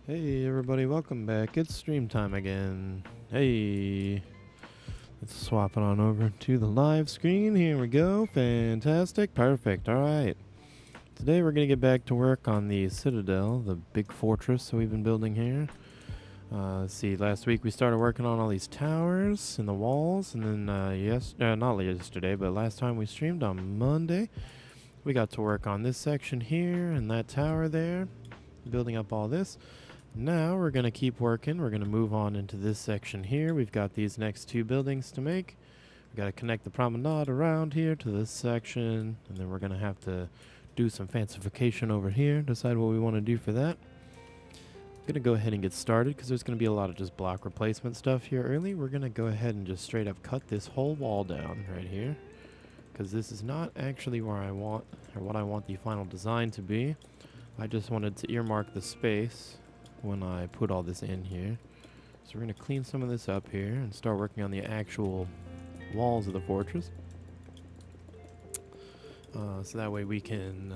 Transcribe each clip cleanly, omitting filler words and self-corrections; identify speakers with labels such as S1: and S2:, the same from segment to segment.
S1: Hey everybody, welcome back. It's stream time again. Hey, let's swap it on over to the live screen. Here we go. Fantastic. Perfect. Alright. Today we're going to get back to work on the Citadel, the big fortress that we've been building here. Let's see, last week we started working on all these towers and the walls, and then not yesterday, but last time we streamed on Monday, we got to work on this section here and that tower there, building up all this. Now we're going to keep working. We're going to move on into this section here. We've got these next two buildings to make. We've got to connect the promenade around here to this section, and then we're going to have to do some fancification over here, decide what we want to do for that. I'm going to go ahead and get started because there's going to be a lot of just block replacement stuff here early. We're going to go ahead and just straight up cut this whole wall down right here, because this is not actually where I want, or what I want the final design to be. I just wanted to earmark the space when I put all this in here. So we're going to clean some of this up here and start working on the actual walls of the fortress. So that way we can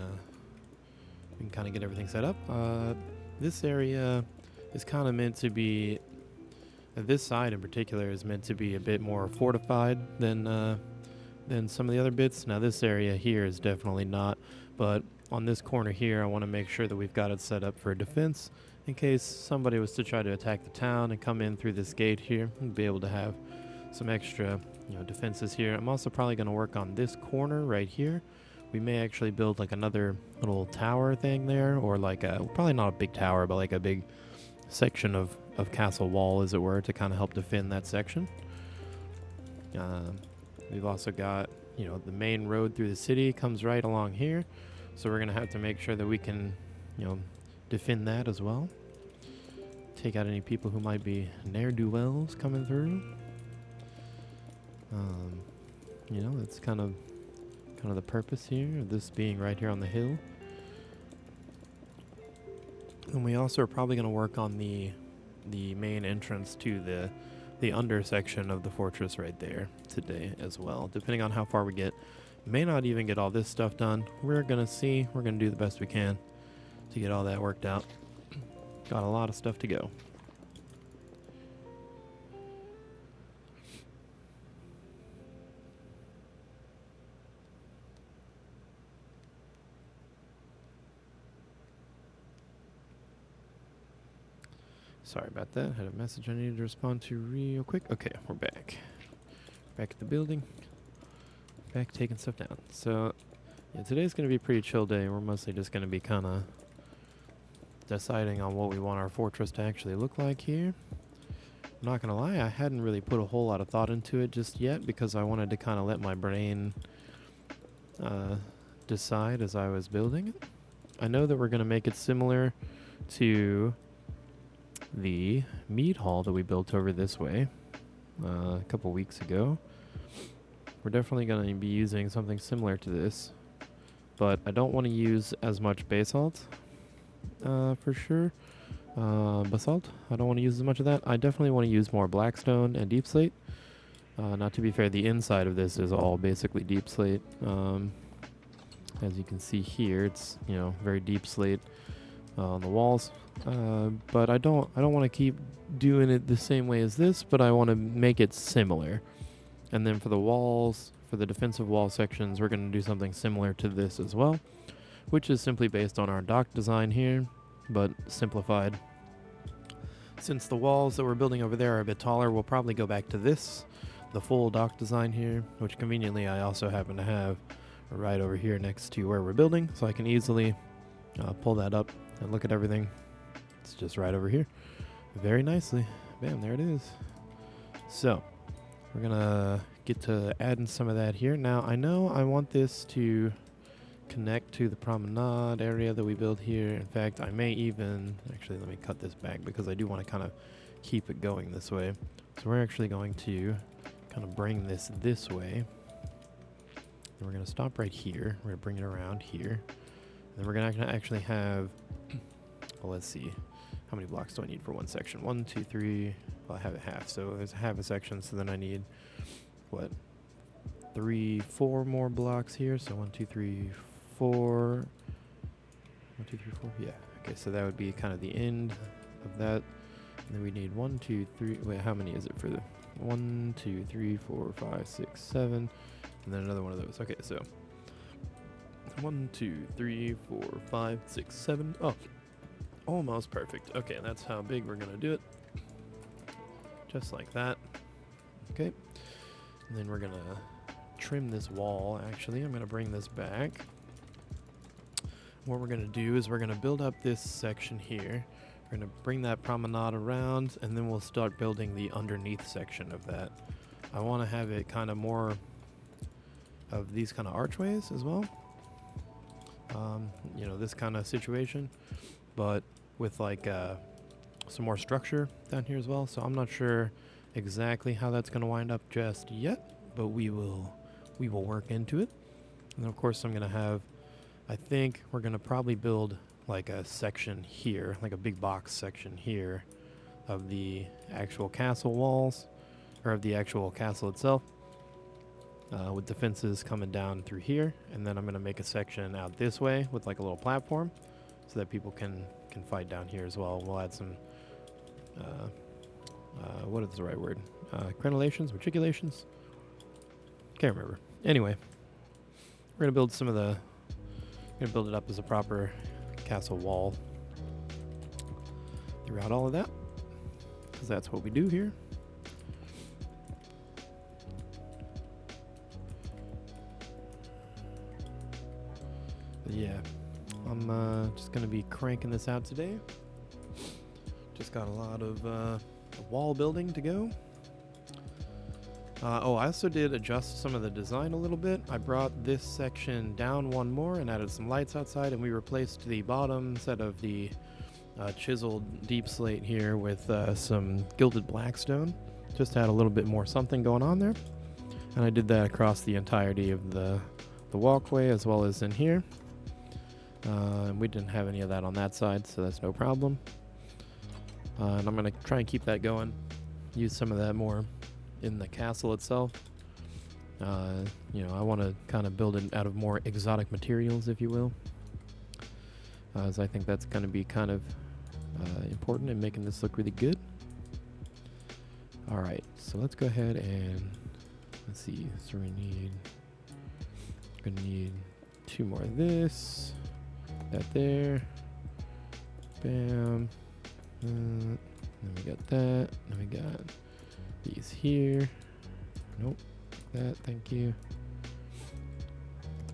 S1: kind of get everything set up. This area is kind of meant to be, this side in particular is meant to be a bit more fortified than some of the other bits. Now this area here is definitely not, but on this corner here I want to make sure that we've got it set up for defense in case somebody was to try to attack the town and come in through this gate here and be able to have some extra defenses here. I'm also probably going to work on this corner right here. We may actually build like another little tower thing there, or like a, probably not a big tower, but like a big section of castle wall, as it were, to kind of help defend that section. We've also got, the main road through the city comes right along here, so we're going to have to make sure that we can, defend that as well. Take out any people who might be ne'er-do-wells coming through. That's kind of the purpose here of this being right here on the hill. And we also are probably going to work on the main entrance to the under section of the fortress right there today as well, depending on how far we get. May not even get all this stuff done. We're going to see. We're going to do the best we can to get all that worked out. Got a lot of stuff to go. Sorry about that. Had a message I needed to respond to real quick. Okay, we're back. Back at the building. Back taking stuff down. So, yeah, today's going to be a pretty chill day. We're mostly just going to be kind of deciding on what we want our fortress to actually look like here. I'm not going to lie, I hadn't really put a whole lot of thought into it just yet because I wanted to kind of let my brain decide as I was building it. I know that we're going to make it similar to the mead hall that we built over this way a couple weeks ago. We're definitely going to be using something similar to this, but I don't want to use as much basalt for sure. Basalt, I don't want to use as much of that. I definitely want to use more blackstone and deep slate. Now, to be fair, the inside of this is all basically deep slate. As you can see here, it's very deep slate on the walls. But I don't want to keep doing it the same way as this, but I want to make it similar. And then for the walls, for the defensive wall sections, we're going to do something similar to this as well, which is simply based on our dock design here, but simplified. Since the walls that we're building over there are a bit taller, we'll probably go back to this, the full dock design here, which conveniently I also happen to have right over here next to where we're building, so I can easily pull that up and look at everything. It's just right over here. Very nicely. Bam, there it is. So, we're going to get to adding some of that here. Now, I know I want this to connect to the promenade area that we built here. In fact, I may even, actually let me cut this back because I do want to kind of keep it going this way. So we're actually going to kind of bring this way. And we're going to stop right here. We're going to bring it around here. And then we're going to actually have, well, let's see. How many blocks do I need for one section? 1, 2, 3. Well, I have it half. So there's half a section. So then I need, 3, 4 more blocks here. So 1, 2, 3, 4. 1, 2, 3, 4. Yeah. Okay. So that would be kind of the end of that. And then we need 1, 2, 3. Wait, how many is it for the 1, 2, 3, 4, 5, 6, 7, and then another one of those. Okay, so 1, 2, 3, 4, 5, 6, 7. Oh, almost perfect. Okay, that's how big we're gonna do it. Just like that. Okay, and then we're gonna trim this wall. Actually, I'm gonna bring this back. What we're gonna do is we're gonna build up this section here. We're gonna bring that promenade around, and then we'll start building the underneath section of that. I want to have it kind of more of these kind of archways as well. You know, this kind of situation, but with like some more structure down here as well. So I'm not sure exactly how that's going to wind up just yet, but we will work into it. And of course I'm going to have, I think we're going to probably build like a section here, like a big box section here of the actual castle walls, or of the actual castle itself, with the fences coming down through here. And then I'm going to make a section out this way with like a little platform so that people can fight down here as well. We'll add some what is the right word? Crenellations, matriculations? Can't remember. Anyway, we're gonna build build it up as a proper castle wall throughout all of that, because that's what we do here. But yeah, I'm just gonna be cranking this out today. Just got a lot of wall building to go. Oh, I also did adjust some of the design a little bit. I brought this section down one more and added some lights outside, and we replaced the bottom set of the chiseled deep slate here with some gilded blackstone. Just had a little bit more something going on there. And I did that across the entirety of the walkway as well as in here. And we didn't have any of that on that side, so that's no problem. And I'm going to try and keep that going. Use some of that more in the castle itself. You know, I want to kind of build it out of more exotic materials, if you will. As I think that's going to be kind of important in making this look really good. Alright, so let's go ahead and let's see. So we're going to need 2 more of this. That there. Bam. Then we got that. Then we got these here. Nope. That. Thank you.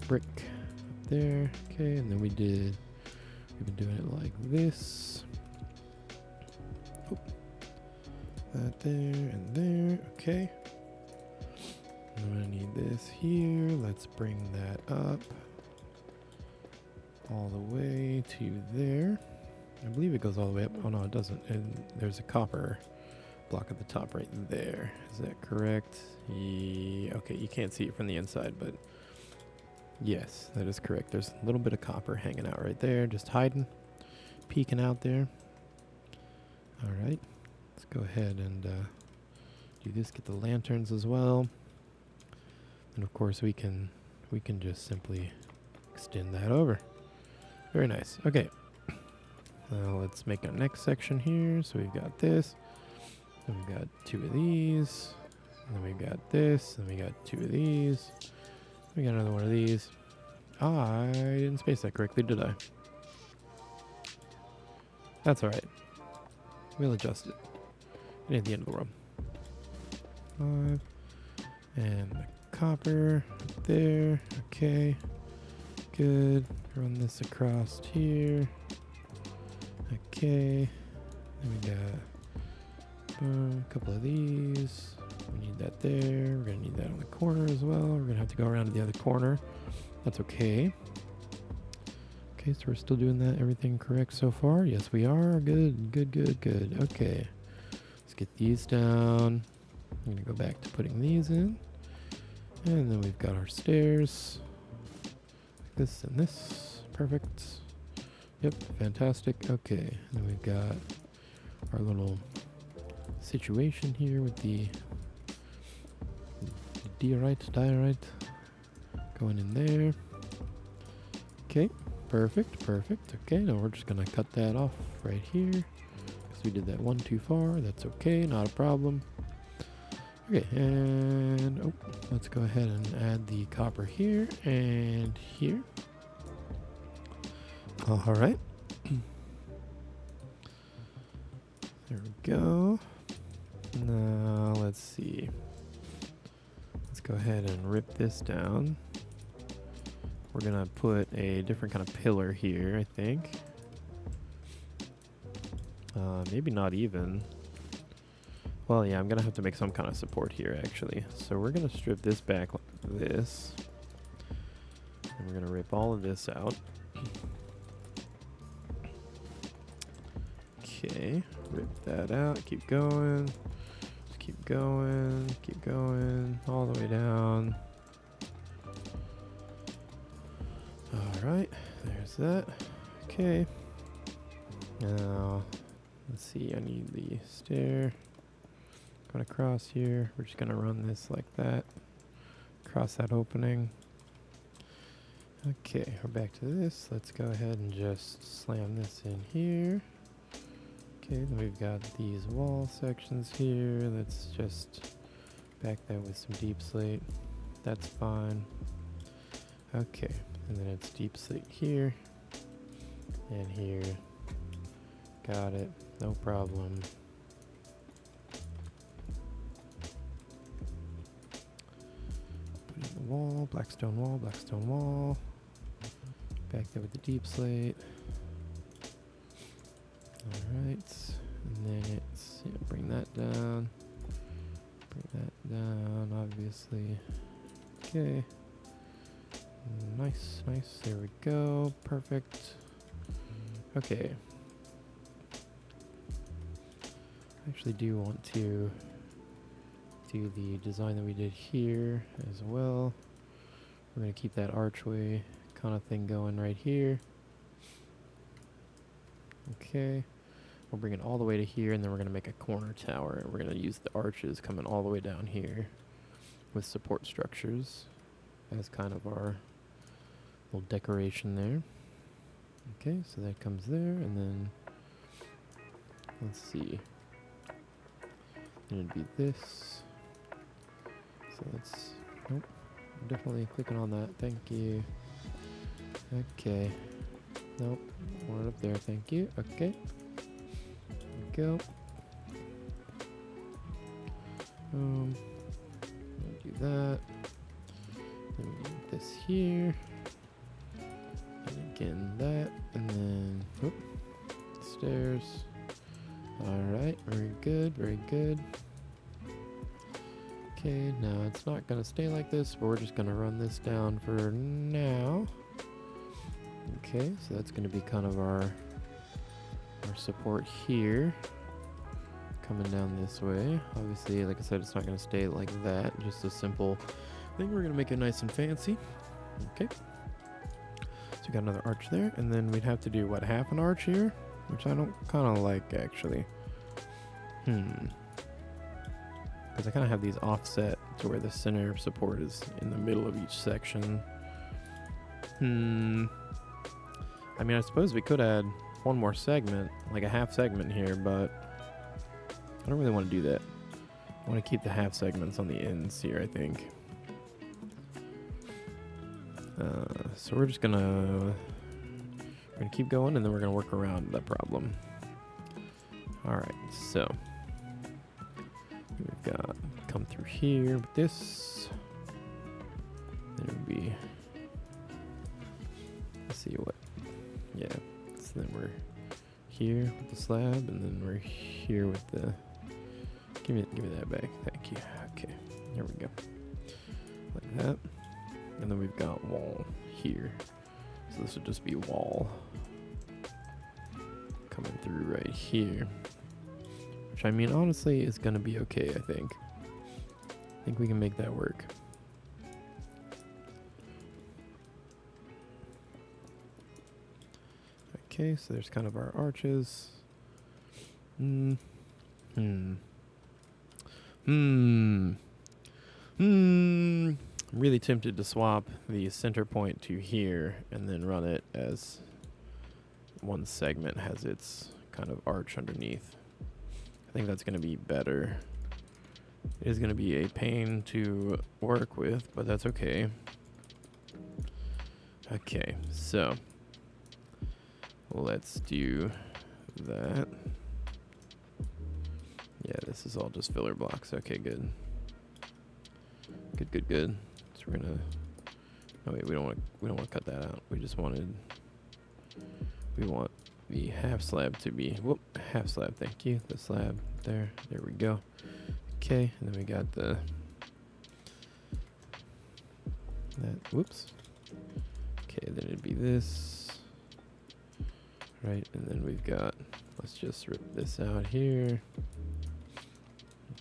S1: Brick up there. Okay. And then we've been doing it like this. Oop. That there and there. Okay. I'm gonna need this here. Let's bring that up all the way to there. I believe it goes all the way up. Oh no, it doesn't. And there's a copper block at the top right there. Is that correct? Okay, you can't see it from the inside, but yes, that is correct. There's a little bit of copper hanging out right there, just hiding, peeking out there. All right, let's go ahead and do this. Get the lanterns as well, and of course we can just simply extend that over. Very nice. Okay. Now let's make our next section here. So we've got this, and we've got 2 of these, and then we've got this, and we got 2 of these. We got another one of these. I didn't space that correctly, did I? That's alright. We'll adjust it. It ain't the end of the world. 5. And the copper there. Okay. Good. Run this across here. Okay, then we got a couple of these. We need that there. We're gonna need that on the corner as well. We're gonna have to go around to the other corner. That's okay. Okay, so we're still doing that. Everything correct so far? Yes, we are. Good, good, good, good. Okay, let's get these down. I'm gonna go back to putting these in. And then we've got our stairs. This and this. Perfect. Yep, fantastic. Okay, and then we've got our little situation here with the diorite going in there. Okay, perfect. Okay, now we're just gonna cut that off right here, because we did that one too far. That's okay, not a problem. Okay, and oh, let's go ahead and add the copper here and here. All right. There we go. Now let's see. Let's go ahead and rip this down. We're gonna put a different kind of pillar here, I think. Maybe not even. Well, yeah, I'm gonna have to make some kind of support here, actually. So we're gonna strip this back like this. And we're gonna rip all of this out. Okay, rip that out, keep going. Just keep going, all the way down. Alright, there's that. Okay. Now, let's see, I need the stair. Going across here. We're just going to run this like that. Across that opening. Okay, we're back to this. Let's go ahead and just slam this in here. Okay, then we've got these wall sections here. Let's just back that with some deep slate. That's fine. Okay, and then it's deep slate here and here. Got it, no problem. Put in the wall, blackstone wall, blackstone wall. Back that with the deep slate. Alright, and then it's, yeah, bring that down. Bring that down, obviously. Okay. Nice, nice, there we go, perfect. Okay. I actually do want to do the design that we did here as well. We're going to keep that archway kind of thing going right here. Okay. We'll bring it all the way to here, and then we're going to make a corner tower. And we're going to use the arches coming all the way down here with support structures as kind of our little decoration there. Okay, so that comes there, and then let's see. It'd be this. So let's, nope, definitely clicking on that. Thank you. Okay. Nope, want it up there. Thank you. Okay. There we go. We'll do that. Then we need this here. And again that. And then, whoop, stairs. Alright, very good, very good. Okay, now it's not going to stay like this, but we're just going to run this down for now. Okay, so that's going to be kind of our support here. Coming down this way. Obviously, like I said, it's not going to stay like that. Just a simple thing. We're going to make it nice and fancy. Okay. So we got another arch there. And then we'd have to do, what, half an arch here? Which I don't kind of like, actually. Because I kind of have these offset to where the center of support is in the middle of each section. I mean, I suppose we could add one more segment, like a half segment here, but I don't really want to do that. I want to keep the half segments on the ends here, I think. So we're just gonna keep going, and then we're gonna work around that problem. All right, so we've got come through here with this. Then it would be, let's see what, yeah. So then we're here with the slab, and then we're here with the. Give me that back, thank you. Okay, here we go, like that. And then we've got wall here. So this would just be wall coming through right here. Which, I mean, honestly, is going to be okay, I think. I think we can make that work. Okay, so there's kind of our arches. I'm really tempted to swap the center point to here and then run it as one segment has its kind of arch underneath. I think that's going to be better. It is going to be a pain to work with, but that's okay. Okay, so let's do that. Yeah, this is all just filler blocks. Okay, good. Good. So we're gonna. Oh wait, we don't want to cut that out. We want the half slab to be. Whoop, half slab. Thank you. The slab there. There we go. Okay, and then we got the. That. Whoops. Okay, then it'd be this. Right, and then we've got. Let's just rip this out here.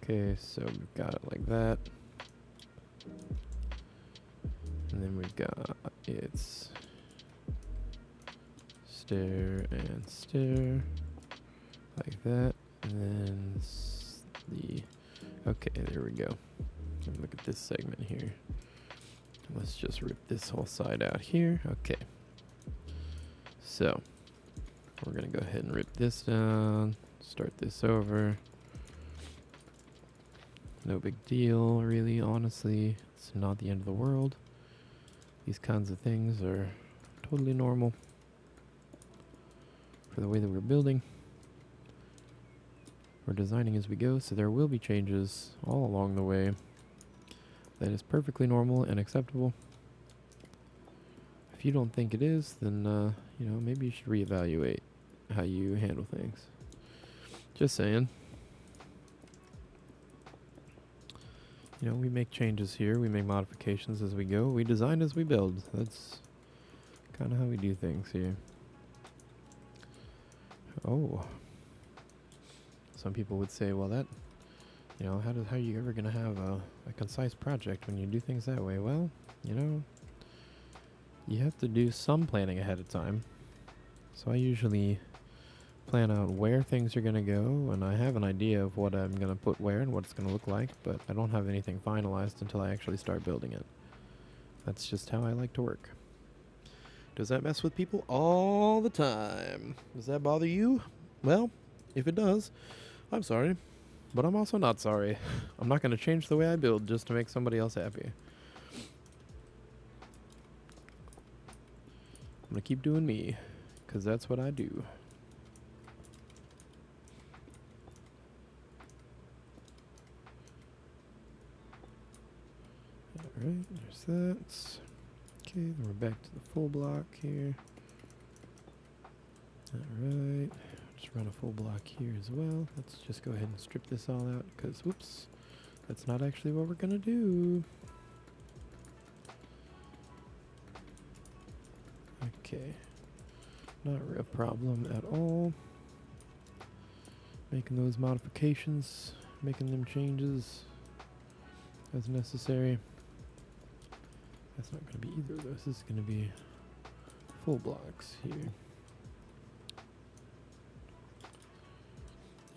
S1: Okay, so we've got it like that. And then we've got it's stair and stair like that. And then the okay, there we go. And look at this segment here. Let's just rip this whole side out here. Okay. So we're gonna go ahead and rip this down, start this over. No big deal, really, honestly. It's not the end of the world. These kinds of things are totally normal for the way that we're building. We're designing as we go, so there will be changes all along the way. That is perfectly normal and acceptable. If you don't think it is, then, maybe you should reevaluate how you handle things. Just saying. We make changes here. We make modifications as we go. We design as we build. That's kind of how we do things here. Oh. Some people would say, well, that, how are you ever going to have a concise project when you do things that way? Well, you have to do some planning ahead of time. So I usually plan out where things are going to go, and I have an idea of what I'm going to put where and what it's going to look like, but I don't have anything finalized until I actually start building it. That's just how I like to work. Does that mess with people? All the time. Does that bother you? Well, if it does, I'm sorry, but I'm also not sorry. I'm not going to change the way I build just to make somebody else happy. I'm going to keep doing me, because that's what I do. Alright, there's that. Okay, then we're back to the full block here. Alright, just run a full block here as well. Let's just go ahead and strip this all out, because, whoops, that's not actually what we're going to do. Okay, not a problem at all. Making those modifications, making them changes as necessary. That's not going to be either of those. This is going to be full blocks here.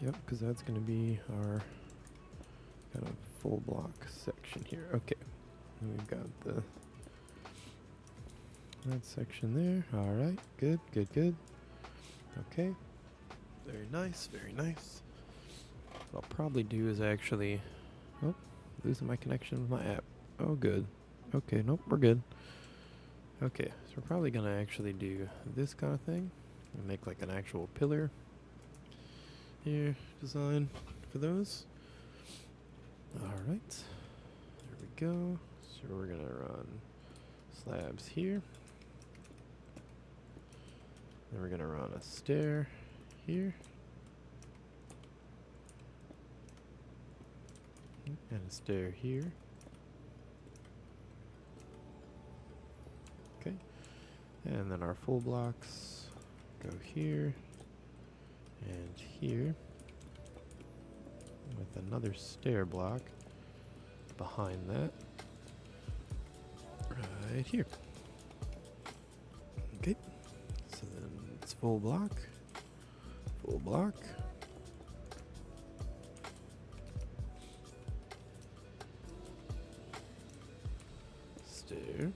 S1: Yep, because that's going to be our kind of full block section here. Okay, and we've got that section there. All right, good. Okay, very nice. What I'll probably do is actually, losing my connection with my app. Oh, good. Okay, nope, we're good. Okay, so we're probably gonna actually do this kind of thing and make like an actual pillar here design for those. Alright, there we go. So we're gonna run slabs here. Then we're gonna run a stair here. And a stair here. Okay, and then our full blocks go here and here with another stair block behind that right here. Okay, so then it's full block, stair.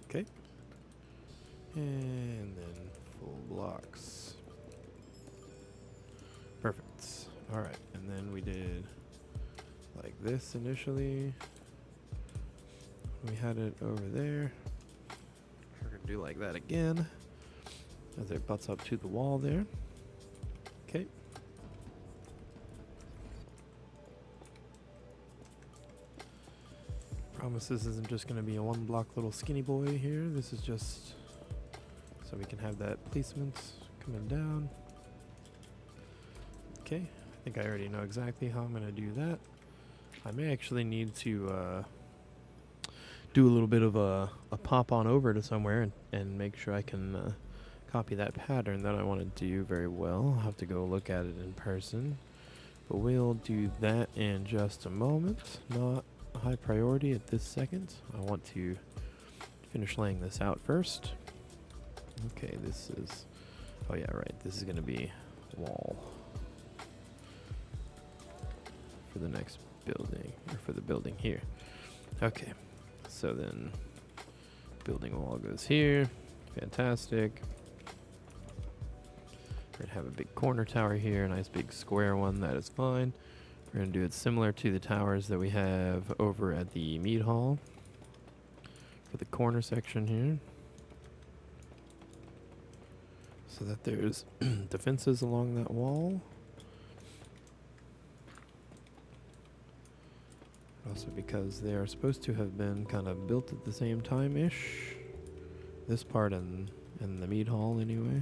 S1: Okay. And then full blocks. Perfect. Alright, and then we did like this initially. We had it over there. We're going to do like that again as it butts up to the wall there. Okay. Promise this isn't just going to be a one block little skinny boy here. This is just so we can have that placement coming down. Okay, I think I already know exactly how I'm going to do that. I may actually need to do a little bit of a pop on over to somewhere and make sure I can copy that pattern that I want to do very well. I'll have to go look at it in person. But we'll do that in just a moment. Not a high priority at this second. I want to finish laying this out first. Okay, this is... Oh yeah, right. This is going to be wall for the next building, or for the building here. Okay, so then building wall goes here. Fantastic. We're gonna have a big corner tower here, a nice big square one. That is fine. We're gonna do it similar to the towers that we have over at the mead hall for the corner section here, so that there's defenses along that wall. Also because they are supposed to have been kind of built at the same time-ish. This part and the mead hall anyway.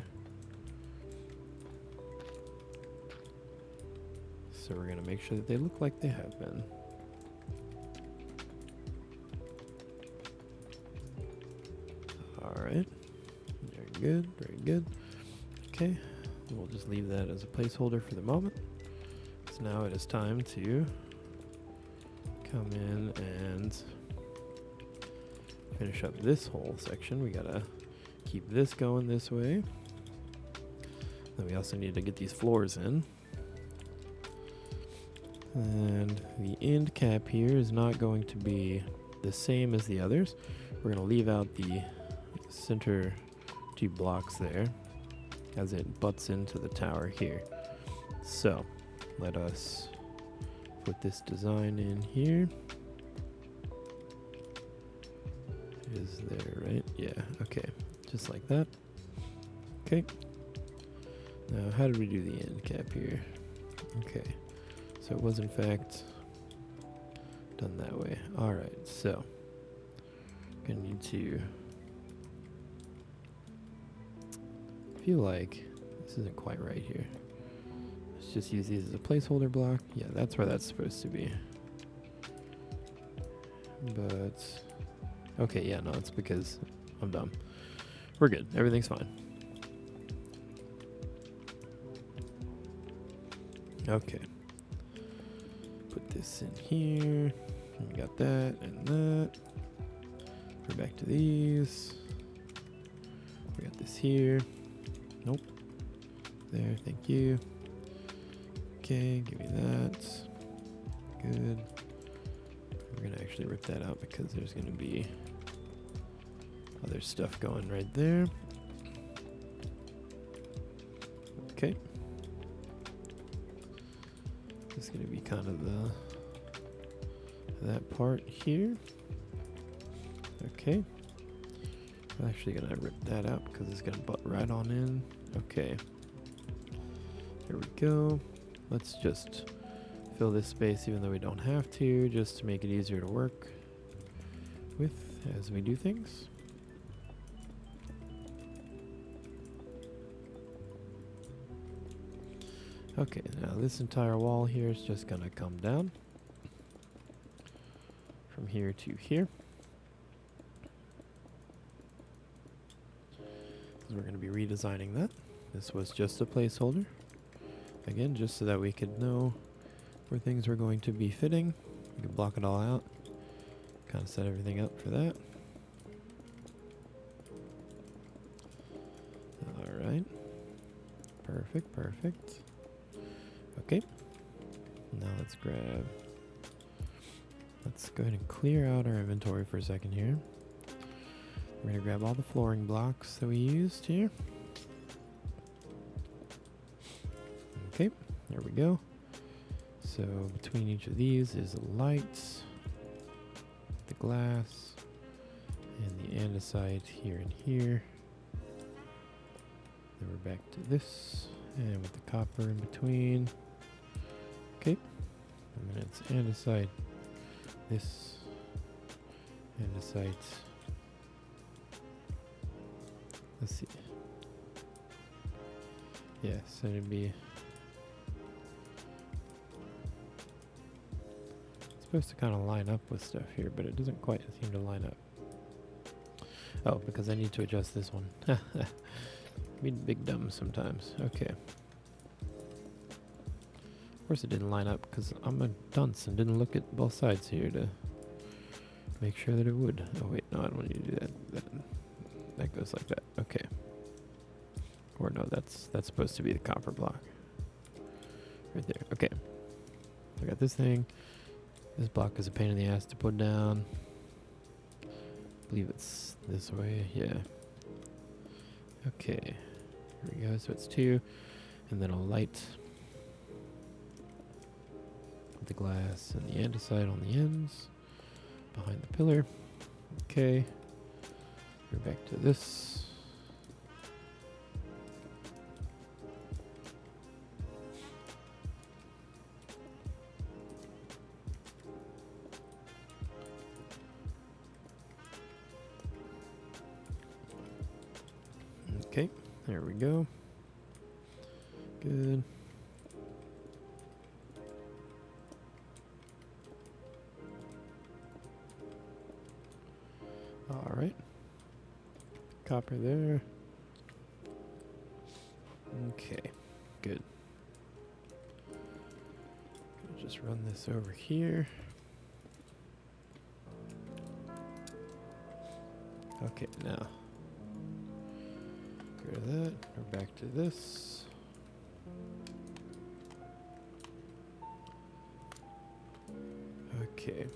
S1: So we're going to make sure that they look like they have been. Alright. Very good, very good. Okay, we'll just leave that as a placeholder for the moment. So now it is time to come in and finish up this whole section. We gotta keep this going this way. Then we also need to get these floors in. And the end cap here is not going to be the same as the others. We're gonna leave out the center 2 blocks there as it butts into the tower here. So let us put this design in here. It is there, right? Yeah, okay. Just like that. Okay. Now, how did we do the end cap here? Okay. So it was, in fact, done that way. Alright, so gonna need to... feel like this isn't quite right here. Let's just use these as a placeholder block. Yeah, that's where that's supposed to be. But... okay, yeah, no, it's because I'm dumb. We're good. Everything's fine. Okay. Put this in here. We got that and that. We're back to these. We got this here. Nope. There, thank you. Okay, give me that. Good. We're gonna actually rip that out because there's gonna be other stuff going right there. Okay. This is gonna be kind of that part here. Okay. I'm actually gonna rip that out because it's gonna butt right on in. Okay. There we go. Let's just fill this space even though we don't have to, just to make it easier to work with as we do things. Okay, now this entire wall here is just gonna come down from here to here. Because we're gonna be redesigning that. This was just a placeholder. Again, just so that we could know where things were going to be fitting. We could block it all out. Kind of set everything up for that. Alright. Perfect, perfect. Okay. Now let's go ahead and clear out our inventory for a second here. We're going to grab all the flooring blocks that we used here. Okay, there we go. So between each of these is the lights, the glass, and the andesite here and here. Then we're back to this, and with the copper in between. Okay, and then it's andesite, this, andesite. Let's see. Yeah, so it'd be supposed to kind of line up with stuff here, but it doesn't quite seem to line up. Oh, because I need to adjust this one. Be big dumb sometimes. Okay. Of course it didn't line up because I'm a dunce and didn't look at both sides here to make sure that it would. Oh wait, no, I don't need to do that. That goes like that. Okay. Or no, that's supposed to be the copper block. Right there. Okay. I got this thing. This block is a pain in the ass to put down. I believe it's this way. Yeah. Okay. Here we go. So it's 2. And then a light. With the glass and the andesite on the ends. Behind the pillar. Okay. We're back to this. Okay, there we go. Good. All right. Copper there. Okay, good. I'll just run this over here. Okay, now. Get rid of that. We're back to this. Okay.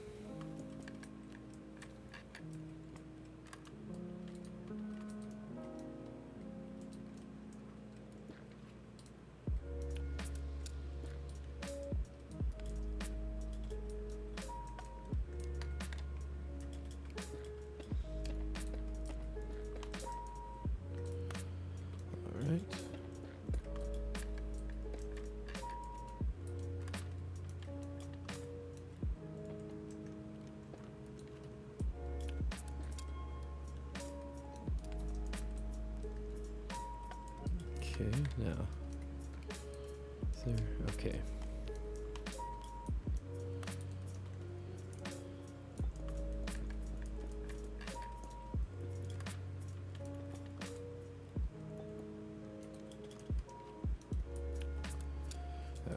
S1: Okay, now. Is there? Okay.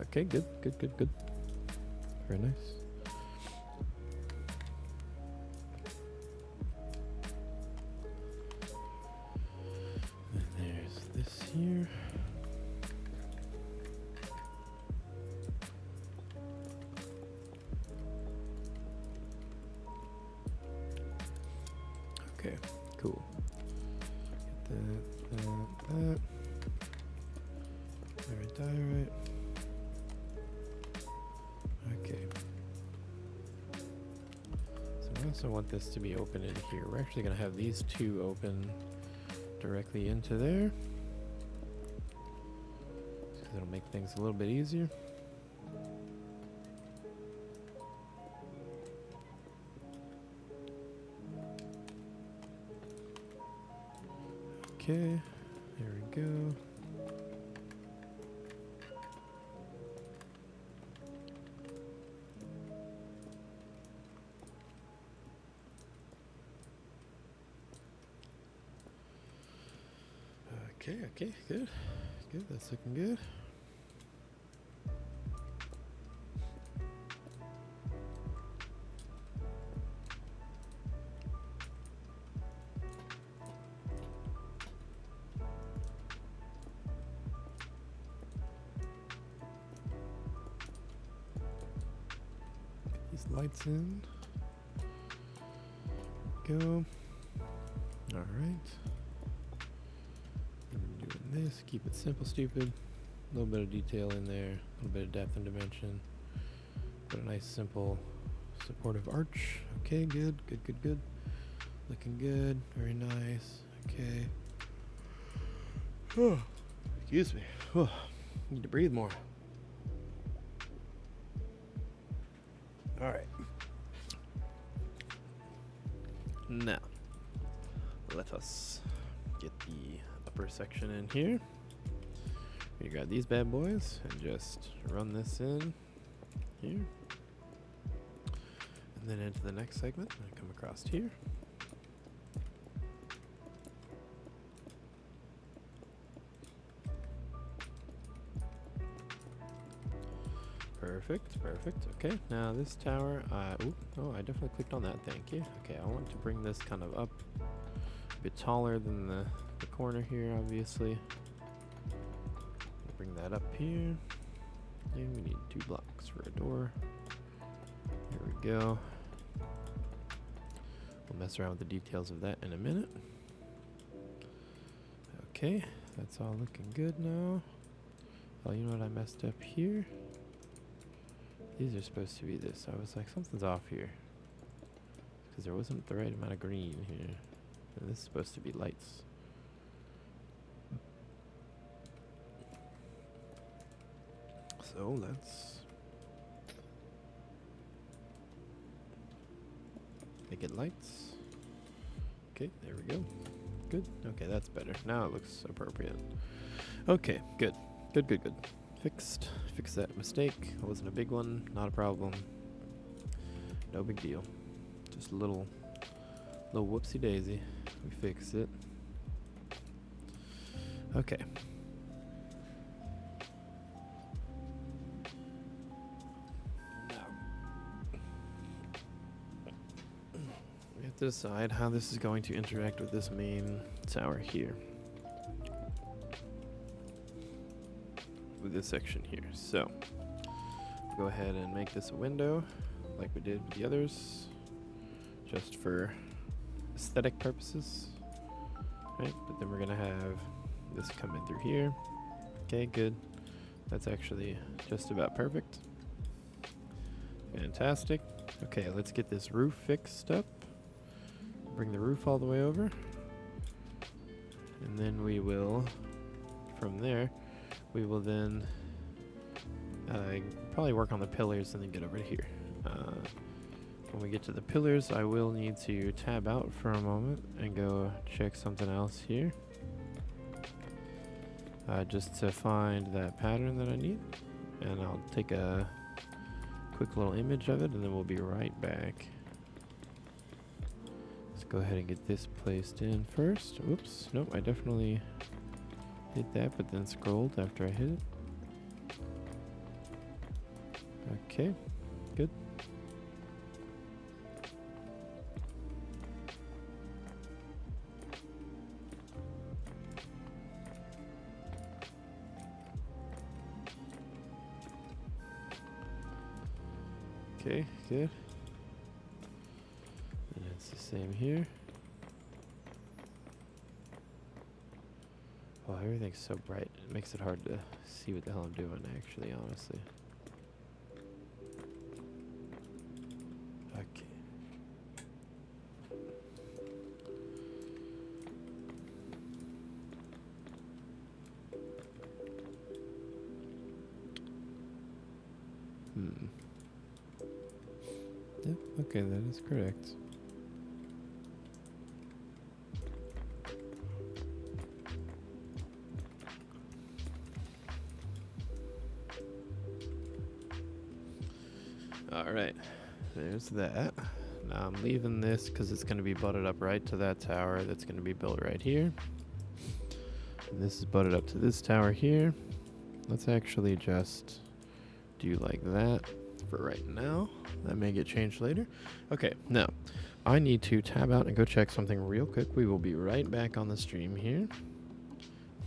S1: Okay, good. Very nice. And there's this here. Okay, cool. Get that. Diorite. Okay. So I also want this to be open in here. We're actually going to have these 2 open directly into there. Because it'll make things a little bit easier. Okay, there we go. Okay, good. Good, that's looking good. Get these lights in. Go. All right. This, keep it simple, stupid. A little bit of detail in there, a little bit of depth and dimension. But a nice, simple, supportive arch. Okay, good. Looking good. Very nice. Okay. Oh, excuse me. Oh, need to breathe more. All right. Now, let us get the upper section in here. We grab these bad boys and just run this in here. And then into the next segment and come across here. Perfect. Okay, now this tower, I definitely clicked on that, thank you. Okay, I want to bring this kind of up a bit taller than the corner here, obviously. Bring that up here. And we need 2 blocks for a door. There we go. We'll mess around with the details of that in a minute. Okay, that's all looking good now. Oh, you know what I messed up here? These are supposed to be this. I was like, something's off here. Because there wasn't the right amount of green here. And this is supposed to be lights. So let's make it lights. Okay, there we go. Good. Okay, that's better. Now it looks appropriate. Okay, good. Fix that mistake. It wasn't a big one, not a problem. No big deal. Just a little whoopsie daisy. We fixed it. Okay. Now we have to decide how this is going to interact with this main tower here. With this section here. So go ahead and make this a window like we did with the others, just for aesthetic purposes, right? But then we're gonna have this come in through here. Okay, good. That's actually just about perfect. Fantastic. Okay, let's get this roof fixed up. Bring the roof all the way over, and then we will, from there, we will then probably work on the pillars and then get over here. When we get to the pillars, I will need to tab out for a moment and go check something else here. Just to find that pattern that I need. And I'll take a quick little image of it and then we'll be right back. Let's go ahead and get this placed in first. Oops, nope, I definitely did that, but then scrolled after I hit it. Okay, good. Okay, good. And it's the same here. Well, everything's so bright, it makes it hard to see what the hell I'm doing, actually, honestly. Okay. Yep, okay, that is correct. Alright, there's that. Now I'm leaving this because it's going to be butted up right to that tower that's going to be built right here. And this is butted up to this tower here. Let's actually just do like that for right now. That may get changed later. Okay, now I need to tab out and go check something real quick. We will be right back on the stream here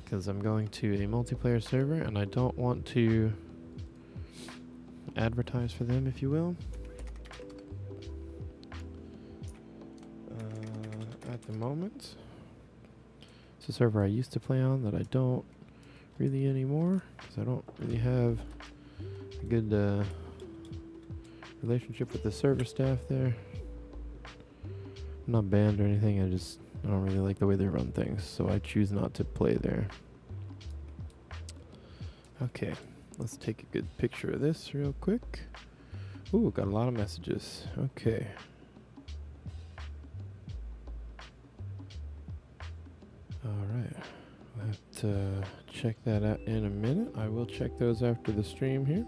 S1: because I'm going to a multiplayer server and I don't want to advertise for them, if you will. At the moment, it's a server I used to play on that I don't really anymore, because I don't really have a good relationship with the server staff there. I'm not banned or anything, I don't really like the way they run things, so I choose not to play there. Okay, let's take a good picture of this real quick. Ooh, got a lot of messages. Okay. Alright, I'll have to check that out in a minute. I will check those after the stream here.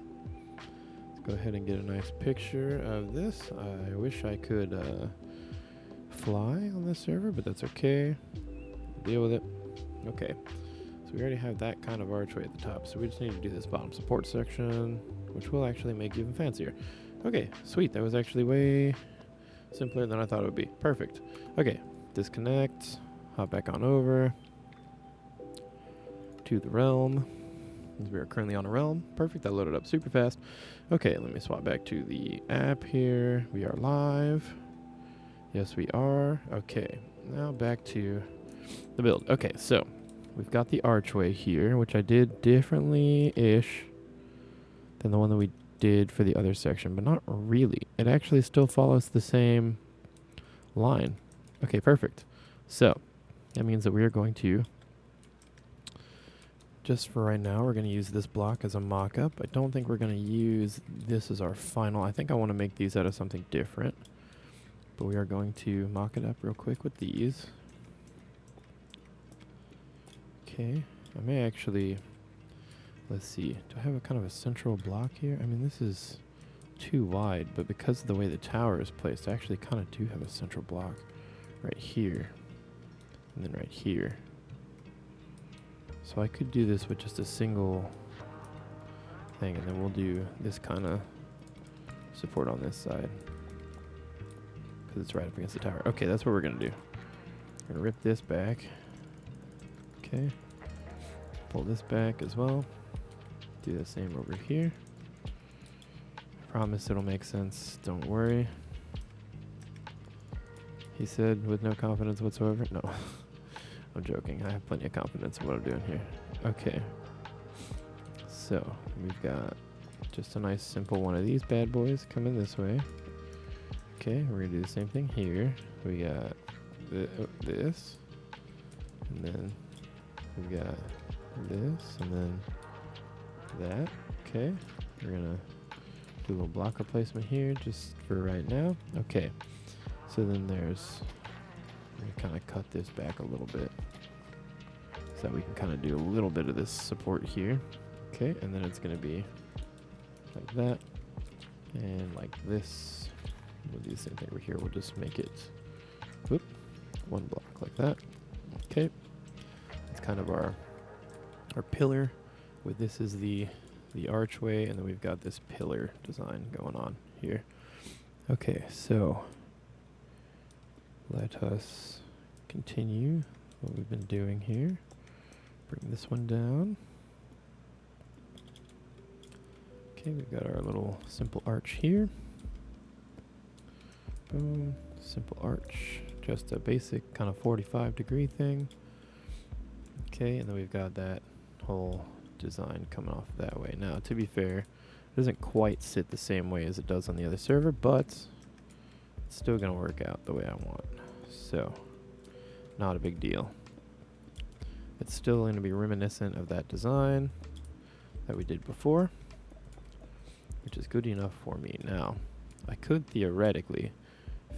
S1: Let's go ahead and get a nice picture of this. I wish I could fly on this server, but that's okay. Deal with it. Okay, so we already have that kind of archway at the top, so we just need to do this bottom support section, which will actually make even fancier. Okay, sweet. That was actually way simpler than I thought it would be. Perfect. Okay, disconnect, hop back on over to the realm. We are currently on a realm. Perfect, that loaded up super fast. Okay, let me swap back to the app here. We are live. Yes, we are. Okay, now back to the build. Okay, so we've got the archway here, which I did differently-ish than the one that we did for the other section, but not really. It actually still follows the same line. Okay, perfect. So that means that we are going to, just for right now, we're going to use this block as a mock-up. I don't think we're going to use this as our final. I think I want to make these out of something different. But we are going to mock it up real quick with these. Okay, I may actually, let's see, do I have a kind of a central block here? I mean, this is too wide, but because of the way the tower is placed, I actually kind of do have a central block right here, and then right here. So I could do this with just a single thing, and then we'll do this kind of support on this side, because it's right up against the tower. Okay, that's what we're going to do. We're going to rip this back. Okay. Pull this back as well. Do the same over here. I promise it'll make sense. Don't worry. He said with no confidence whatsoever. No. I'm joking. I have plenty of confidence in what I'm doing here. Okay. So, we've got just a nice simple one of these bad boys coming this way. Okay, we're going to do the same thing here. We got this. And then we've got this. And then that. Okay. We're going to do a little blocker placement here just for right now. Okay. So then there's, we're going to kind of cut this back a little bit so that we can kind of do a little bit of this support here. Okay, and then it's going to be like that and like this. We'll do the same thing over here. We'll just make it, whoop, one block like that. Okay, it's kind of our pillar. With this is the archway, and then we've got this pillar design going on here. Okay, so let us continue what we've been doing here. Bring this one down. Okay, we've got our little simple arch here. Boom, simple arch. Just a basic kind of 45-degree thing. Okay, and then we've got that whole design coming off that way. Now, to be fair, it doesn't quite sit the same way as it does on the other server, but it's still going to work out the way I want. So, not a big deal. It's still going to be reminiscent of that design that we did before, which is good enough for me. Now, I could theoretically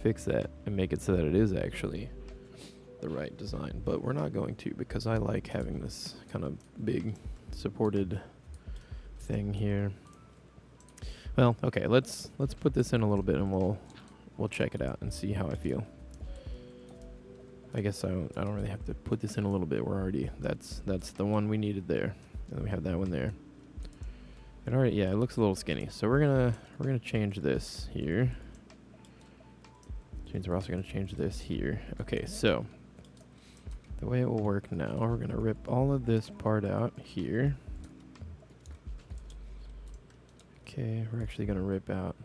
S1: fix that and make it so that it is actually the right design, but we're not going to, because I like having this kind of big supported thing here. Well, okay, let's put this in a little bit and we'll check it out and see how I feel. I guess I don't really have to put this in a little bit. We're already, that's the one we needed there, and then we have that one there. And alright, yeah, it looks a little skinny, so we're gonna change this here. We're also gonna change this here. Okay, so the way it will work now, we're gonna rip all of this part out here. Okay, we're actually gonna rip out.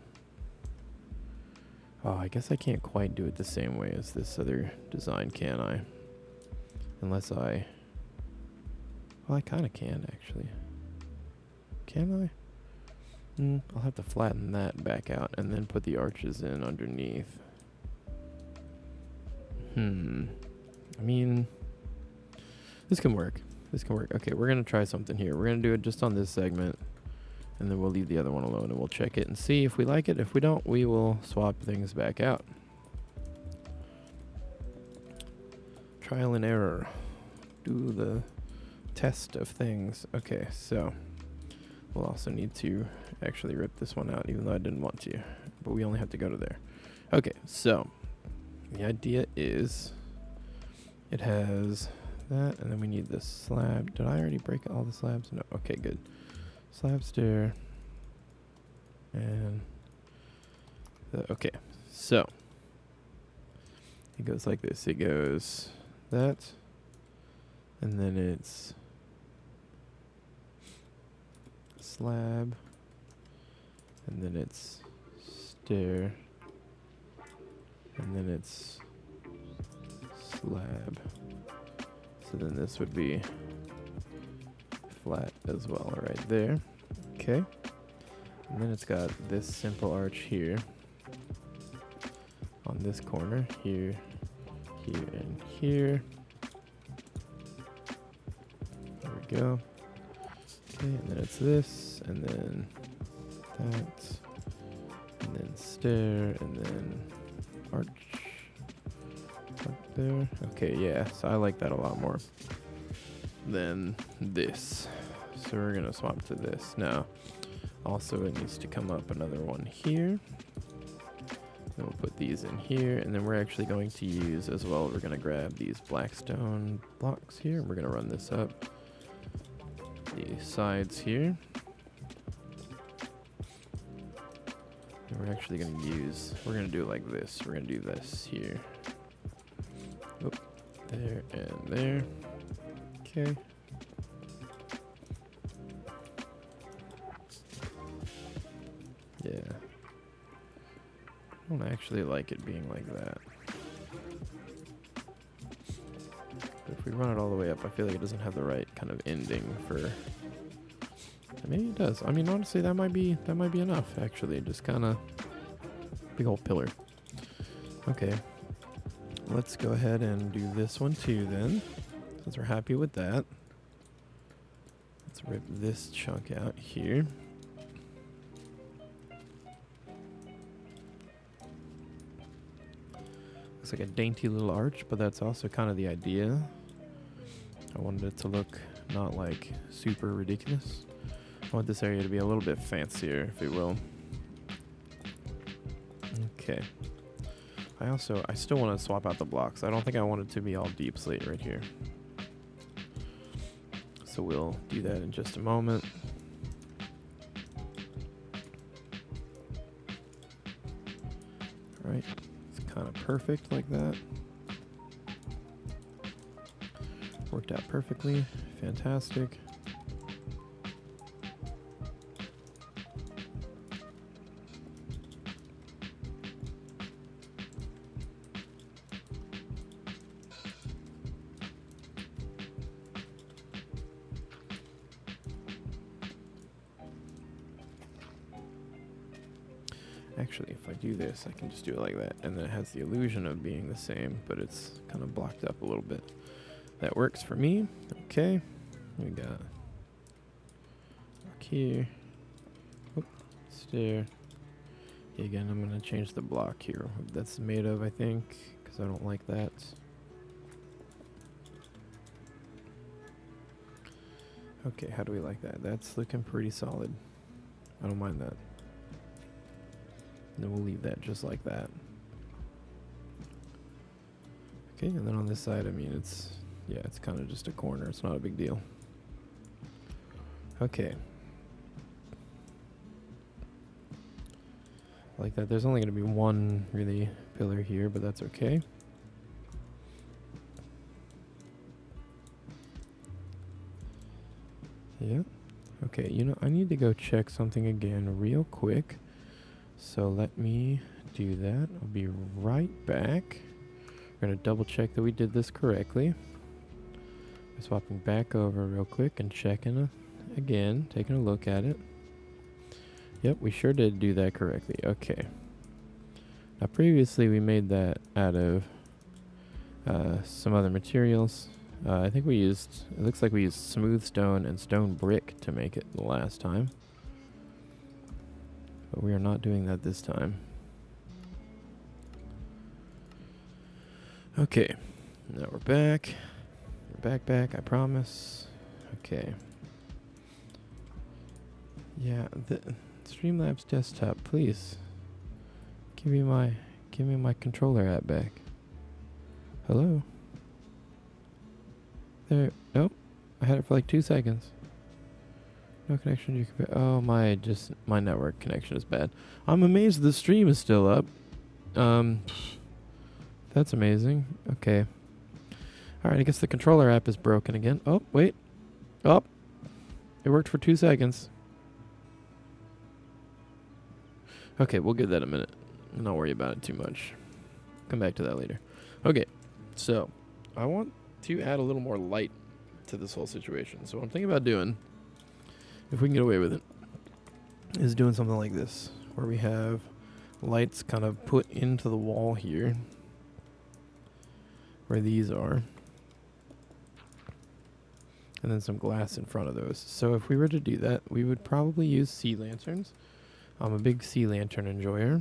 S1: Oh, I guess I can't quite do it the same way as this other design, can I? Unless I... Well, I kind of can, actually. Can I? I'll have to flatten that back out and then put the arches in underneath. I mean, this can work. This can work. Okay, we're going to try something here. We're going to do it just on this segment, and then we'll leave the other one alone, and we'll check it and see if we like it. If we don't, we will swap things back out. Trial and error. Do the test of things. Okay, so we'll also need to actually rip this one out, even though I didn't want to, but we only have to go to there. Okay, so the idea is it has that, and then we need this slab. Did I already break all the slabs? No. Okay, good. Slab stair. And okay, so it goes like this. It goes that, and then it's slab, and then it's stair, and then it's slab. So then this would be flat as well right there. Okay. And then it's got this simple arch here on this corner, here, here, and here. There we go. Okay, and then it's this, and then that, and then stair, and then arch up there. Okay, yeah, so I like that a lot more than this. So we're gonna swap to this. Now, also it needs to come up another one here. Then we'll put these in here, and then we're actually going to use as well, we're gonna grab these blackstone blocks here, and we're gonna run this up the sides here. And we're actually gonna use, we're gonna do it like this. We're gonna do this here. Oh, there and there. Okay. Yeah. I don't actually like it being like that. But if we run it all the way up, I feel like it doesn't have the right kind of ending for. Maybe it does. I mean, honestly, that might be enough. Actually, just kind of big old pillar. Okay. Let's go ahead and do this one too then, since we're happy with that. Let's rip this chunk out here. Looks like a dainty little arch, but that's also kind of the idea. I wanted it to look not like super ridiculous. I want this area to be a little bit fancier, if you will. Okay. I still want to swap out the blocks. I don't think I want it to be all deep slate right here. So we'll do that in just a moment. All right, it's kind of perfect like that. Worked out perfectly, fantastic. Actually, if I do this, I can just do it like that, and then it has the illusion of being the same, but it's kind of blocked up a little bit. That works for me. Okay, we got rock here. Oop, stair. Yeah, again, I'm gonna change the block here. That's made of, I think, because I don't like that. Okay, how do we like that? That's looking pretty solid. I don't mind that. And then we'll leave that just like that. Okay, and then on this side, I mean, it's kind of just a corner. It's not a big deal. Okay. Like that. There's only going to be one really pillar here, but that's okay. Yeah. Okay, you know, I need to go check something again real quick. So let me do that. I'll be right back. We're going to double check that we did this correctly. Swapping back over real quick and checking again, taking a look at it. Yep, we sure did do that correctly. Okay. Now previously we made that out of some other materials. I think we used, it looks like we used smooth stone and stone brick to make it the last time. But we are not doing that this time. Okay, now we're back. We're back, I promise. Okay. Yeah, the Streamlabs desktop, please. Give me my controller app back. Hello? There, nope. I had it for like 2 seconds. No connection, you can, oh my network connection is bad. I'm amazed the stream is still up. That's amazing. Okay. Alright, I guess the controller app is broken again. Oh, wait. Oh. It worked for 2 seconds. Okay, we'll give that a minute. Not worry about it too much. Come back to that later. Okay, so I want to add a little more light to this whole situation. So what I'm thinking about doing, if we can get away with it, is doing something like this, where we have lights kind of put into the wall here, where these are, and then some glass in front of those. So if we were to do that, we would probably use sea lanterns. I'm a big sea lantern enjoyer,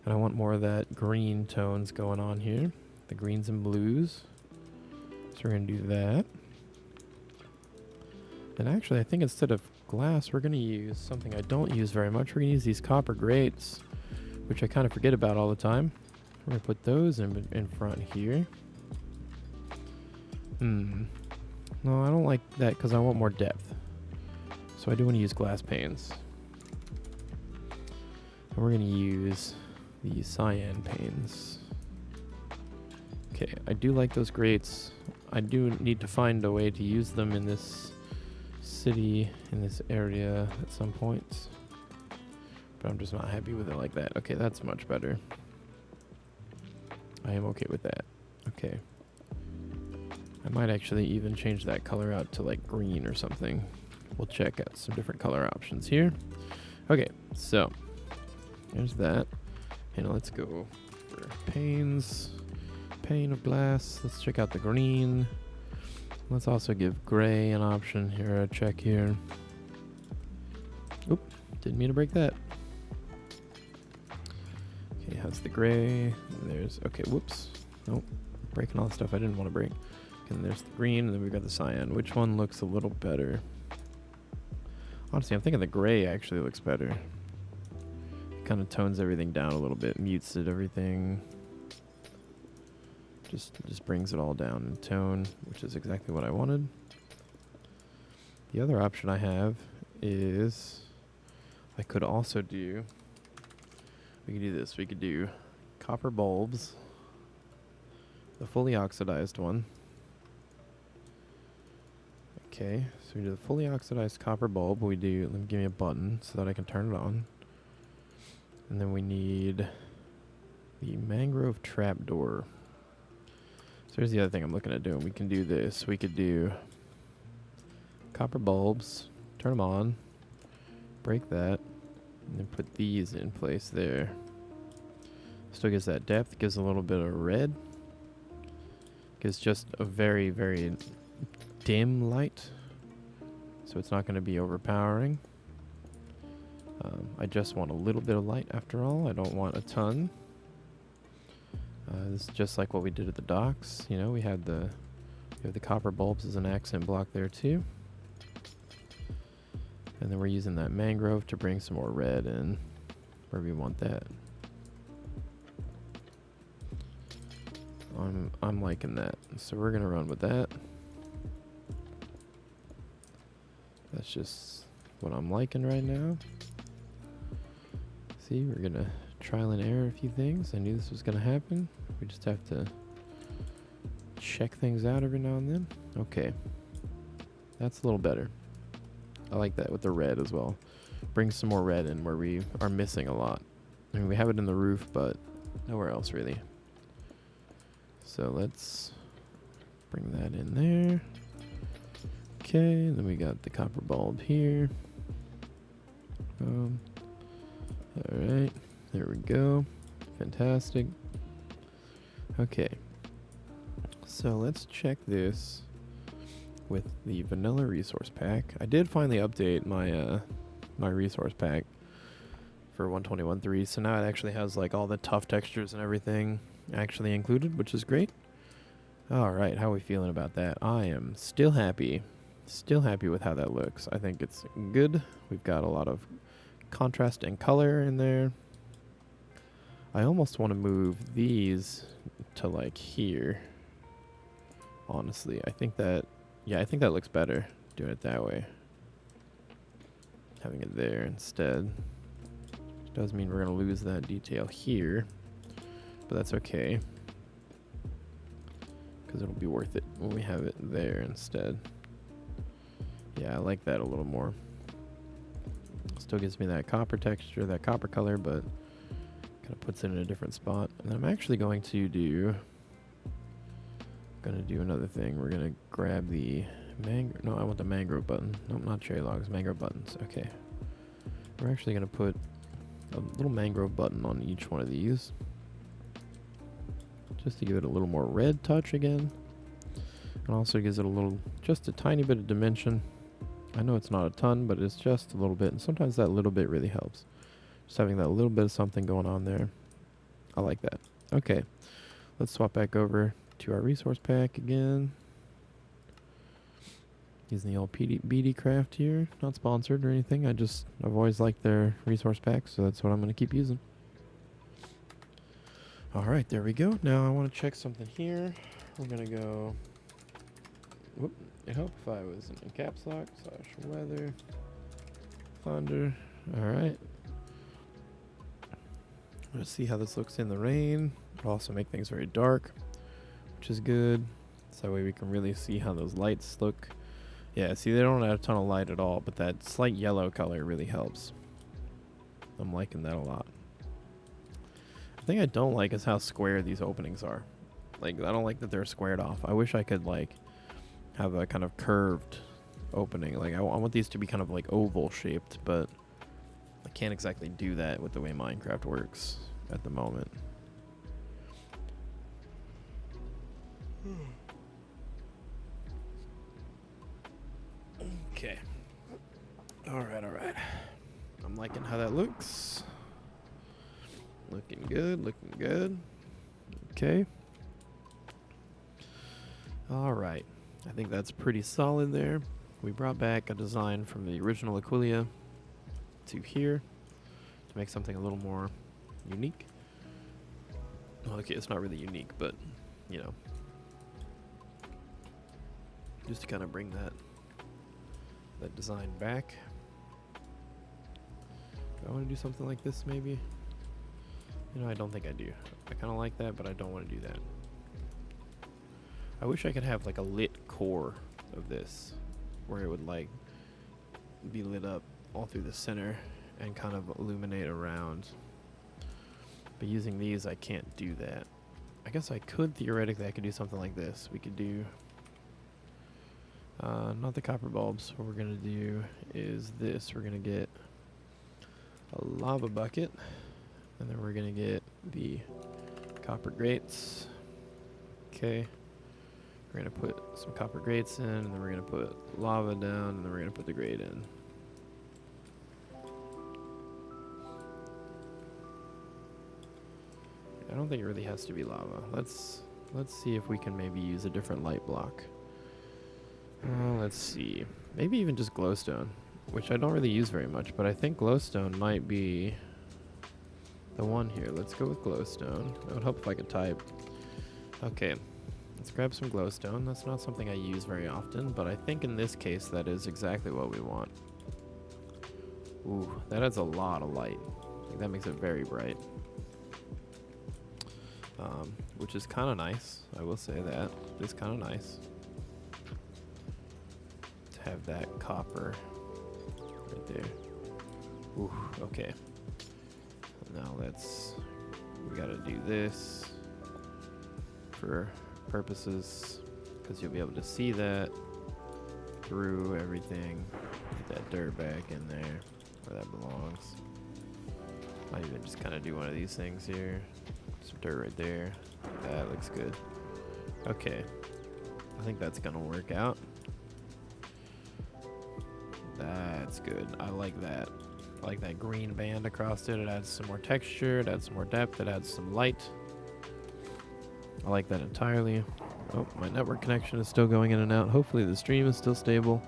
S1: and I want more of that green tones going on here, the greens and blues. So we're going to do that. And actually, I think instead of glass, we're going to use something I don't use very much. We're going to use these copper grates, which I kind of forget about all the time. We're going to put those in front here. No, I don't like that because I want more depth. So I do want to use glass panes. And we're going to use these cyan panes. Okay, I do like those grates. I do need to find a way to use them in this city, in this area at some point. But I'm just not happy with it like that. Okay, that's much better. I am okay with that. Okay. I might actually even change that color out to like green or something. We'll check out some different color options here. Okay, so there's that. And let's go for panes. Pane of glass. Let's check out the green. Let's also give gray an option here. A check here. Oop, didn't mean to break that. Okay, how's the gray? There's, okay, whoops. Nope, breaking all the stuff I didn't want to break. And there's the green, and then we've got the cyan. Which one looks a little better? Honestly, I'm thinking the gray actually looks better. It kind of tones everything down a little bit, mutes it, everything. Just brings it all down in tone, which is exactly what I wanted. The other option I have is I could also do, we could do this. We could do copper bulbs, the fully oxidized one. Okay, so we do the fully oxidized copper bulb. We do, let me give me a button so that I can turn it on. And then we need the mangrove trapdoor. So here's the other thing I'm looking at doing. We can do this. We could do copper bulbs, turn them on, break that, and then put these in place there. Still gives that depth, gives a little bit of red. Gives just a very, very dim light. So it's not going to be overpowering. I just want a little bit of light after all. I don't want a ton. This is just like what we did at the docks. You know, we have the copper bulbs as an accent block there too. And then we're using that mangrove to bring some more red in where we want that. I'm liking that. So we're gonna run with that. That's just what I'm liking right now. See, we're gonna trial and error a few things. I knew this was gonna happen. We just have to check things out every now and then. Okay. That's a little better. I like that with the red as well. Brings some more red in where we are missing a lot. I mean, we have it in the roof, but nowhere else really. So let's Bring that in there. Okay, then we got the copper bulb here. Alright, there we go. Fantastic. Okay, so let's check this with the vanilla resource pack. I did finally update my my resource pack for 121.3, so now it actually has like all the tough textures and everything actually included, which is great. Alright, how are we feeling about that? I am still happy with how that looks. I think it's good. We've got a lot of contrast and color in there. I almost want to move these to like here. Honestly, I think that looks better doing it that way. Having it there instead. Does mean we're going to lose that detail here, but that's okay, because it'll be worth it when we have it there instead. Yeah, I like that a little more. Still gives me that copper texture, that copper color, but kind of puts it in a different spot. And then I'm actually going to do another thing. We're going to grab the I want the mangrove button. No, not cherry logs, mangrove buttons. Okay. We're actually going to put a little mangrove button on each one of these, just to give it a little more red touch again. And also gives it just a tiny bit of dimension. I know it's not a ton, but it's just a little bit, and sometimes that little bit really helps. Just having that little bit of something going on there. I like that. Okay, let's swap back over to our resource pack again. Using the old BD Craft here. Not sponsored or anything. I've always liked their resource packs, so that's what I'm going to keep using. Alright, there we go. Now I want to check something here. We're going to go... Whoop. It'd help if I was in caps lock / weather. Thunder. Alright. Let's see how this looks in the rain. It'll also make things very dark, which is good. So that way we can really see how those lights look. Yeah, see, they don't have a ton of light at all, but that slight yellow color really helps. I'm liking that a lot. The thing I don't like is how square these openings are. Like, I don't like that they're squared off. I wish I could, like, have a kind of curved opening. Like, I want these to be kind of, like, oval shaped, but I can't exactly do that with the way Minecraft works at the moment. Okay. Alright. I'm liking how that looks. Looking good. Okay. Alright. I think that's pretty solid there. We brought back a design from the original Aquilia to here to make something a little more unique. Well, okay, it's not really unique, but, you know, just to kind of bring that design back. Do I want to do something like this, maybe? You know, I don't think I do. I kind of like that, but I don't want to do that. I wish I could have like a lit core of this, where it would like be lit up all through the center and kind of illuminate around. But using these, I can't do that. I guess I could theoretically, I could do something like this. We could do not the copper bulbs. What we're gonna do is this. We're gonna get a lava bucket, and then we're gonna get the copper grates. Okay. We're gonna put some copper grates in, and then we're gonna put lava down, and then we're gonna put the grate in. I don't think it really has to be lava. Let's see if we can maybe use a different light block. Let's see. Maybe even just glowstone, which I don't really use very much, but I think glowstone might be the one here. Let's go with glowstone. It would help if I could type. Okay, let's grab some glowstone. That's not something I use very often, but I think in this case that is exactly what we want. Ooh, that adds a lot of light. I think that makes it very bright. Which is kind of nice. I will say that. It's kind of nice to have that copper right there. Ooh, okay. Now we gotta do this for purposes. because you'll be able to see that through everything. Put that dirt back in there where that belongs. Might even just kind of do one of these things here. Some dirt right there. That looks good. Okay. I think that's gonna work out. That's good. I like that. I like that green band across it. It adds some more texture. It adds some more depth. It adds some light. I like that entirely. Oh, my network connection is still going in and out. Hopefully the stream is still stable.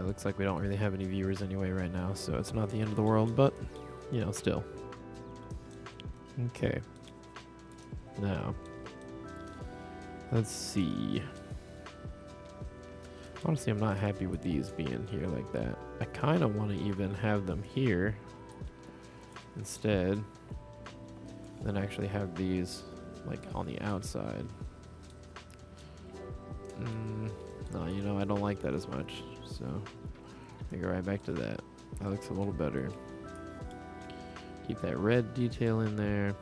S1: Looks like we don't really have any viewers anyway right now, so it's not the end of the world, but, you know, still. Okay. Now, let's see. Honestly, I'm not happy with these being here like that. I kind of want to even have them here instead, then actually have these like on the outside. No, you know, I don't like that as much, so I go right back to that. That looks a little better. Keep that red detail in there.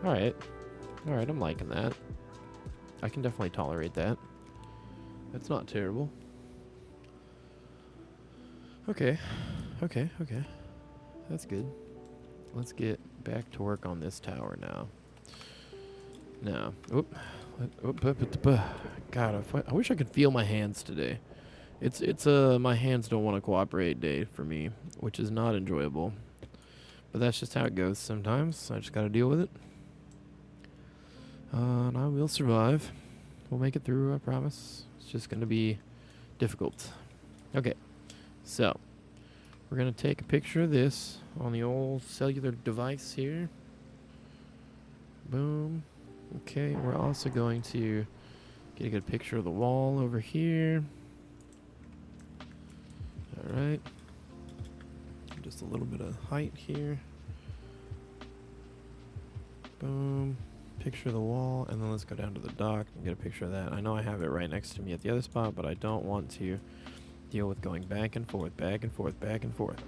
S1: Alright, I'm liking that. I can definitely tolerate that. That's not terrible. Okay. That's good. Let's get back to work on this tower now. God, I wish I could feel my hands today. It's my hands don't want to cooperate day for me, which is not enjoyable. But that's just how it goes sometimes. I just gotta deal with it. And I will survive. We'll make it through, I promise. It's just gonna be difficult. Okay, so we're gonna take a picture of this on the old cellular device here. Boom. Okay, we're also going to get a good picture of the wall over here. Alright. Just a little bit of height here. Boom. Picture of the wall, and then let's go down to the dock and get a picture of that. I know I have it right next to me at the other spot, but I don't want to deal with going back and forth, back and forth, back and forth.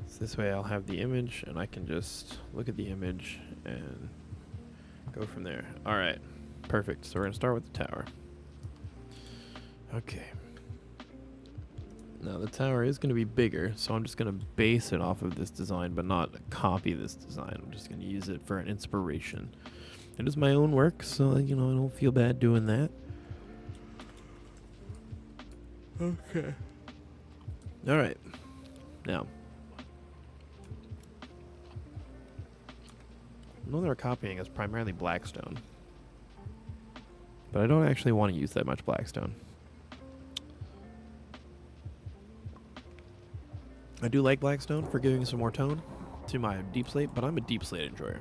S1: So this way I'll have the image, and I can just look at the image and go from there. Alright, perfect. So we're going to start with the tower. Okay. Now the tower is going to be bigger, so I'm just going to base it off of this design, but not copy this design. I'm just going to use it for an inspiration. It is my own work, so, you know, I don't feel bad doing that. Okay. Alright. Now, I know they're copying is primarily blackstone, but I don't actually want to use that much blackstone. I do like blackstone for giving some more tone to my deep slate, but I'm a deep slate enjoyer.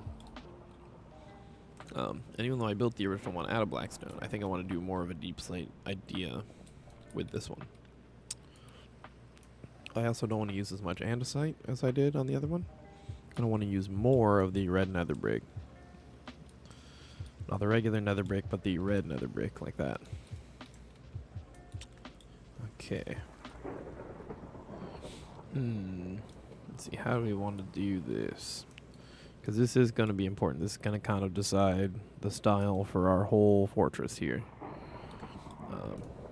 S1: And even though I built the original one out of blackstone, I think I want to do more of a deep slate idea with this one. I also don't want to use as much andesite as I did on the other one. I don't want to use more of the red nether brick. Not the regular nether brick, but the red nether brick, like that. Okay. Let's see, how do we want to do this? Because this is going to be important. This is going to kind of decide the style for our whole fortress here.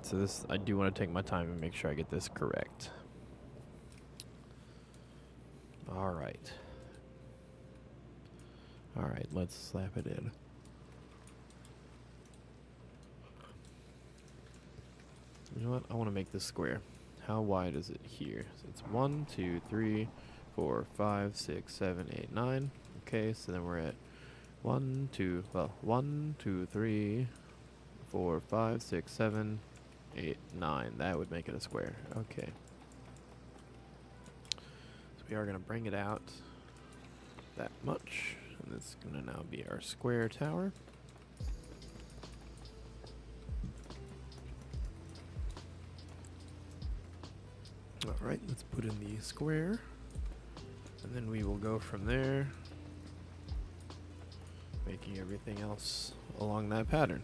S1: So this, I do want to take my time and make sure I get this correct. Alright. Alright, let's slap it in. You know what? I want to make this square. How wide is it here? So it's 1, 2, 3, 4, 5, 6, 7, 8, 9. Okay, so then we're at 1, 2, 3, 4, 5, 6, 7, 8, 9. That would make it a square. Okay. So we are going to bring it out that much. And this is going to now be our square tower. Alright, let's put in the square, and then we will go from there, making everything else along that pattern.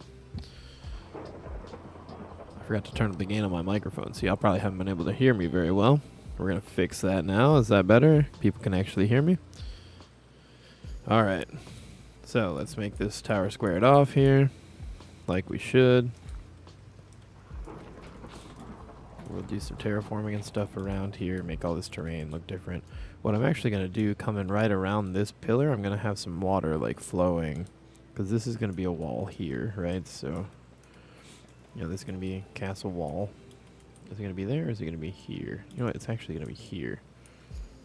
S1: I forgot to turn up the gain on my microphone, so y'all probably haven't been able to hear me very well. We're going to fix that now. Is that better? People can actually hear me? Alright, So let's make this tower squared off here, like we should. We'll do some terraforming and stuff around here, make all this terrain look different. What I'm actually going to do, coming right around this pillar, I'm going to have some water like flowing, because this is going to be a wall here, right? So, you know, this is going to be a castle wall. Is it going to be there, or is it going to be here? You know what, it's actually going to be here.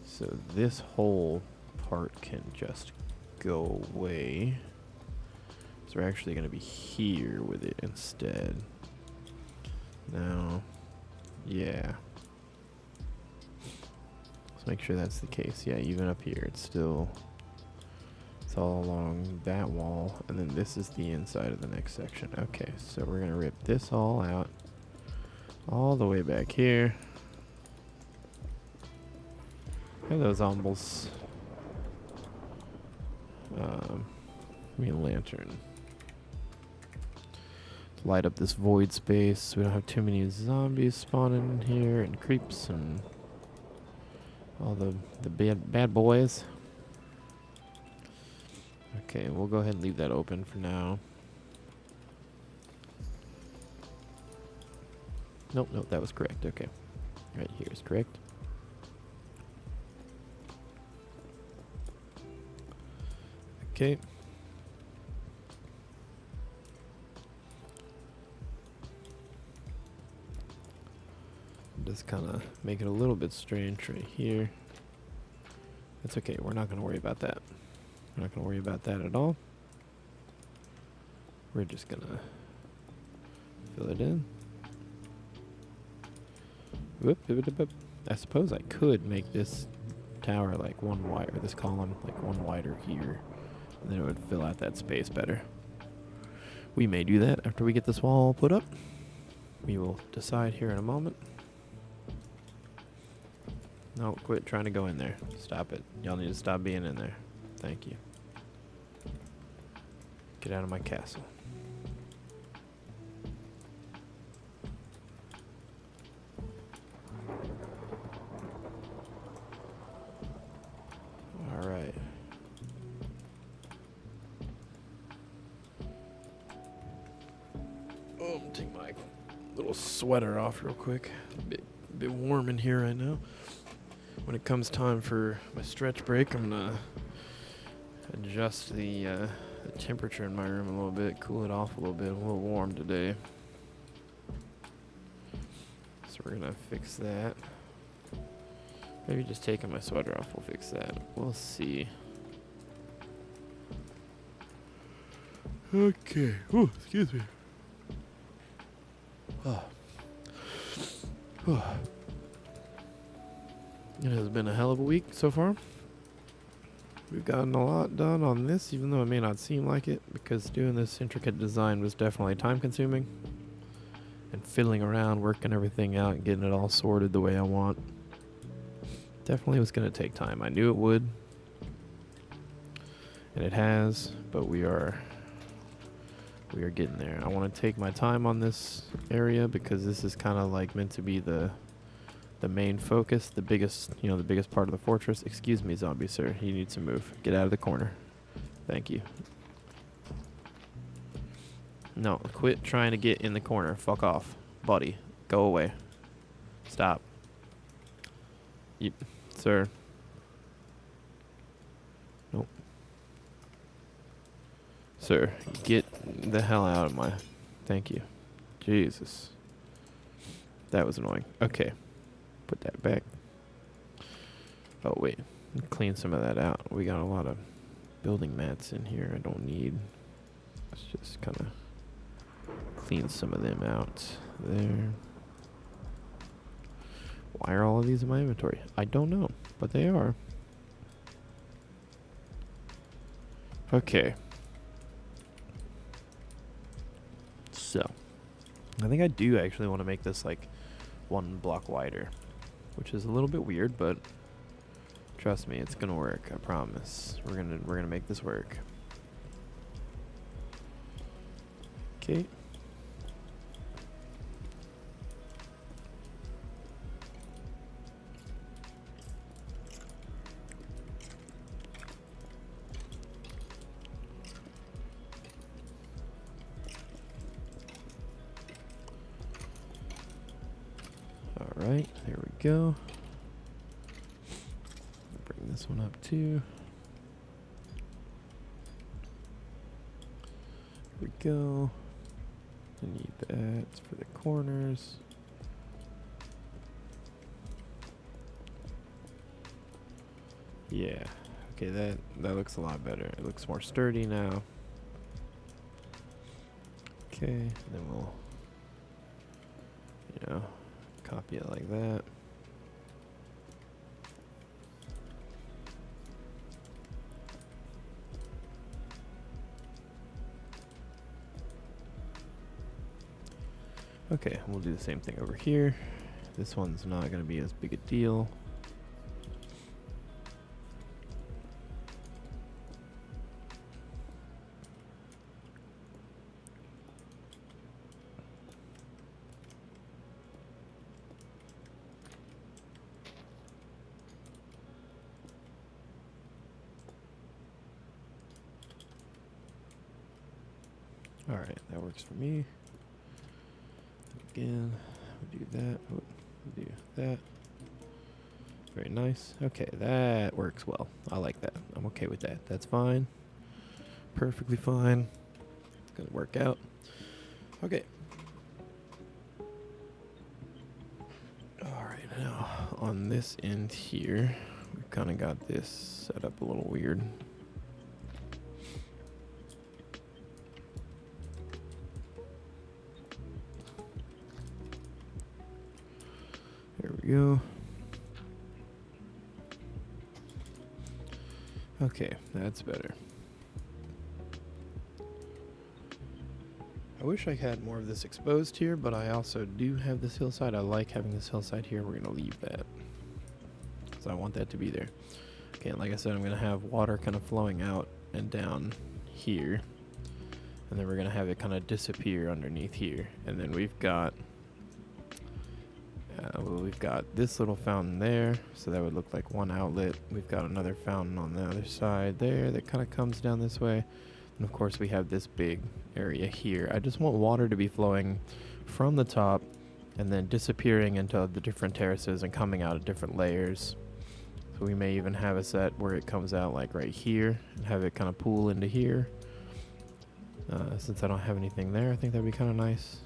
S1: So this whole part can just go away. So we're actually going to be here with it instead. Now, yeah. Let's make sure that's the case. Yeah, even up here, it's all along that wall, and then this is the inside of the next section. Okay, so we're going to rip this all out, all the way back here. Hello, zombies. Give me a lantern. Light up this void space so we don't have too many zombies spawning here, and creeps and all the bad boys. Okay, we'll go ahead and leave that open for now. Nope, that was correct. Okay. Right here is correct. Okay. Just kind of make it a little bit strange right here. That's okay. We're not going to worry about that. We're not going to worry about that at all. We're just going to fill it in. Whoop, whoop, whoop, whoop. I suppose I could make this tower like one wide, or this column like one wider here, and then it would fill out that space better. We may do that after we get this wall put up. We will decide here in a moment. No, quit trying to go in there. Stop it. Y'all need to stop being in there. Thank you. Get out of my castle. All right. Oh, I'm gonna take my little sweater off real quick. A bit warm in here right now. When it comes time for my stretch break, I'm gonna adjust the temperature in my room a little bit, cool it off a little bit. I'm a little warm today, so we're gonna fix that. Maybe just taking my sweater off will fix that. We'll see. Okay. Oh, excuse me. Oh. Oh. It has been a hell of a week so far. We've gotten a lot done on this, even though it may not seem like it, because doing this intricate design was definitely time consuming. And fiddling around, working everything out, and getting it all sorted the way I want. Definitely was going to take time. I knew it would. And it has, but we are getting there. I want to take my time on this area because this is kind of like meant to be the main focus, the biggest part of the fortress. Excuse me, zombie sir, you need to move. Get out of the corner. Thank you. No, quit trying to get in the corner. Fuck off, buddy. Go away. Stop. Sir. Nope. Sir, get the hell out of my... Thank you. Jesus. That was annoying. Okay. Put that back. Oh, wait. Clean some of that out. We got a lot of building mats in here I don't need. Let's just kind of clean some of them out there. Why are all of these in my inventory? I don't know, but they are. Okay. So, I think I do actually want to make this like one block wider, which is a little bit weird, but trust me, it's gonna work. I promise. We're gonna make this work. Okay. go. Bring this one up too. Here we go. I need that for the corners. Yeah. Okay, that looks a lot better. It looks more sturdy now. Okay, then we'll, copy it like that. Okay, we'll do the same thing over here. This one's not going to be as big a deal. Alright, that works for me. Again, we'll do that. We'll do that. Very nice. Okay, that works well. I like that. I'm okay with that. That's fine. Perfectly fine. It's gonna work out. Okay. Alright, now on this end here, we've kind of got this set up a little weird. There we go. Okay, that's better. I wish I had more of this exposed here, but I also do have this hillside. I like having this hillside here. We're going to leave that because I want that to be there. Okay, and like I said, I'm going to have water kind of flowing out and down here. And then we're going to have it kind of disappear underneath here. And then we've got this little fountain there, so that would look like one outlet. We've got another fountain on the other side there that kind of comes down this way. And of course we have this big area here. I just want water to be flowing from the top and then disappearing into the different terraces and coming out of different layers. So we may even have a set where it comes out like right here and have it kind of pool into here. Since I don't have anything there, I think that'd be kind of nice.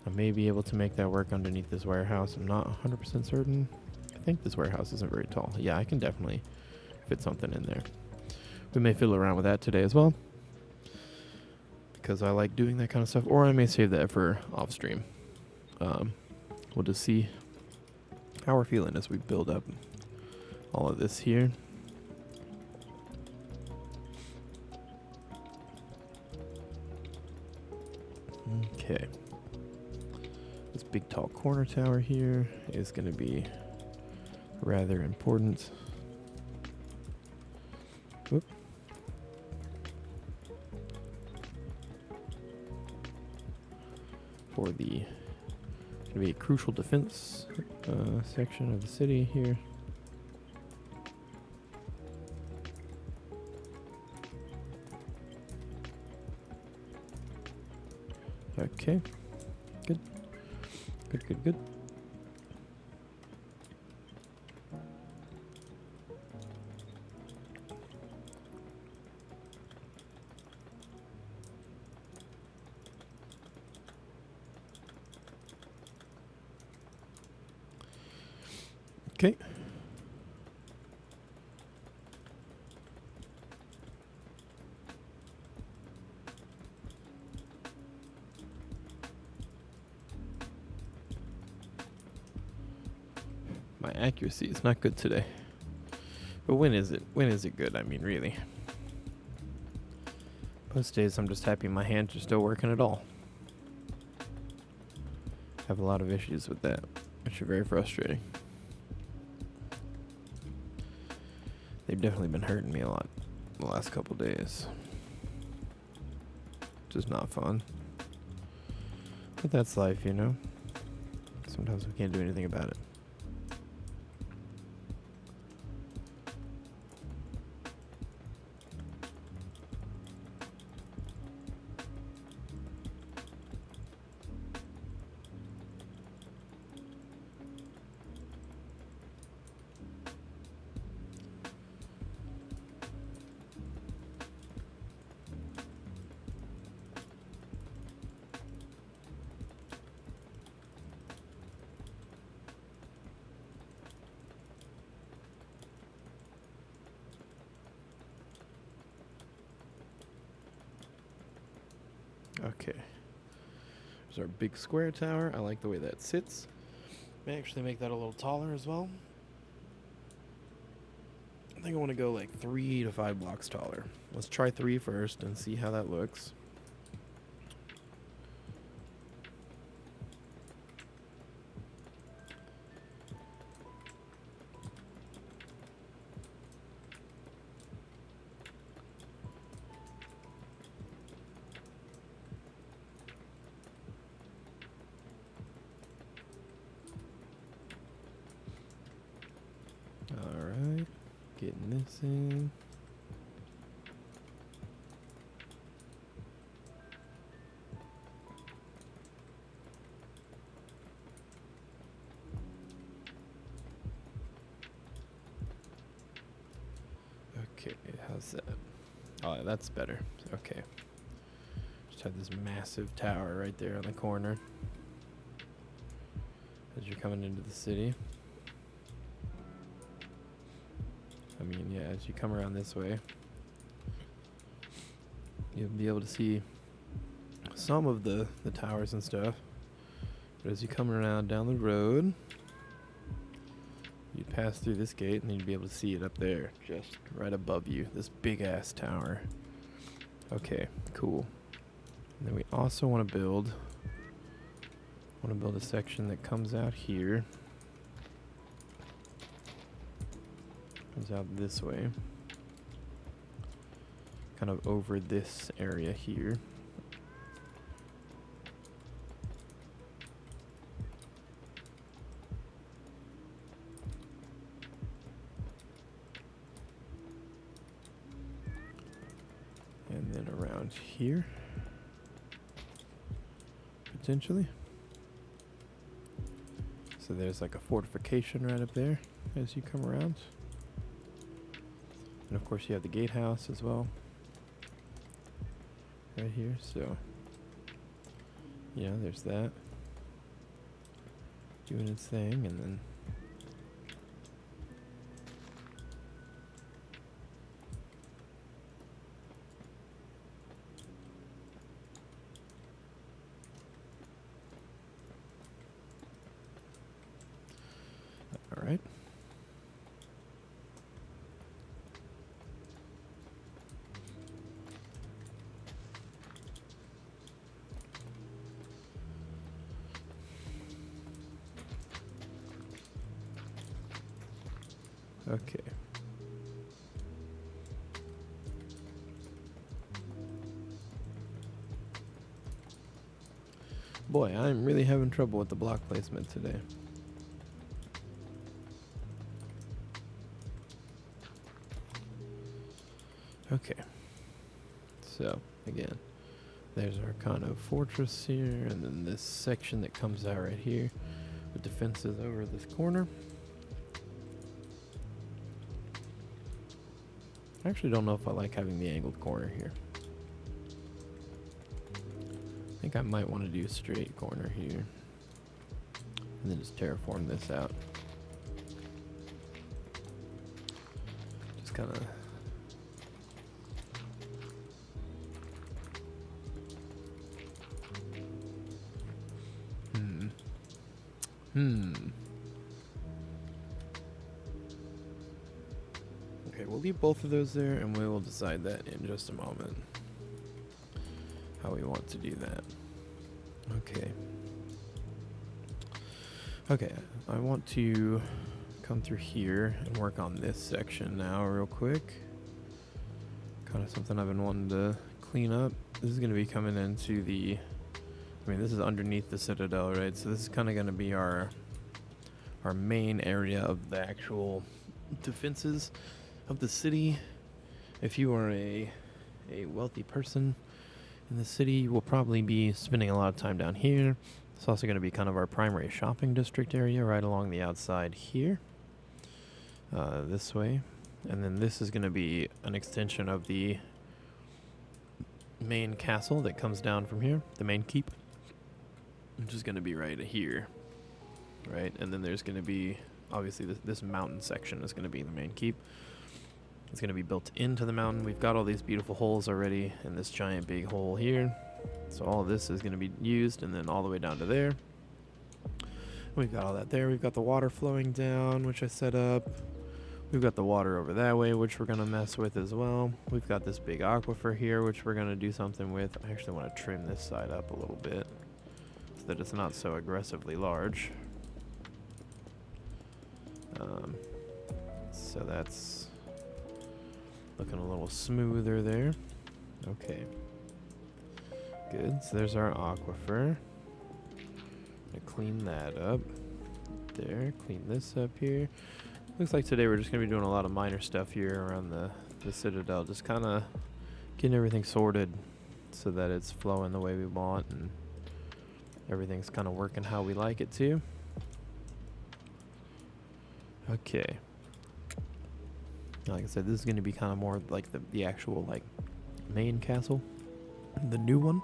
S1: I may be able to make that work underneath this warehouse. I'm not 100% certain. I think this warehouse isn't very tall. Yeah, I can definitely fit something in there. We may fiddle around with that today as well, because I like doing that kind of stuff. Or I may save that for off stream. We'll just see how we're feeling as we build up all of this here. Okay. This big tall corner tower here is going to be rather important. Whoop. For the going to be a crucial defense section of the city here. Okay. Good. Good. Okay. My accuracy is not good today. But when is it? When is it good? I mean, really. Most days I'm just happy my hands are still working at all. Have a lot of issues with that, which are very frustrating. They've definitely been hurting me a lot the last couple days. Just not fun. But that's life, you know? Sometimes we can't do anything about it. Okay. There's our big square tower. I like the way that sits. May actually make that a little taller as well. I think I want to go like 3 to 5 blocks taller. Let's try 3 first and see how that looks. Alright, getting this in. Okay, how's that? Oh, that's better. Okay. Just have this massive tower right there on the corner as you're coming into the city. I mean, yeah, as you come around this way, you'll be able to see some of the towers and stuff. But as you come around down the road, you pass through this gate and you'd be able to see it up there, just right above you, this big ass tower. Okay, cool. And then we also want to build a section that comes out here. Comes out this way. Kind of over this area here. And then around here. Potentially. So there's like a fortification right up there as you come around. And of course you have the gatehouse as well. Right here, so yeah, there's that. Doing its thing, and then all right. Okay. Boy, I'm really having trouble with the block placement today. Okay. So, again, there's our kind of fortress here, and then this section that comes out right here with defenses over this corner. I actually don't know if I like having the angled corner here. I think I might want to do a straight corner here. And then just terraform this out. Just kind of... Okay, we'll leave both of those there, and we will decide that in just a moment. How we want to do that. Okay. Okay, I want to come through here and work on this section now real quick. Kind of something I've been wanting to clean up. This is going to be coming into the... I mean, this is underneath the Citadel, right? So this is kind of going to be our main area of the actual defenses of the city. If you are a wealthy person in the city, you will probably be spending a lot of time down here. It's also going to be kind of our primary shopping district area right along the outside here. This way. And then this is going to be an extension of the main castle that comes down from here, the main keep, which is going to be right here, right? And then there's going to be, obviously, this mountain section is going to be the main keep. It's going to be built into the mountain. We've got all these beautiful holes already, and this giant big hole here. So all of this is going to be used, and then all the way down to there. We've got all that there. We've got the water flowing down, which I set up. We've got the water over that way, which we're going to mess with as well. We've got this big aquifer here, which we're going to do something with. I actually want to trim this side up a little bit so that it's not so aggressively large. So that's looking a little smoother there. Okay. Good. So there's our aquifer. Gonna clean that up. There. Clean this up here. Looks like today we're just going to be doing a lot of minor stuff here around the Citadel. Just kind of getting everything sorted so that it's flowing the way we want and everything's kind of working how we like it to. Okay. Like I said, this is going to be kind of more like the actual like main castle. The new one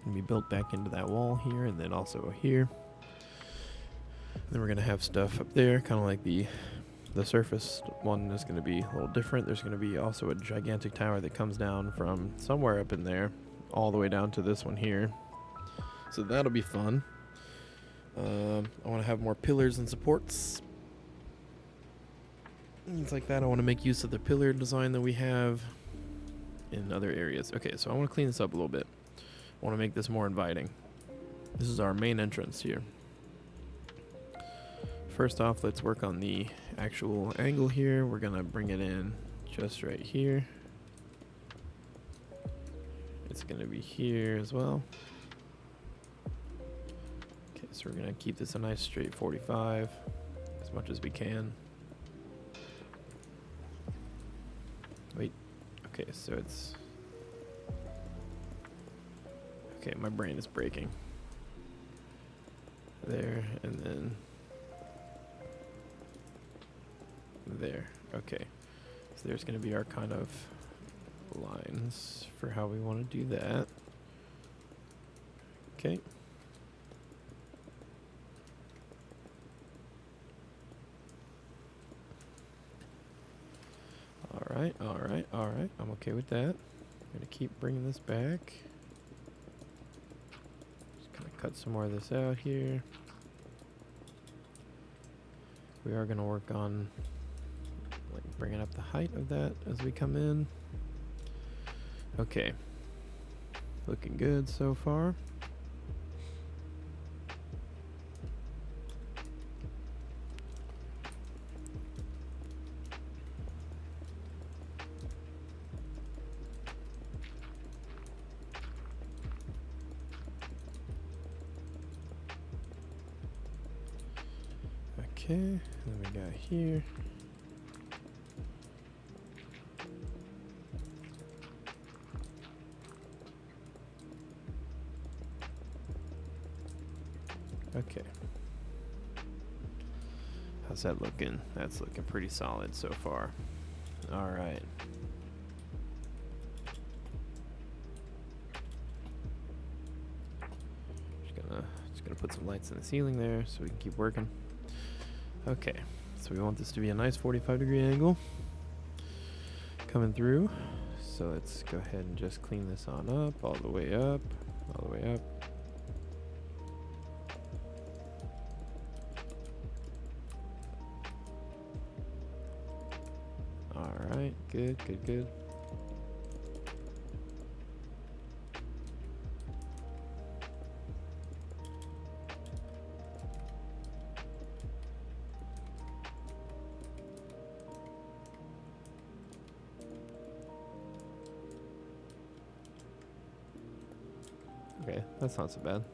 S1: going to be built back into that wall here and then also here. And then we're going to have stuff up there, kind of like the surface one is going to be a little different. There's going to be also a gigantic tower that comes down from somewhere up in there all the way down to this one here. So that'll be fun. I want to have more pillars and supports. Things like that. I want to make use of the pillar design that we have in other areas. Okay, so I want to clean this up a little bit. I want to make this more inviting. This is our main entrance here. First off, let's work on the actual angle here. We're going to bring it in just right here. It's going to be here as well. Okay, so we're going to keep this a nice straight 45 as much as we can. Wait. Okay, so it's... Okay, my brain is breaking. There, and then... There. Okay. So there's going to be our kind of lines for how we want to do that. Okay. Alright, alright, alright. I'm okay with that. I'm going to keep bringing this back. Just going to cut some more of this out here. We are going to work on like bringing up the height of that as we come in. Okay. Looking good so far. Okay, then we got here. Okay. How's that looking? That's looking pretty solid so far. All right. Just gonna put some lights in the ceiling there so we can keep working. Okay. So we want this to be a nice 45-degree angle coming through. So let's go ahead and just clean this on up, all the way up, all the way up. Alright, good, good, good. Okay, that's not so bad.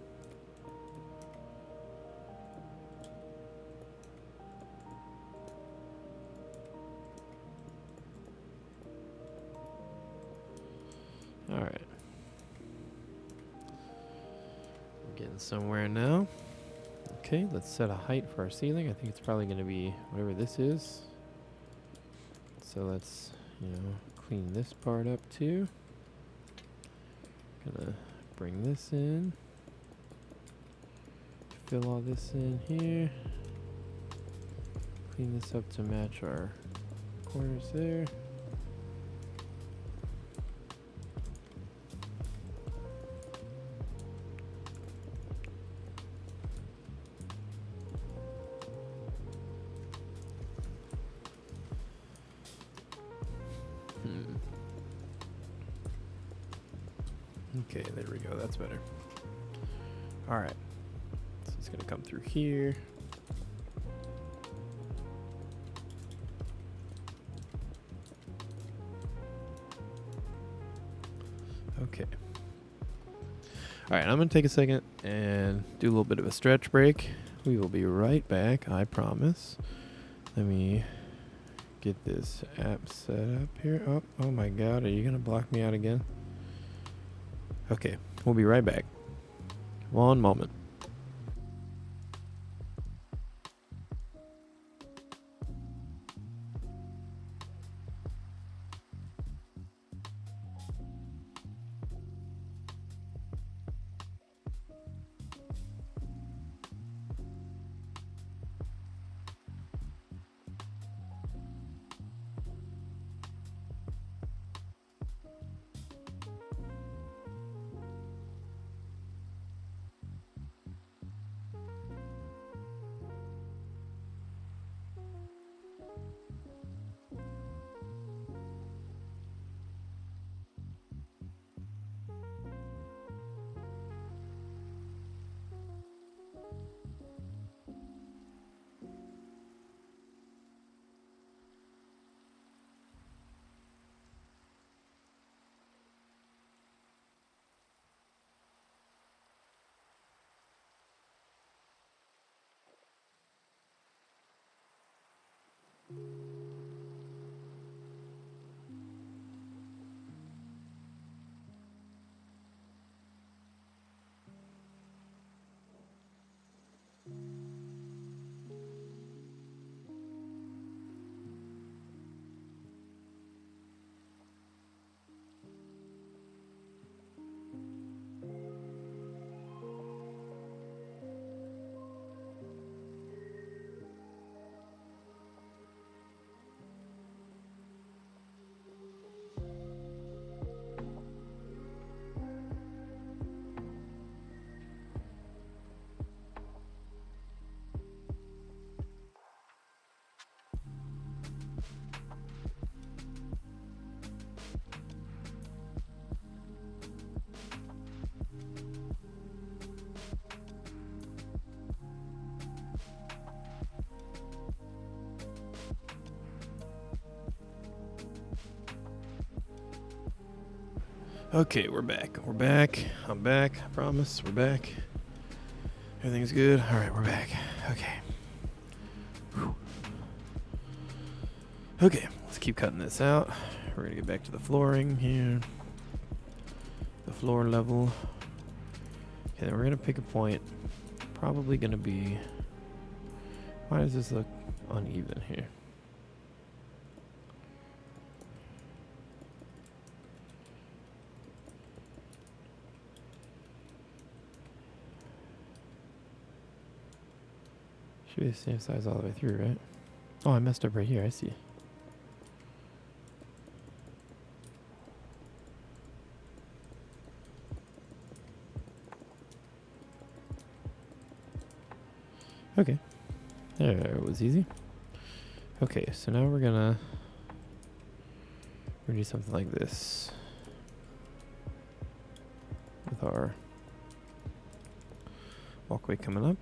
S1: All right. We're getting somewhere now. Okay, let's set a height for our ceiling. I think it's probably going to be whatever this is. So let's, clean this part up too. Gonna bring this in. Fill all this in here. Clean this up to match our corners there. Okay, there we go. That's better. All right. So it's going to come through here. Okay. All right, I'm going to take a second and do a little bit of a stretch break. We will be right back, I promise. Let me get this app set up here. Oh my God, are you going to block me out again? Okay, we'll be right back. One moment. Okay, we're back. We're back. I'm back. I promise. We're back. Everything's good. All right, we're back. Okay. Whew. Okay, let's keep cutting this out. We're going to get back to the flooring here. The floor level. Okay, then we're going to pick a point. Probably going to be... Why does this look uneven here? Should be the same size all the way through, right? Oh, I messed up right here. I see. Okay. There, it was easy. Okay, so now we're gonna do something like this with our walkway coming up.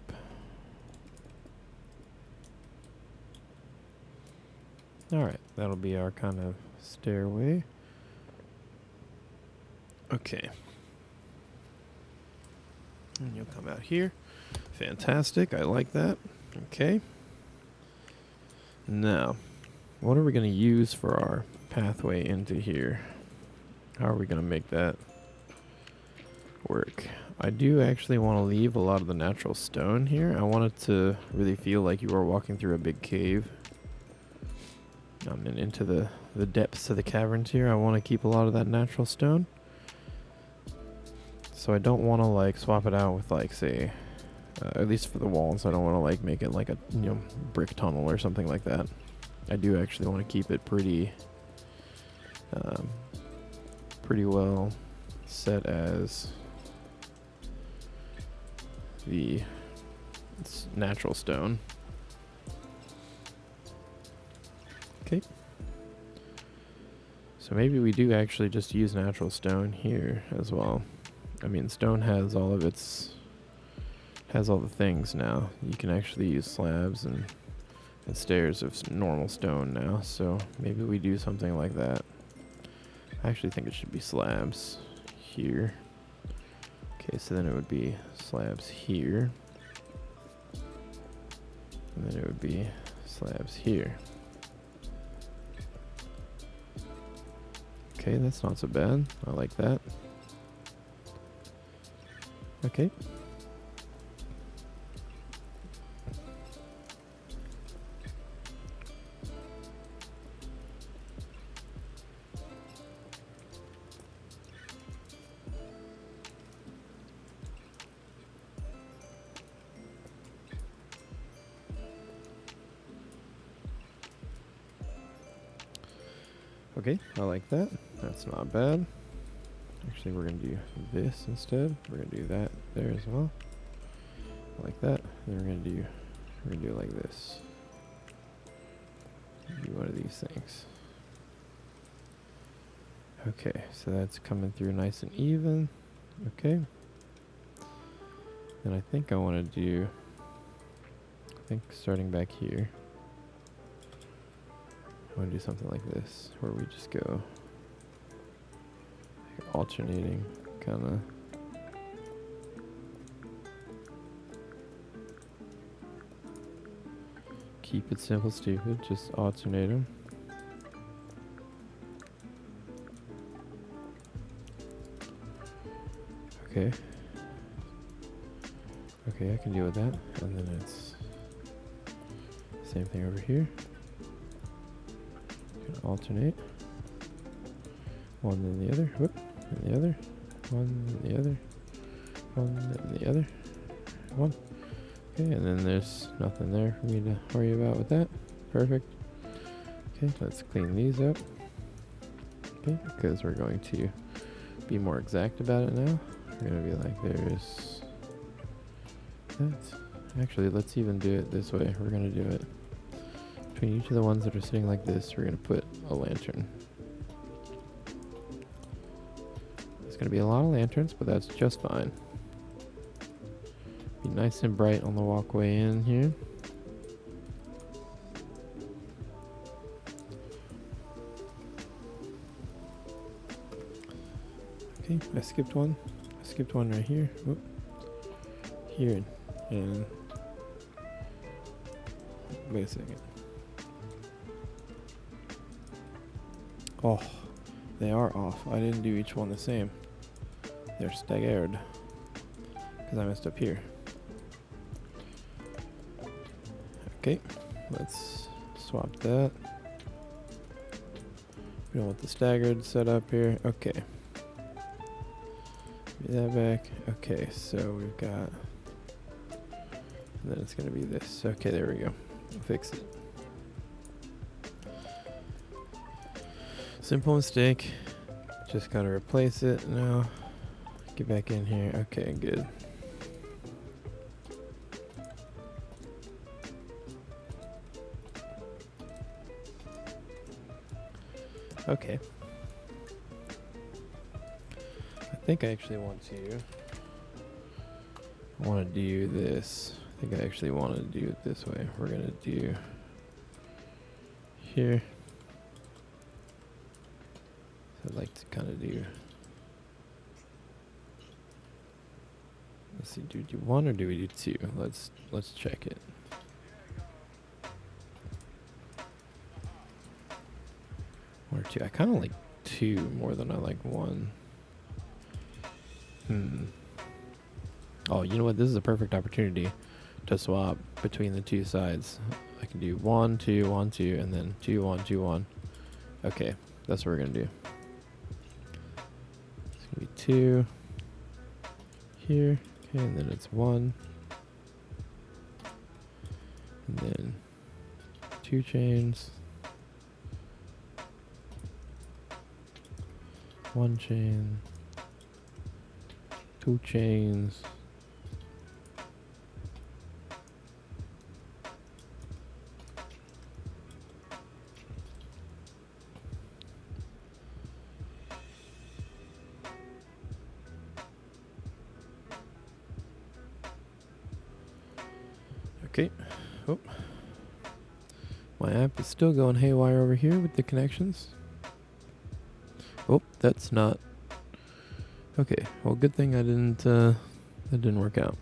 S1: Alright, that'll be our kind of stairway. Okay. And you'll come out here. Fantastic, I like that. Okay. Now, what are we going to use for our pathway into here? How are we going to make that work? I do actually want to leave a lot of the natural stone here. I want it to really feel like you are walking through a big cave. And into the depths of the caverns here. I want to keep a lot of that natural stone. So I don't want to like swap it out with like, say, at least for the walls, I don't want to like make it like a brick tunnel or something like that. I do actually want to keep it pretty well set as the natural stone. Okay. So maybe we do actually just use natural stone here as well. I mean, stone has all of its, has all the things now. You can actually use slabs and stairs of normal stone now, so maybe we do something like that. I actually think it should be slabs here. Okay, so then it would be slabs here. And then it would be slabs here. Okay, that's not so bad. I like that. Okay. Okay, I like that. That's not bad. Actually, we're going to do this instead. We're going to do that there as well. I like that. Then we're going to do it like this. Do one of these things. Okay, so that's coming through nice and even. Okay. Then I think I want to do, starting back here, I want to do something like this, where we just go like alternating, kind of. Keep it simple, stupid, just alternate them. Okay. Okay, I can deal with that. And then it's same thing over here. Alternate. One then the other. Whoop. And the other. One then the other. One then the other. One. Okay, and then there's nothing there for me to worry about with that. Perfect. Okay, let's clean these up. Okay, because we're going to be more exact about it now. We're going to be like, there's that. Actually, let's even do it this way. We're going to do it between each of the ones that are sitting like this. We're going to put a lantern. There's going to be a lot of lanterns, but that's just fine. Be nice and bright on the walkway in here. Okay, I skipped one. I skipped one right here. Whoop. Here and wait a second. Oh, they are off. I didn't do each one the same. They're staggered because I messed up here. Okay, let's swap that. We don't want the staggered set up here. Okay. Give me that back. Okay, so we've got, and then it's going to be this. Okay, there we go. We'll fix it. Simple mistake. Just got to replace it now. Get back in here. Okay, good. Okay. I think I actually want to do this. I think I actually want to do it this way. We're going to do here. So I'd like to kind of do, let's see, do we do one or do we do two? Let's check it. One or two. I kind of like two more than I like one. Oh, you know what? This is a perfect opportunity to swap between the two sides. I can do 1, 2, 1, 2, and then 2, 1, 2, 1. Okay, that's what we're gonna do. It's gonna be 2 here. Okay, and then it's 1, and then 2 chains, 1 chain, 2 chains, Okay. Oh. My app is still going haywire over here with the connections. Oh, that's not... Okay, well, good thing I didn't, that didn't work out.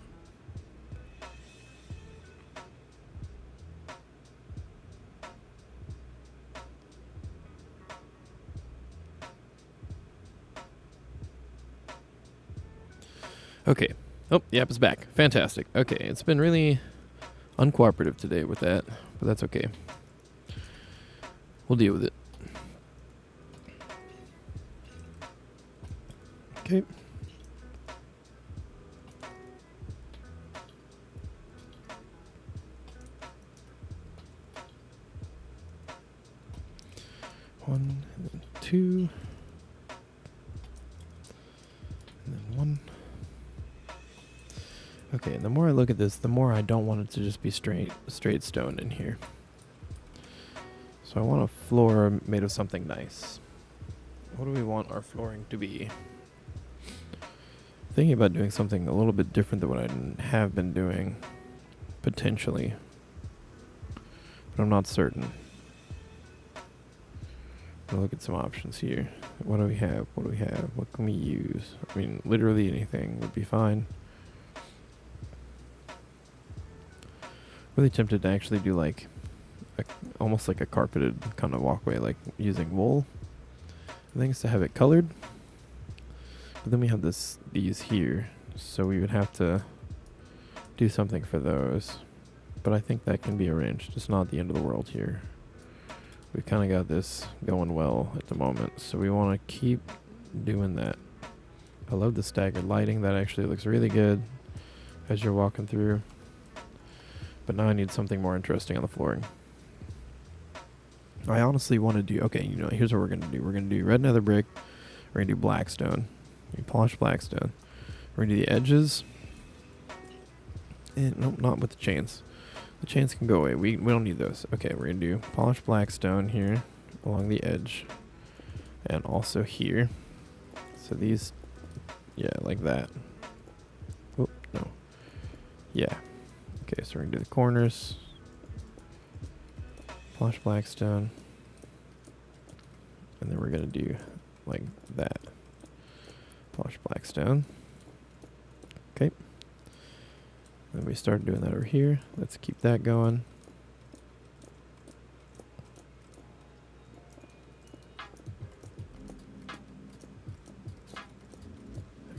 S1: Okay. Oh, the app is back. Fantastic. Okay, it's been really uncooperative today with that, but that's okay. We'll deal with it. Okay. One, and then two, and then one. Okay, and the more I look at this, the more I don't want it to just be straight stone in here. So I want a floor made of something nice. What do we want our flooring to be? Thinking about doing something a little bit different than what I have been doing, potentially. But I'm not certain. I'll look at some options here. What do we have? What do we have? What can we use? I mean, literally anything would be fine. Really tempted to actually do like almost like a carpeted kind of walkway, like using wool things to have it colored. But then we have these here, so we would have to do something for those. But I think that can be arranged. It's not the end of the world here. We've kind of got this going well at the moment, so we want to keep doing that. I love the staggered lighting. That actually looks really good as you're walking through. But now I need something more interesting on the flooring. I honestly want to do... Okay, you know, here's what we're going to do. We're going to do red nether brick. We're going to do blackstone. Polished blackstone. We're going to do the edges. And nope, not with the chains. The chains can go away. We don't need those. Okay, we're going to do polished blackstone here along the edge. And also here. So these... Yeah, like that. Oh, no. Yeah. Okay, so we're going to do the corners. Polished blackstone. And then we're going to do like that. Polished blackstone. Okay. Then we start doing that over here. Let's keep that going.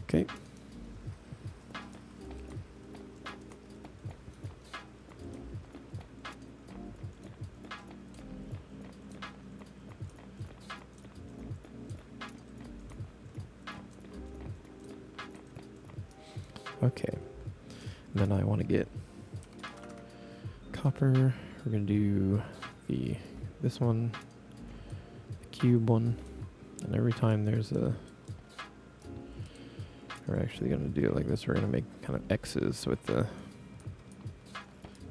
S1: Okay. Okay. And then I want to get copper. We're going to do this one, the cube one. And every time there's a... We're actually going to do it like this. We're going to make kind of X's with the...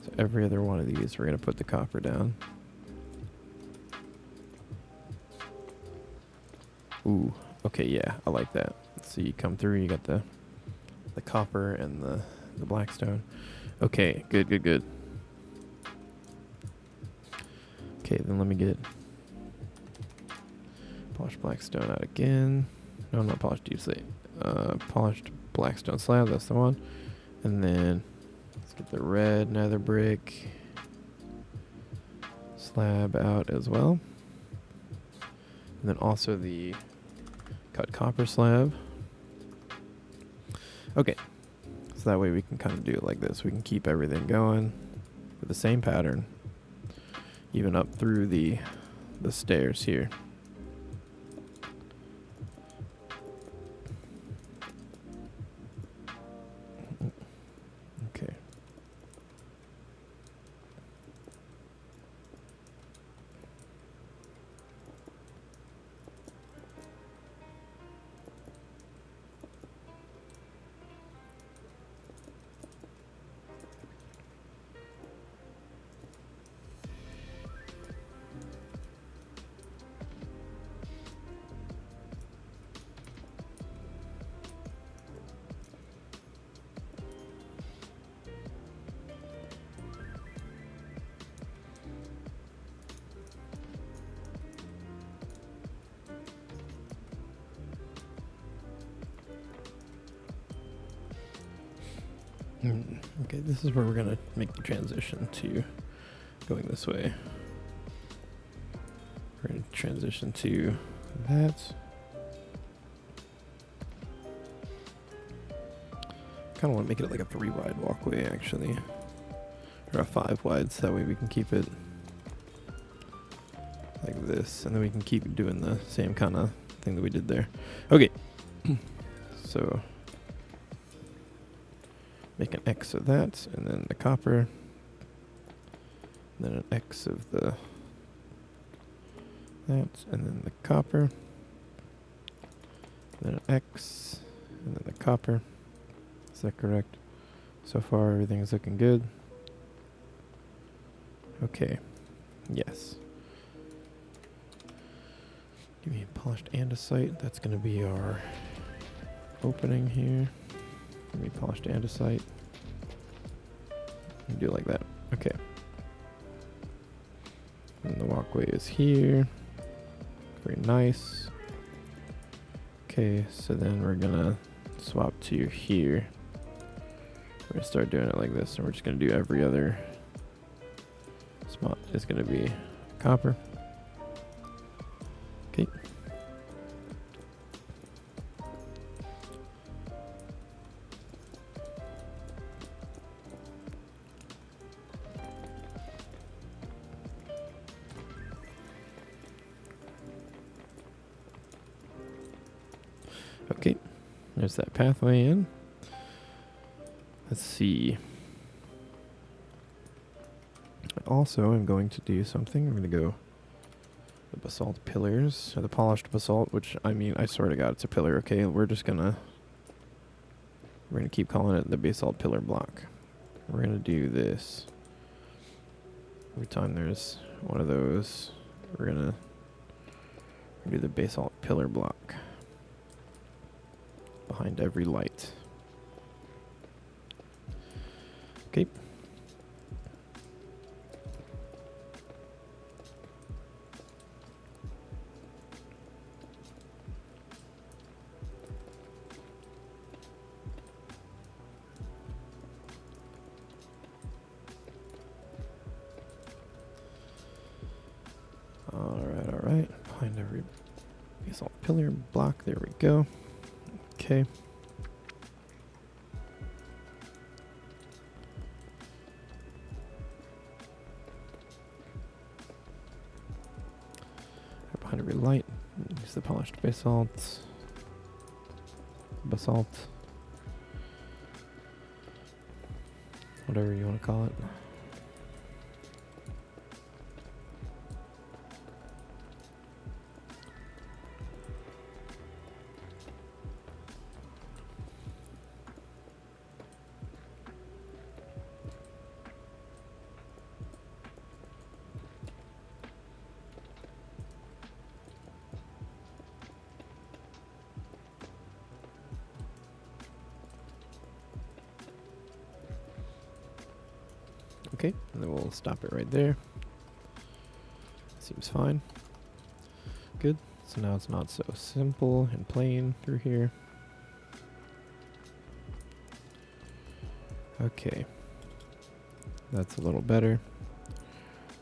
S1: So every other one of these, we're going to put the copper down. Ooh, okay, yeah, I like that. So you come through, you got the copper and the blackstone. Okay, good. Okay, then let me get polished blackstone out again. No, not polished deep slate. Polished blackstone slab, that's the one. And then let's get the red nether brick slab out as well. And then also the cut copper slab. Okay, so that way we can kind of do it like this. We can keep everything going with the same pattern, even up through the stairs here. Okay. Okay, this is where we're gonna make the transition to going this way. We're gonna transition to that. Kind of want to make it like a 3 wide walkway, actually, or a 5 wide, so that way we can keep it like this, and then we can keep doing the same kind of thing that we did there. Okay, so make an X of that, and then the copper, and then an X of the that, and then the copper, then an X, and then the copper. Is that correct? So far, everything is looking good. Okay. Yes. Give me a polished andesite. That's going to be our opening here. Give me polished andesite. Do it like that. Okay. And the walkway is here. Very nice. Okay, so then we're going to swap to here. We're going to start doing it like this, and we're just going to do every other spot is going to be copper. Okay. Okay, there's that pathway in. Let's see. Also, I'm going to do something. I'm going to go the basalt pillars, or the polished basalt, which, I mean, I swear to God, it's a pillar, okay? We're gonna keep calling it the basalt pillar block. We're gonna do this. Every time there's one of those, we're gonna do the basalt pillar block behind every light. Okay. All right. Behind every basalt pillar block. There we go. Okay. Behind every light, use the polished basalt. Whatever you want to call it. Okay, and then we'll stop it right there. Seems fine. Good. So now it's not so simple and plain through here. Okay. That's a little better.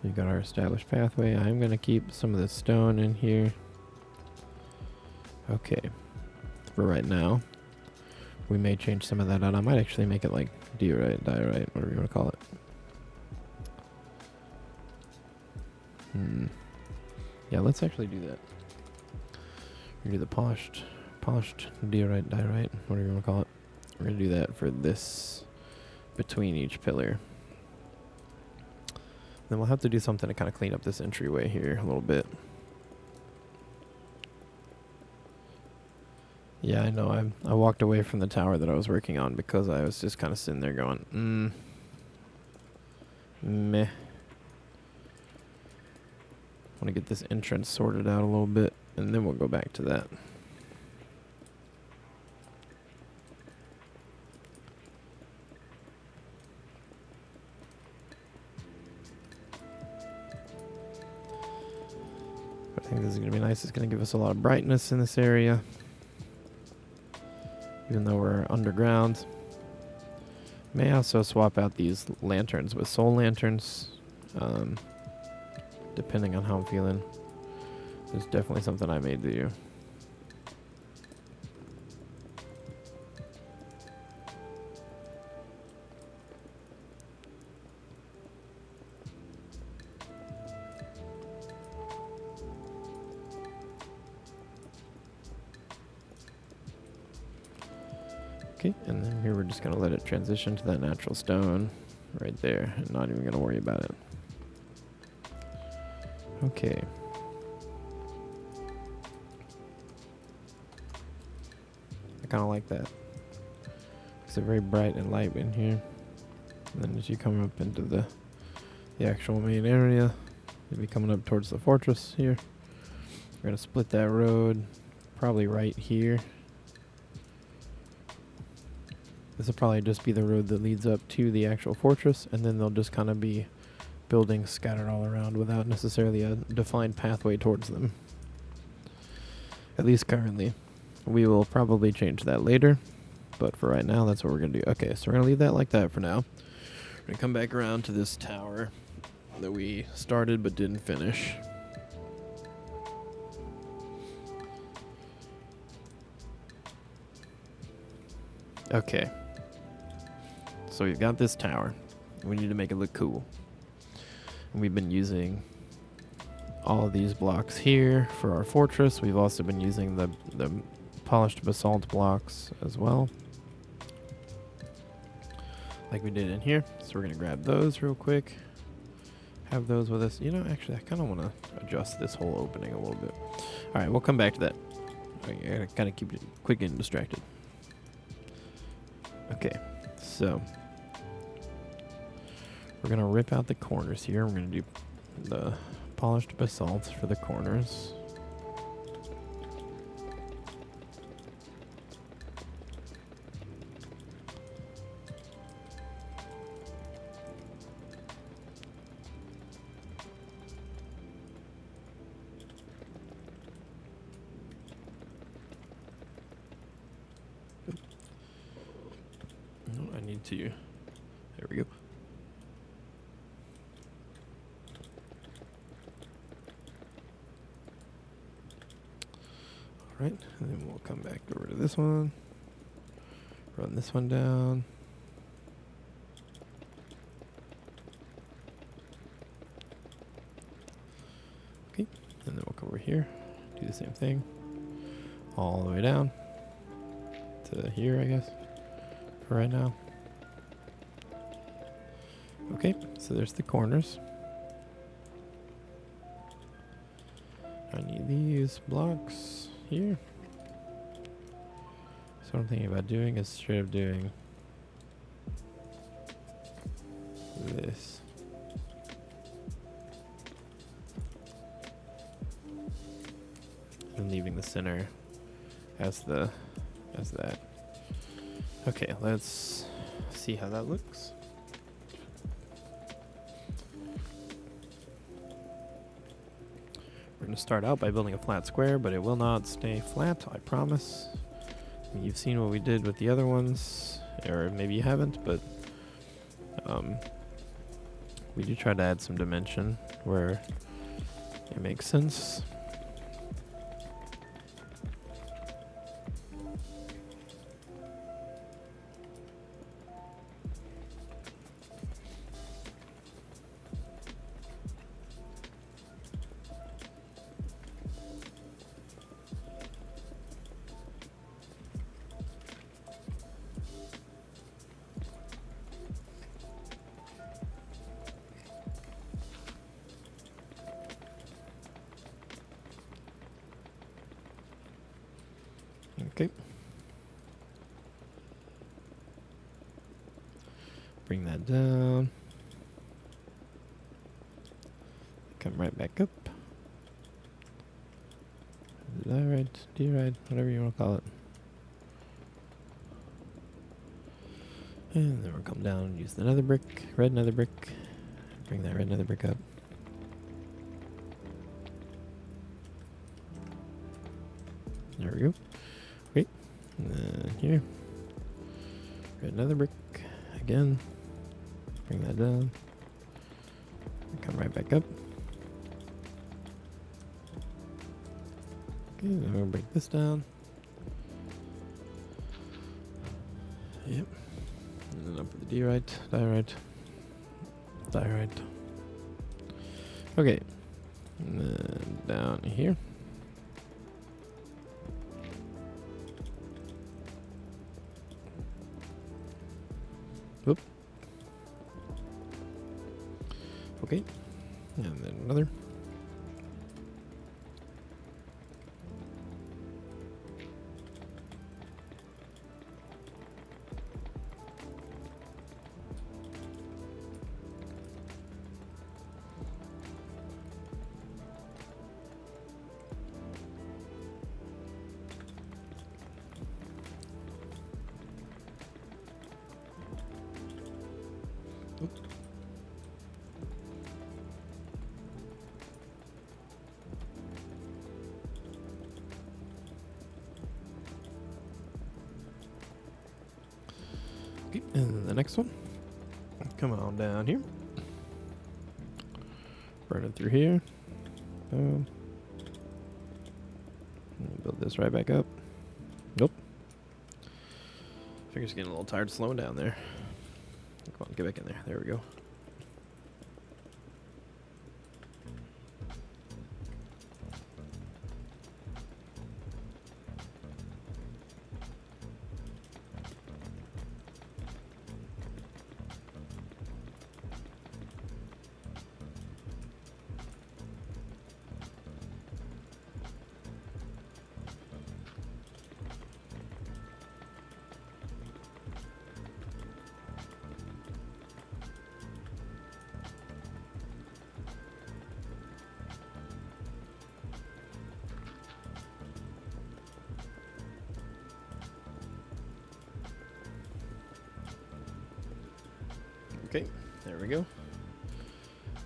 S1: We've got our established pathway. I'm going to keep some of the stone in here. Okay. For right now. We may change some of that out. I might actually make it like diorite, whatever you want to call it. Yeah, let's actually do that. We're gonna do the polished diorite, whatever you want to call it. We're gonna do that for this between each pillar. Then we'll have to do something to kind of clean up this entryway here a little bit. Yeah, I know. I walked away from the tower that I was working on because I was just kind of sitting there going, meh. I want to get this entrance sorted out a little bit, and then we'll go back to that. I think this is going to be nice. It's going to give us a lot of brightness in this area, even though we're underground. May also swap out these lanterns with soul lanterns, depending on how I'm feeling. There's definitely something I may do. Okay, and then here we're just going to let it transition to that natural stone right there, and not even going to worry about it. Okay. I kind of like that. It's a very bright and light in here. And then as you come up into the actual main area, you'll be coming up towards the fortress here. We're going to split that road probably right here. This will probably just be the road that leads up to the actual fortress, and then they'll just kind of be buildings scattered all around without necessarily a defined pathway towards them. At least currently. We will probably change that later, but for right now, that's what we're going to do. Okay, so we're going to leave that like that for now. We're going to come back around to this tower that we started but didn't finish. Okay. So we've got this tower. We need to make it look cool. And we've been using all of these blocks here for our fortress. We've also been using the polished basalt blocks as well, like we did in here. So we're going to grab those real quick. Have those with us. You know, actually, I kind of want to adjust this whole opening a little bit. All right, we'll come back to that. I gotta kind of keep it quick and distracted. Okay, so we're going to rip out the corners here. We're going to do the polished basalt for the corners. I need to. There we go. Alright, and then we'll come back over to this one. Run this one down. Okay, and then we'll come over here. Do the same thing. All the way down to here, I guess, for right now. Okay, so there's the corners. I need these blocks here. So what I'm thinking about doing is straight up doing this. And leaving the center as that. Okay, let's see how that looks. We're going to start out by building a flat square, but it will not stay flat, I promise. You've seen what we did with the other ones, or maybe you haven't, but we do try to add some dimension where it makes sense. Okay. Bring that down. Come right back up. Did I ride? Do you ride? Whatever you want to call it. And then we'll come down and use the nether brick, red nether brick. Bring that red nether brick up. There we go. Great. And then here. Red nether brick again. Bring that down. Come right back up. Okay, then we'll break this down. Yep. And then up with the diorite. Okay. And then down here. Whoop. Okay. And then another. Okay, and then the next one. Come on down here. Burn it through here. Boom. Build this right back up. Nope. Figure's getting a little tired slowing down there. Come on, get back in there. There we go. Okay, there we go.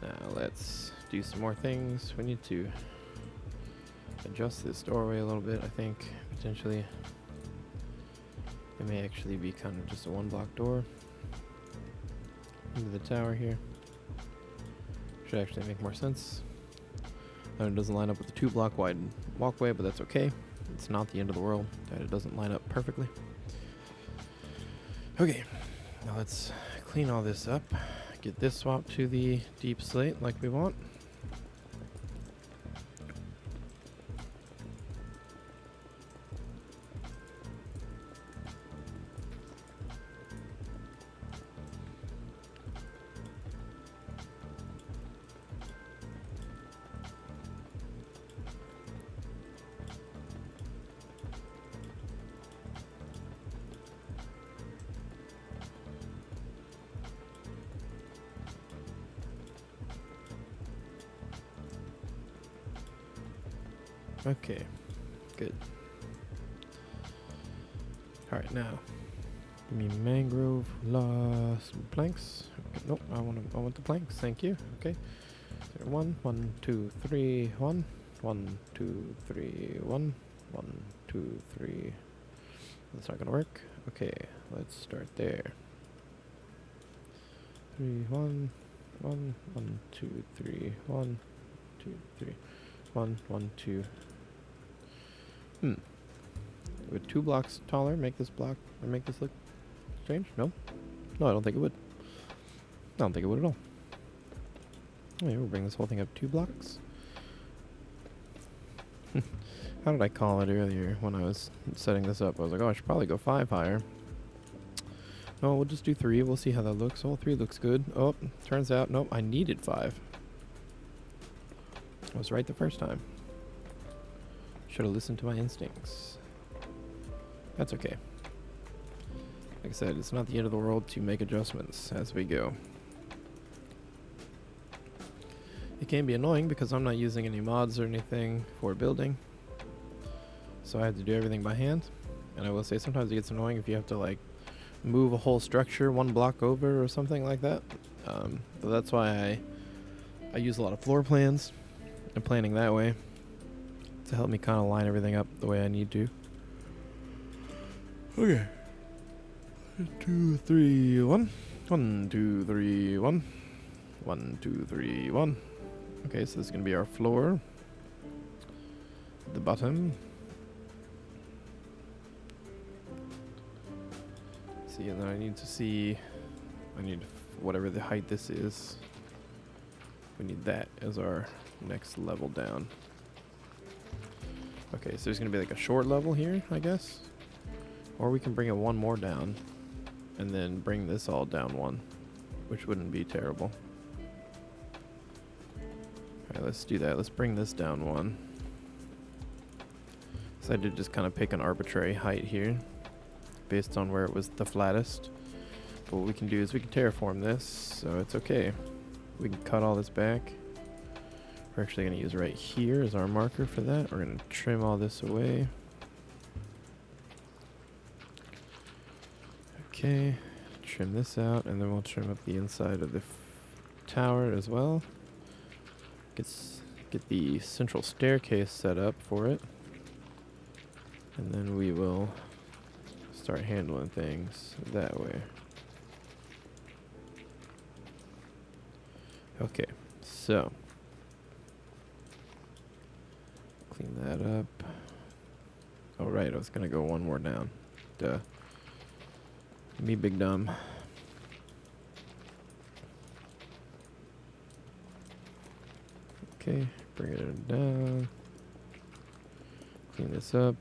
S1: Now let's do some more things. We need to adjust this doorway a little bit, I think, potentially. It may actually be kind of just a one block door into the tower here. Should actually make more sense. And it doesn't line up with the 2 block wide walkway, but that's okay. It's not the end of the world that it doesn't line up perfectly. Okay, now let's clean all this up. Get this swapped to the deep slate like we want. Okay, good. All right, now give me mangrove, some planks. Okay, nope, I want the planks. Thank you. Okay, 1, 1, 2, 3, 1, 1, 2, 3, 1, 1, 2, 3. That's not gonna work. Okay, let's start there. 3, 1, 1, 1, 2, 3, 1, 2, 3, 1, 1, 2. Would 2 blocks taller make this block or make this look strange? No? No, I don't think it would. I don't think it would at all. Okay, we'll bring this whole thing up 2 blocks. How did I call it earlier when I was setting this up? I was like, oh, I should probably go 5 higher. No, we'll just do 3. We'll see how that looks. Oh, 3 looks good. Oh, turns out, nope, I needed 5. I was right the first time. Should have listened to my instincts. That's okay. Like I said, it's not the end of the world to make adjustments as we go. It can be annoying because I'm not using any mods or anything for building. So I have to do everything by hand. And I will say sometimes it gets annoying if you have to like move a whole structure 1 block over or something like that. So that's why I use a lot of floor plans and planning that way to help me kind of line everything up the way I need to. Okay. 2, 3, 1. 1, 2, 3, 1. 1, 2, 3, 1. Okay, so this is going to be our floor. The bottom. See, and then I need to see... I need whatever the height this is. We need that as our next level down. Okay, so there's going to be like a short level here, I guess. Or we can bring it one more down. And then bring this all down one. Which wouldn't be terrible. Alright, let's do that. Let's bring this down one. So I did just kind of pick an arbitrary height here. Based on where it was the flattest. But what we can do is we can terraform this. So it's okay. We can cut all this back. We're actually going to use right here as our marker for that. We're going to trim all this away. Okay. Trim this out, and then we'll trim up the inside of the tower as well. Get the central staircase set up for it. And then we will start handling things that way. Okay, so clean that up. Oh right, I was gonna go one more down. Duh. Me big dumb. Okay, bring it down. Clean this up.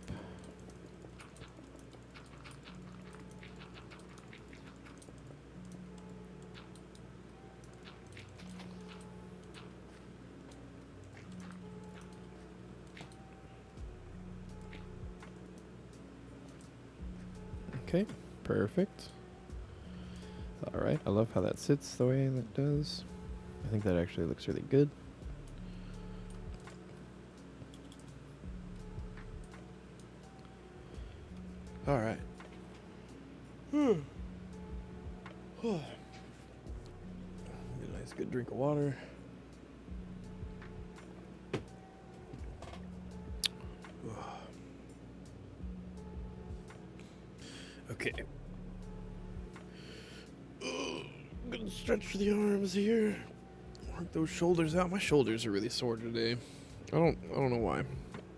S1: Okay, perfect. Alright, I love how that sits the way that does. I think that actually looks really good. Alright. Get a nice good drink of water. Okay. I'm gonna stretch the arms here. Work those shoulders out. My shoulders are really sore today. I don't know why. I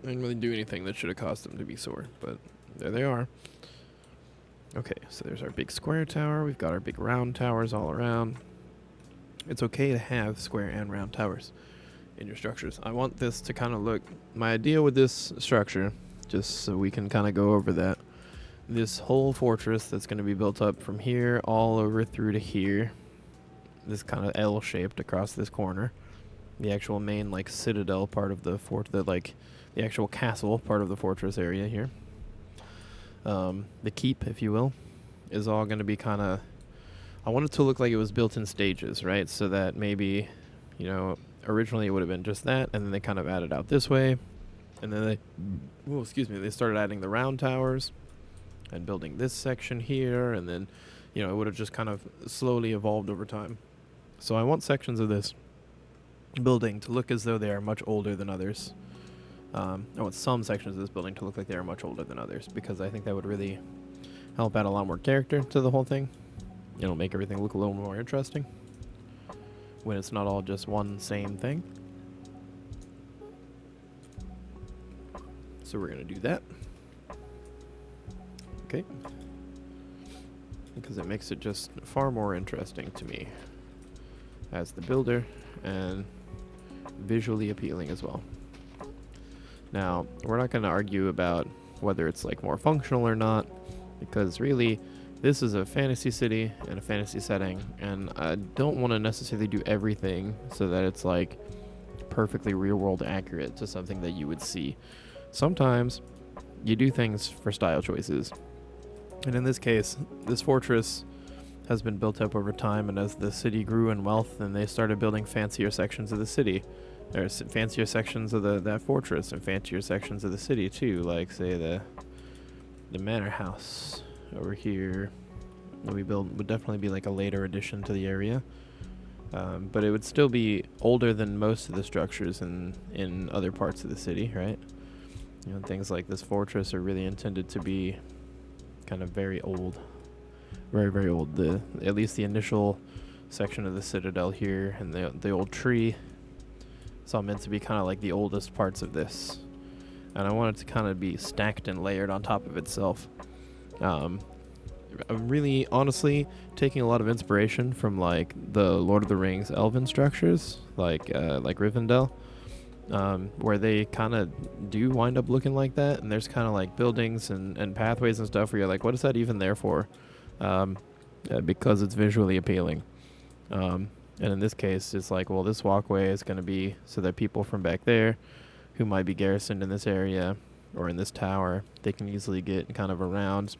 S1: didn't really do anything that should have caused them to be sore, but there they are. Okay, so there's our big square tower. We've got our big round towers all around. It's okay to have square and round towers in your structures. I want this to kind of look... My idea with this structure, just so we can kind of go over that, this whole fortress that's going to be built up from here all over through to here, this kind of L-shaped across this corner, the actual main like citadel part of the fort, the actual castle part of the fortress area here, the keep, if you will, is all going to be kind of... I want it to look like it was built in stages, right? So that maybe, you know, originally it would have been just that, and then they kind of added out this way, and then they started adding the round towers and building this section here, and then, you know, it would have just kind of slowly evolved over time. So I want sections of this building to look as though they are much older than others. I want some sections of this building to look like they are much older than others, because I think that would really help add a lot more character to the whole thing. It'll make everything look a little more interesting when it's not all just one same thing. So we're going to do that. Okay. Because it makes it just far more interesting to me as the builder, and visually appealing as well. Now, we're not going to argue about whether it's like more functional or not, because really this is a fantasy city and a fantasy setting, and I don't want to necessarily do everything so that it's like perfectly real world accurate to something that you would see. Sometimes you do things for style choices. And in this case, this fortress has been built up over time, and as the city grew in wealth, then they started building fancier sections of the city. There's fancier sections of that fortress and fancier sections of the city too, like say the manor house over here that we build would definitely be like a later addition to the area. But it would still be older than most of the structures in other parts of the city, right? You know, things like this fortress are really intended to be kind of very old. very, very old. At least the initial section of the Citadel here and the old tree. It's all meant to be kind of like the oldest parts of this. And I want it to kind of be stacked and layered on top of itself. I'm really, honestly, taking a lot of inspiration from like the Lord of the Rings elven structures, like Rivendell, where they kind of do wind up looking like that. And there's kind of like buildings and pathways and stuff where you're like, what is that even there for? Because it's visually appealing. And in this case, it's like, well, this walkway is going to be so that people from back there who might be garrisoned in this area or in this tower, they can easily get kind of around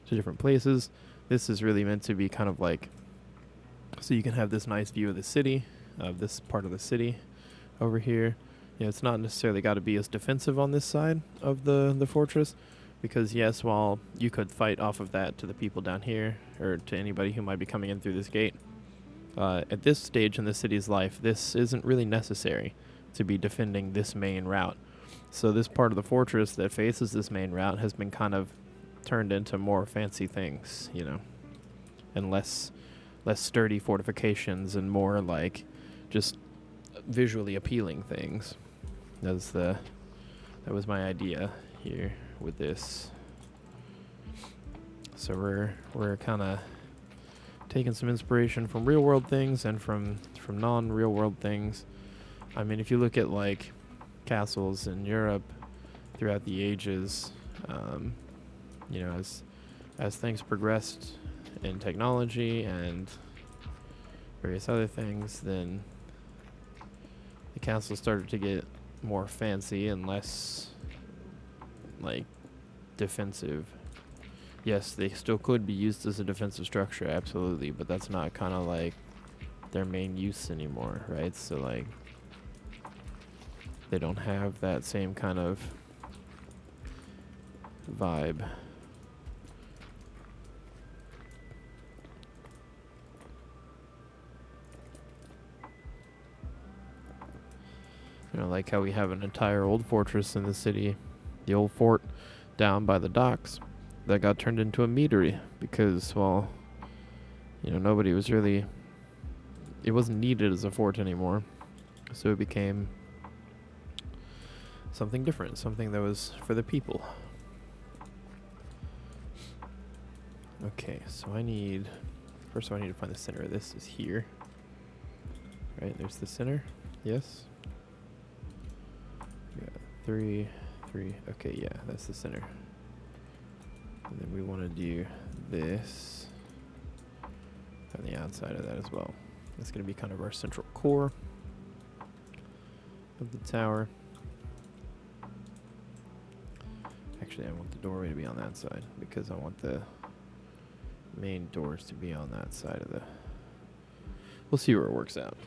S1: to different places. This is really meant to be kind of like, so you can have this nice view of the city, of this part of the city over here. You know, it's not necessarily got to be as defensive on this side of the fortress, because yes, while you could fight off of that to the people down here, or to anybody who might be coming in through this gate, at this stage in the city's life, this isn't really necessary to be defending this main route. So this part of the fortress that faces this main route has been kind of turned into more fancy things, you know, and less sturdy fortifications and more like just visually appealing things. That was my idea here with this. So we're kind of taking some inspiration from real world things and from non-real world things. I mean, if you look at like castles in Europe throughout the ages, you know, as things progressed in technology and various other things, then the castles started to get more fancy and less like defensive. Yes, they still could be used as a defensive structure, absolutely, but that's not kind of like their main use anymore, right? So like they don't have that same kind of vibe. You know, like how we have an entire old fortress in the city, the old fort down by the docks, that got turned into a meadery because, well, you know, nobody was really, it wasn't needed as a fort anymore. So it became something different, something that was for the people. Okay, so first of all, I need to find the center of this. Is here. Right, there's the center. Yes. Yeah, three. Okay, yeah, that's the center. And then we want to do this on the outside of that as well. That's going to be kind of our central core of the tower. Actually, I want the doorway to be on that side because I want the main doors to be on that side of the... We'll see where it works out.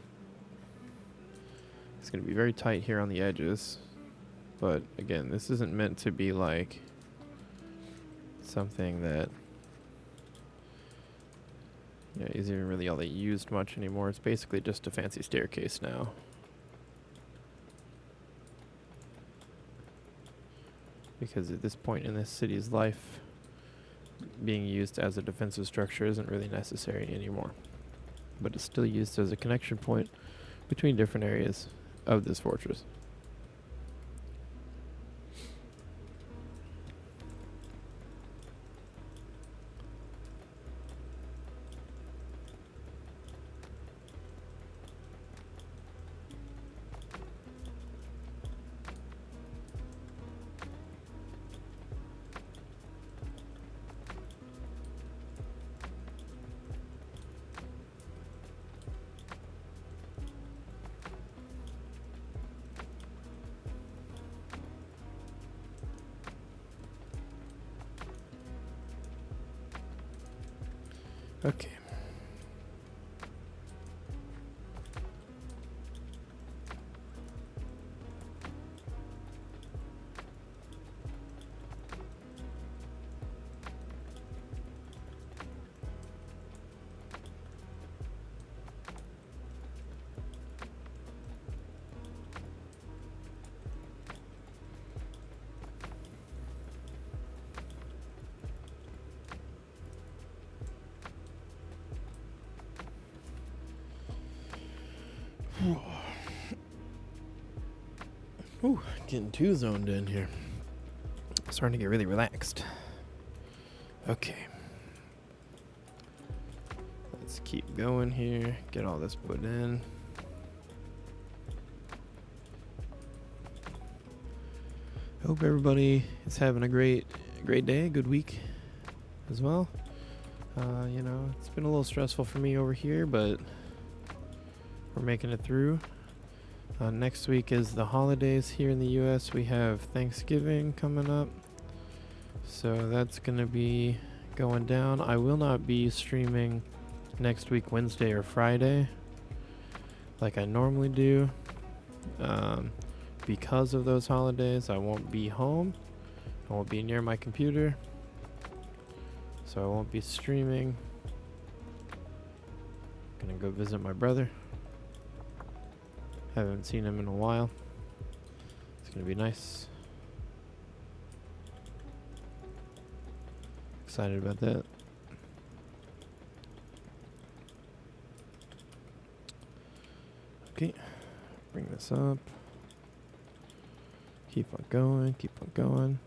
S1: It's going to be very tight here on the edges. But again, this isn't meant to be like something that, you know, isn't really all that used much anymore. It's basically just a fancy staircase now. Because at this point in this city's life, being used as a defensive structure isn't really necessary anymore. But it's still used as a connection point between different areas of this fortress. Okay. Ooh, getting too zoned in here. Starting to get really relaxed. Okay. Let's keep going here. Get all this put in. Hope everybody is having a great day, good week as well. You know, it's been a little stressful for me over here, but we're making it through. Next week is the holidays here in the US. We have Thanksgiving coming up, so that's going to be going down. I will not be streaming next week, Wednesday or Friday, like I normally do. Because of those holidays, I won't be home. I won't be near my computer, so I won't be streaming. Gonna go visit my brother. Haven't seen him in a while. It's gonna be nice. Excited about that. Okay, bring this up. Keep on going.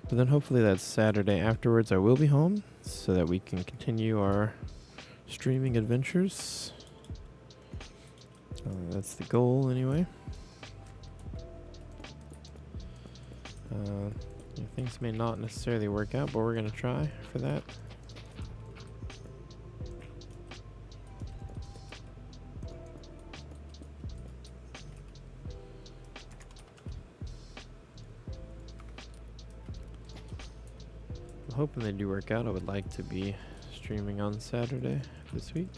S1: But then hopefully that Saturday afterwards I will be home so that we can continue our streaming adventures. That's the goal anyway. Things may not necessarily work out, but we're going to try for that. I'm hoping they do work out. I would like to be streaming on Saturday this week.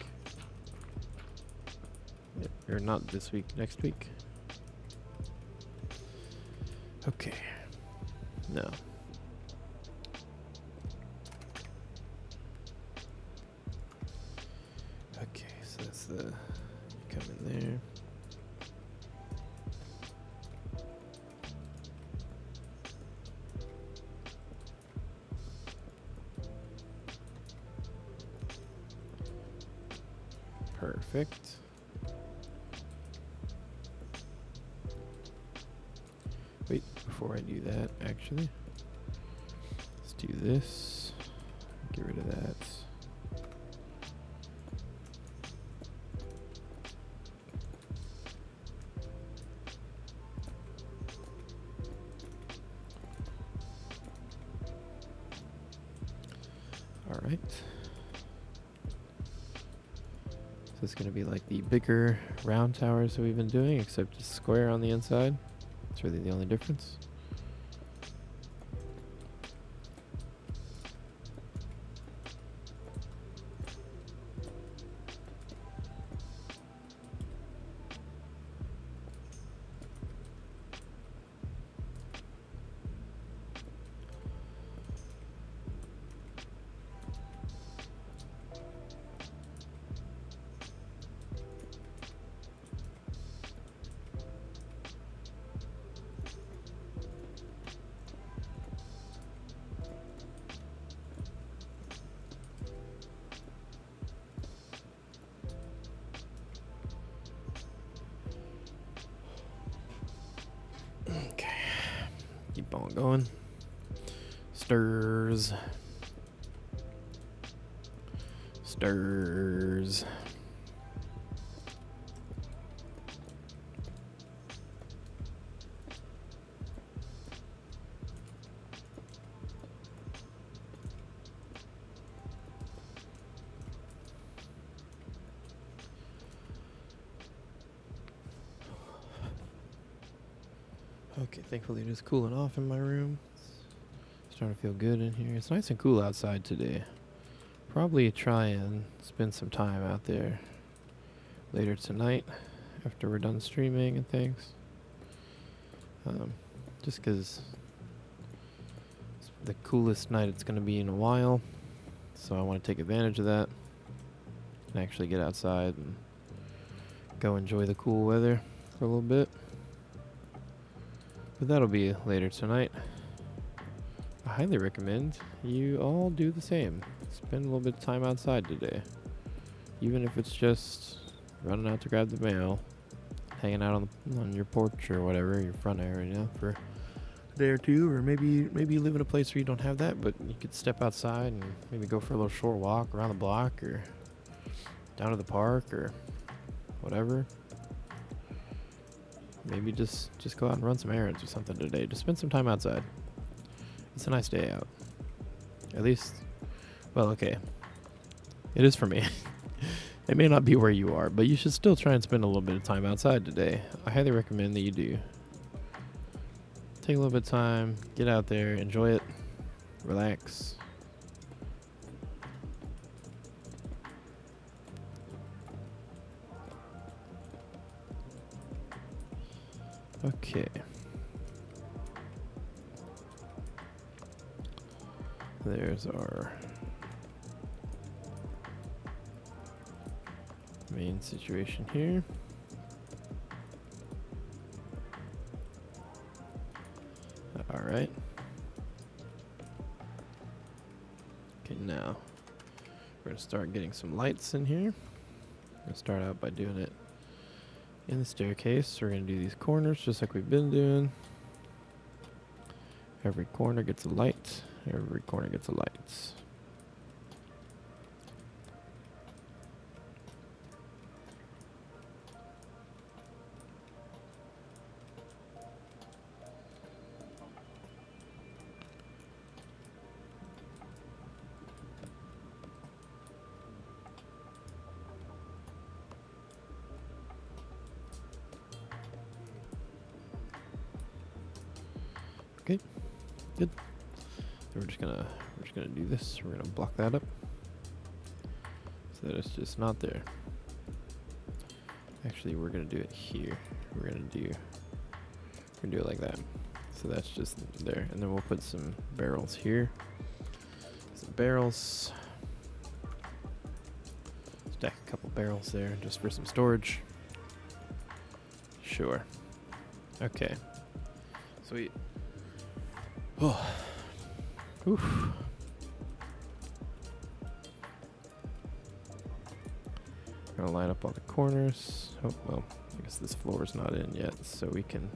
S1: Or not this week, next week. Okay. No. Okay, so that's the... You come in there. Perfect. Wait, before I do that, actually, let's do this. Get rid of that. All right. So it's going to be like the bigger round towers that we've been doing, except it's square on the inside. That's really the only difference. Keep on going. Stirs. Okay, thankfully it is cooling off in my room. It's starting to feel good in here. It's nice and cool outside today. Probably try and spend some time out there later tonight after we're done streaming and things. Just because it's the coolest night it's going to be in a while. So I want to take advantage of that and actually get outside and go enjoy the cool weather for a little bit. But that'll be later tonight. I highly recommend you all do the same. Spend a little bit of time outside today. Even if it's just running out to grab the mail. hanging out on your porch or whatever, your front area for a day or two, or maybe you live in a place where you don't have that, but you could step outside and maybe go for a little short walk around the block or down to the park or whatever. Maybe just go out and run some errands or something today. Just spend some time outside. It's a nice day out. At least, well, okay. It is for me. It may not be where you are, but you should still try and spend a little bit of time outside today. I highly recommend that you do. Take a little bit of time, get out there, enjoy it, relax. Okay. There's our main situation here. All right. Okay, now we're gonna start getting some lights in here. I'm gonna start out by doing it in the staircase. We're gonna do these corners just like we've been doing. Every corner gets a light. Every corner gets a light. Okay, good. So we're just gonna do this. We're gonna block that up so that it's just not there. Actually, we're gonna do it here. We're gonna do it like that. So that's just there, and then we'll put some barrels here. Some barrels. Stack a couple barrels there just for some storage. Sure. Okay. Sweet. Oh. Oof. Gonna line up all the corners. Oh, well, I guess this floor is not in yet, so we can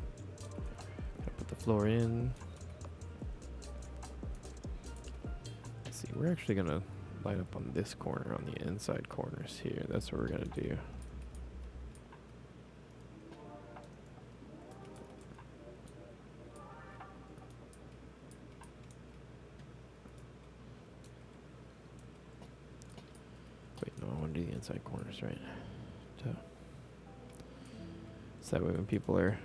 S1: put the floor in. Let's see, we're actually gonna line up on this corner, on the inside corners here. That's what we're gonna do. Do the inside corners, right? So that way when people are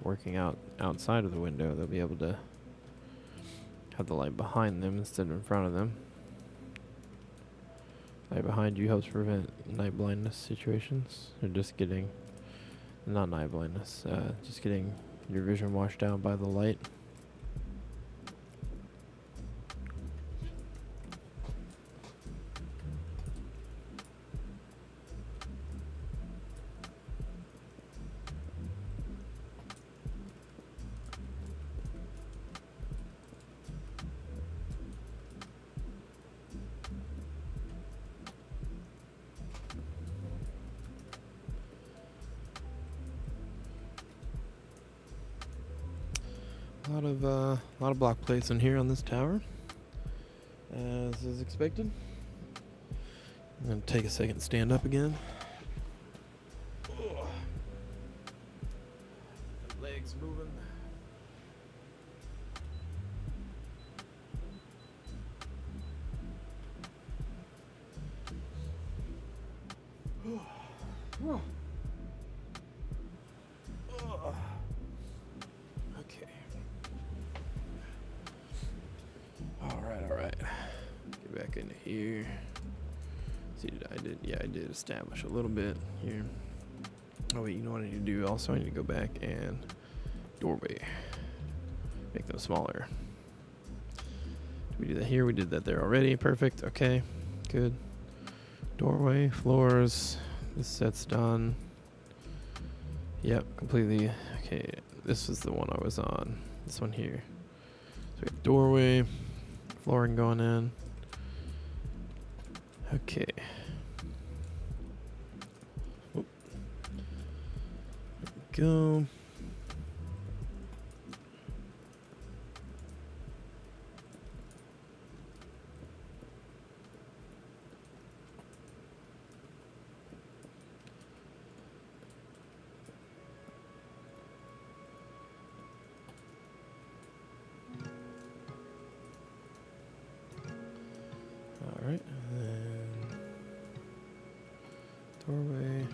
S1: working outside of the window, they'll be able to have the light behind them instead of in front of them. Light behind you helps prevent night blindness situations, or just getting, not night blindness, just getting your vision washed out by the light. A lot of block plates in here on this tower, as is expected. I'm gonna take a second to stand up again. Legs moving. Okay. All right. Get back into here. See, I did establish a little bit here. Oh wait, you know what I need to do? Also, I need to go back and doorway. Make them smaller. Did we do that here? We did that there already. Perfect. Okay. Good. Doorway, floors. This set's done. Yep, completely. Okay, this is the one I was on. This one here. So we have doorway, flooring going in. Okay. Oop. go. All right, and then doorway.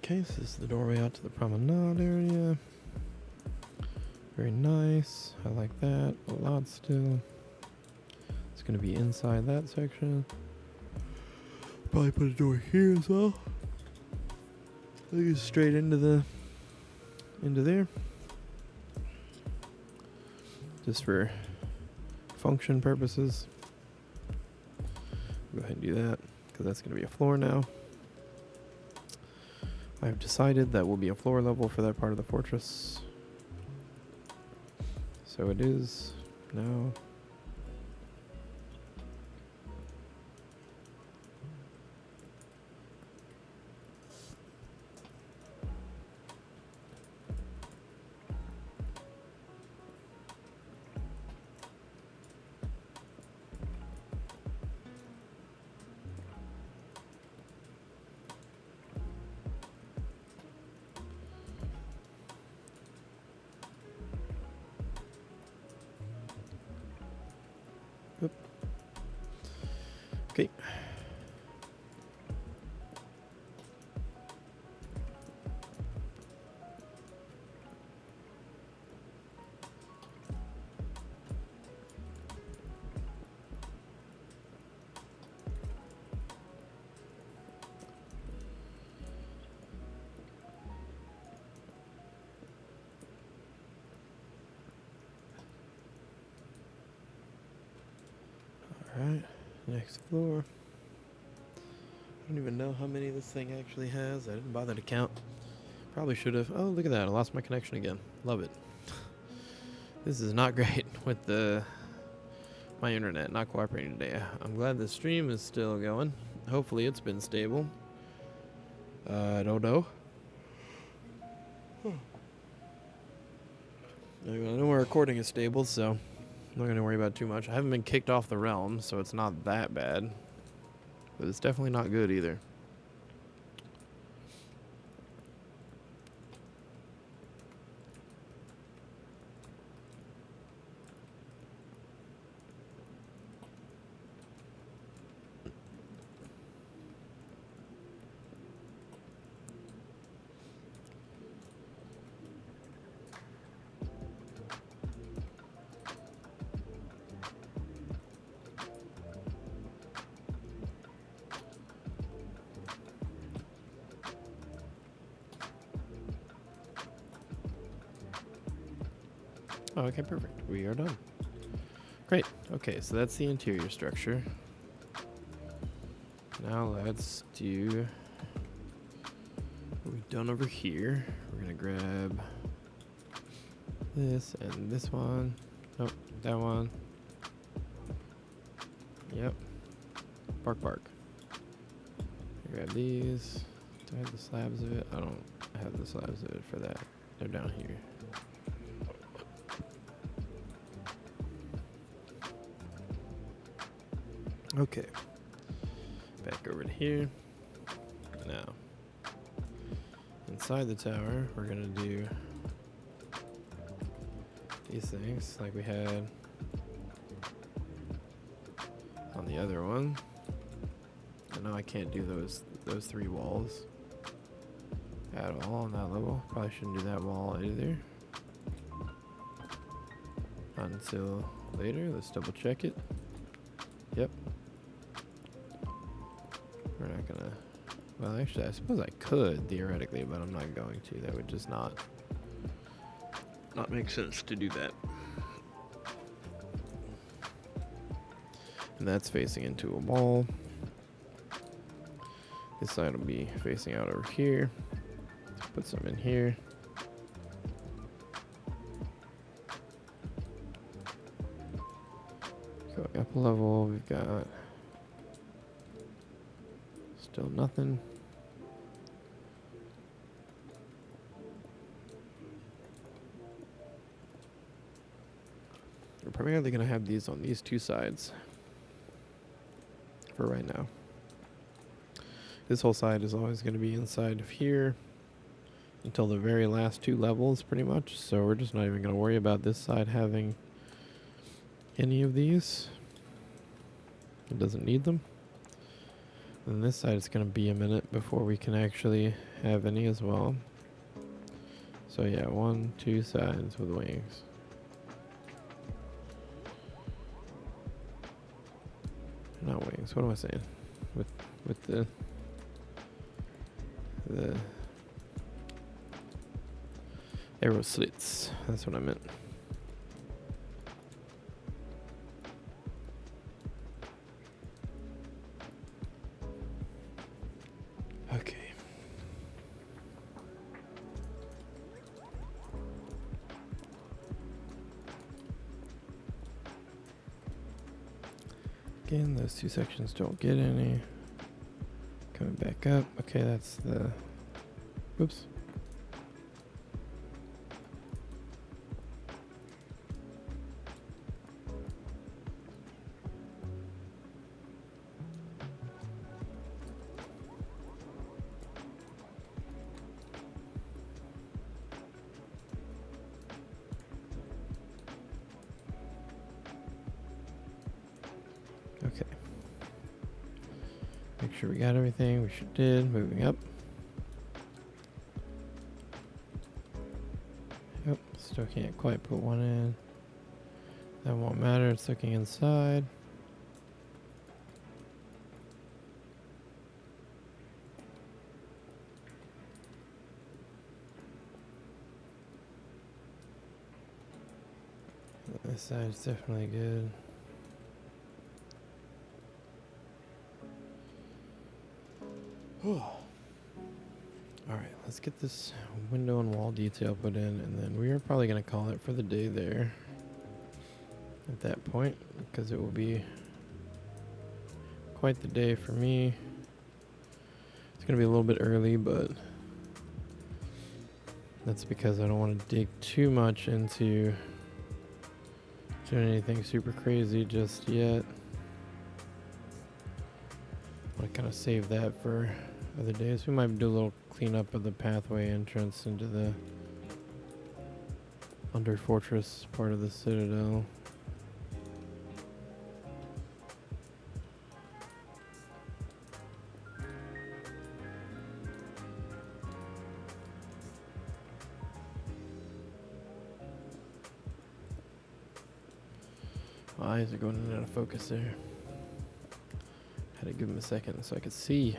S1: Okay, so this is the doorway out to the promenade area. Very nice. I like that a lot still. It's going to be inside that section. Probably put a door here as well. Leads straight into there. Just for function purposes. Go ahead and do that because that's going to be a floor now. I've decided that will be a floor level for that part of the fortress. So it is now. Oop. Okay. Alright, next floor. I don't even know how many this thing actually has. I didn't bother to count. Probably should have. Oh, look at that. I lost my connection again. Love it. This is not great with my internet not cooperating today. I'm glad the stream is still going. Hopefully it's been stable. I don't know. Anyway, I know my recording is stable, so I'm not going to worry about it too much. I haven't been kicked off the realm, so it's not that bad. But it's definitely not good either. Oh, okay, perfect. We are done. Great. Okay, so that's the interior structure. Now let's do what we've done over here. We're going to grab this and this one. Nope, that one. Yep. Bark. Grab these. Do I have the slabs of it? I don't have the slabs of it for that. They're down here. Okay, back over to here. Now, inside the tower, we're gonna do these things like we had on the other one. I know I can't do those three walls at all on that level. Probably shouldn't do that wall either. until later. Let's double check it. Yep. We're not gonna, well, actually, I suppose I could theoretically, but I'm not going to. That would just not make sense to do that. And that's facing into a wall. This side will be facing out over here. Let's put some in here. Going up a level, we've got still nothing. We're primarily going to have these on these two sides for right now. This whole side is always going to be inside of here until the very last two levels, pretty much. So we're just not even going to worry about this side having any of these. It doesn't need them. And this side is going to be a minute before we can actually have any as well. So yeah, 1, 2 sides with wings. Not wings. What am I saying? With the arrow slits. That's what I meant. Okay. Again, those two sections don't get any. Coming back up. Okay, that's the... Whoops. Okay. Make sure we got everything. We sure did. Moving up. Yep. Still can't quite put one in. That won't matter. It's looking inside. This side's definitely good. Alright, let's get this window and wall detail put in, and then we are probably going to call it for the day there at that point, because it will be quite the day for me. It's going to be a little bit early, but that's because I don't want to dig too much into doing anything super crazy just yet. I want to kind of save that for other days. We might do a little cleanup of the pathway entrance into the under fortress part of the Citadel. My eyes are going in and out of focus there. Had to give him a second so I could see.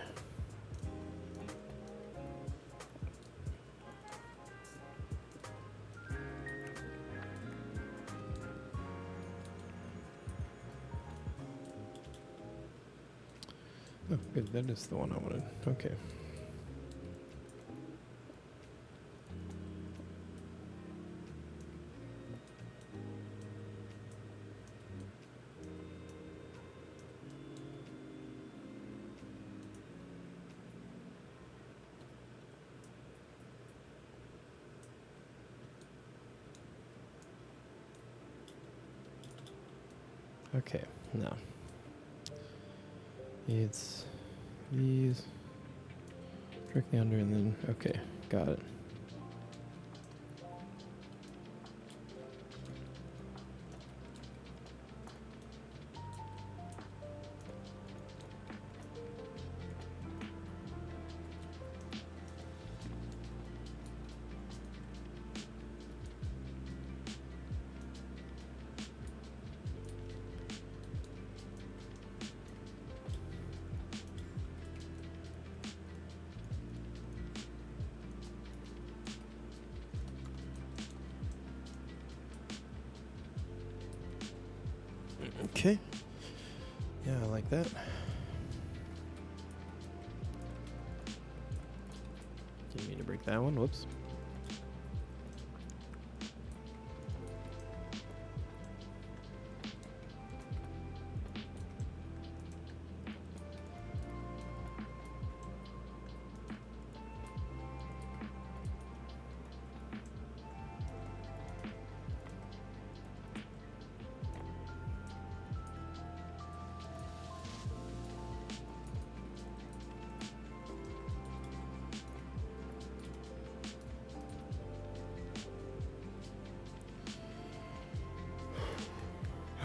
S1: Oh, good. That is the one I wanted. Okay. Okay, now it's these directly under, and then okay, got it. Okay. Yeah, I like that. Didn't mean to break that one. Whoops.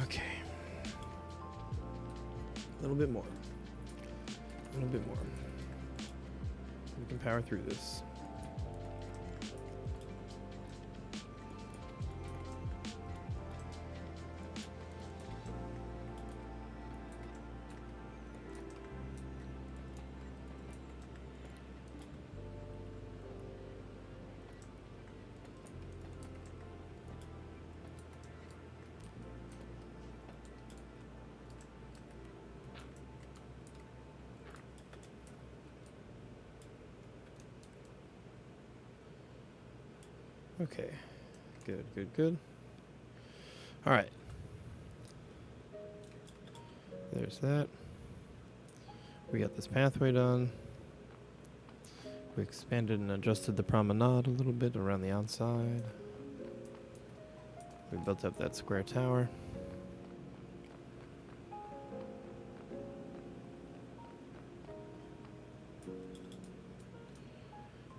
S1: Okay. A little bit more. A little bit more. We can power through this. Okay. Good, good, good. All right. There's that. We got this pathway done. We expanded and adjusted the promenade a little bit around the outside. We built up that square tower.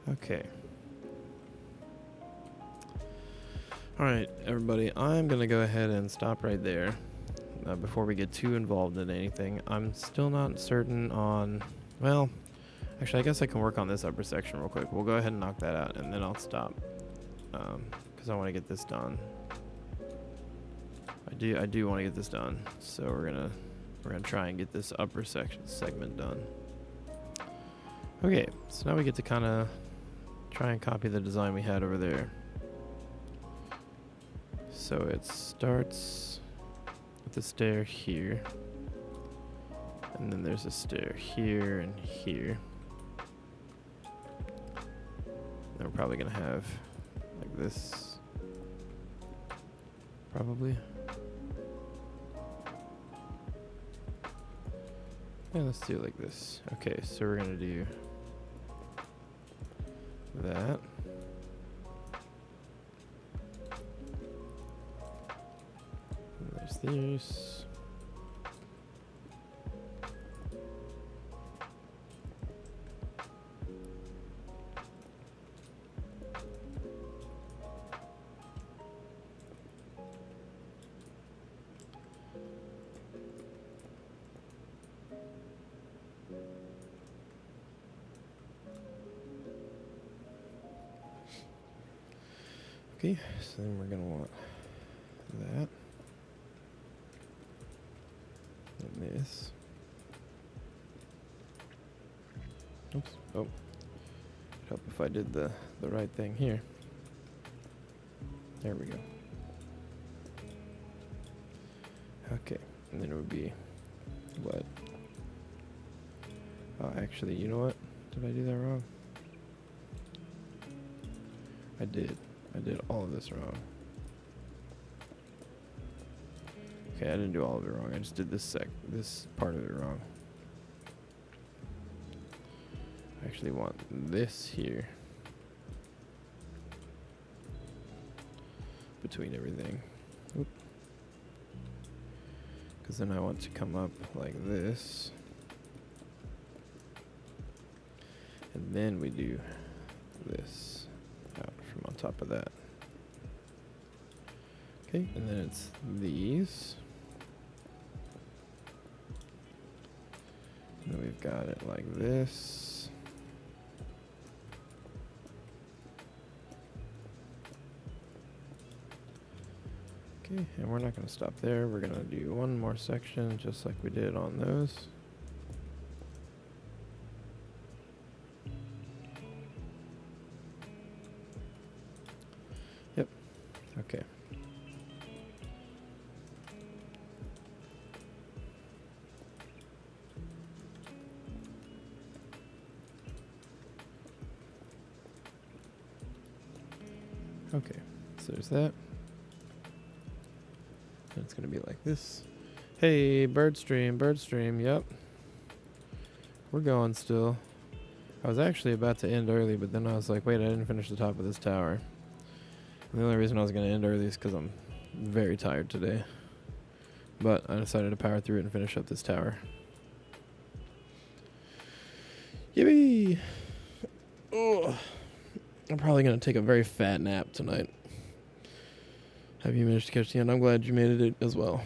S1: Okay. All right, everybody, I'm going to go ahead and stop right there before we get too involved in anything. I'm still not certain on, well, actually, I guess I can work on this upper section real quick. We'll go ahead and knock that out, and then I'll stop because I want to get this done. I do want to get this done, so we're gonna try and get this upper segment done. Okay, so now we get to kind of try and copy the design we had over there. So it starts with a stair here, and then there's a stair here and here. And we're probably gonna have like this, probably. Yeah, let's do it like this. Okay, so we're gonna do that. There's these. Okay, so then we're gonna want that. And this. Oops. Oh. It'd help if I did the right thing here. There we go. Okay. And then it would be what? Oh, actually, you know what? Did I do that wrong? I did. I did all of this wrong. Okay, I didn't do all of it wrong. I just did this part of it wrong. I actually want this here between everything. Oop. Because then I want to come up like this. And then we do this out from on top of that. Okay, and then it's these. And then we've got it like this. Okay, and we're not going to stop there. We're going to do one more section just like we did on those. Yep. Okay. Okay, so there's that. And it's gonna be like this. Hey, bird stream, yep. We're going still. I was actually about to end early, but then I was like, wait, I didn't finish the top of this tower. And the only reason I was gonna end early is because I'm very tired today. But I decided to power through it and finish up this tower. Yippee! Oh, I'm probably going to take a very fat nap tonight. Have you managed to catch the end? I'm glad you made it as well.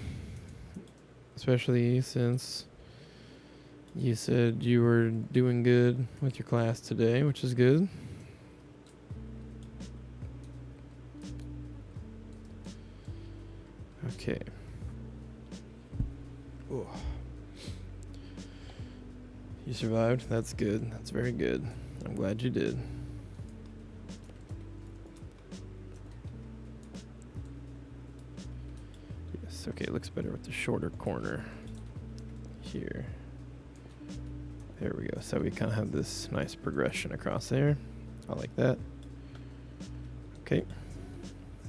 S1: Especially since you said you were doing good with your class today, which is good. Okay. Oh. You survived? That's good. That's very good. I'm glad you did. Yes, okay, it looks better with the shorter corner here. There we go. So we kind of have this nice progression across there. I like that. Okay.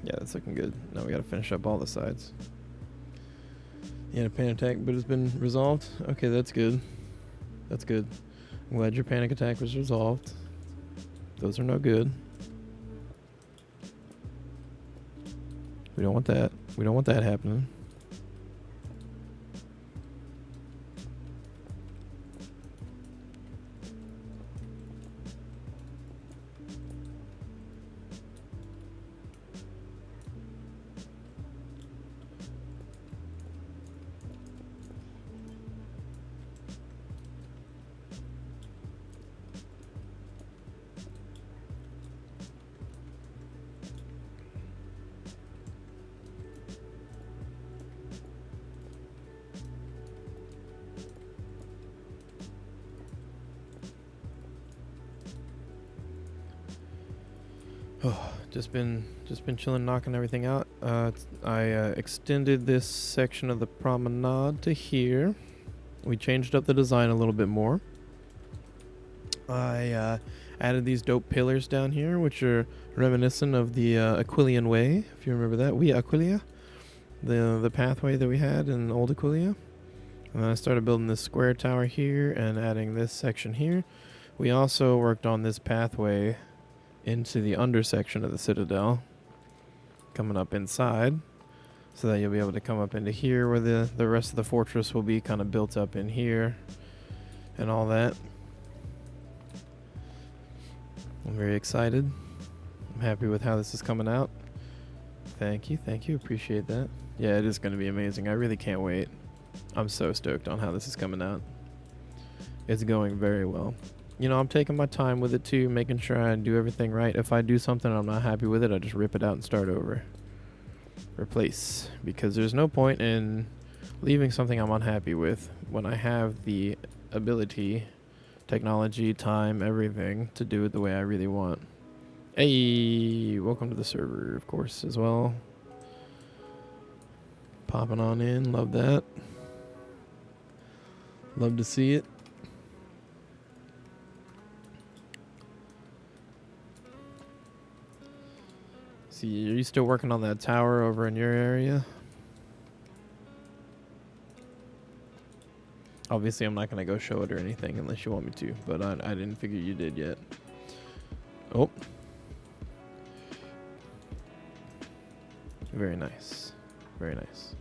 S1: Yeah, that's looking good. Now we got to finish up all the sides. You had a panic attack, but it's been resolved? Okay, that's good. That's good. I'm glad your panic attack was resolved. Those are no good. We don't want that. We don't want that happening. Oh, just been chilling, knocking everything out. I extended this section of the promenade to here. We changed up the design a little bit more. I added these dope pillars down here, which are reminiscent of the Aquilian Way, if you remember that. We Aquilia, the pathway that we had in Old Aquilia. And then I started building this square tower here and adding this section here. We also worked on this pathway into the under section of the Citadel, coming up inside, so that you'll be able to come up into here where the rest of the fortress will be kind of built up in here and all that. I'm very excited. I'm happy with how this is coming out. Thank you, appreciate that. Yeah, it is going to be amazing. I really can't wait. I'm so stoked on how this is coming out. It's going very well. You know, I'm taking my time with it too, making sure I do everything right. If I do something and I'm not happy with it, I just rip it out and start over. Replace. Because there's no point in leaving something I'm unhappy with when I have the ability, technology, time, everything to do it the way I really want. Hey, welcome to the server, of course, as well. Popping on in, love that. Love to see it. See, are you still working on that tower over in your area? Obviously, I'm not going to go show it or anything unless you want me to, but I didn't figure you did yet. Oh. Very nice. Very nice.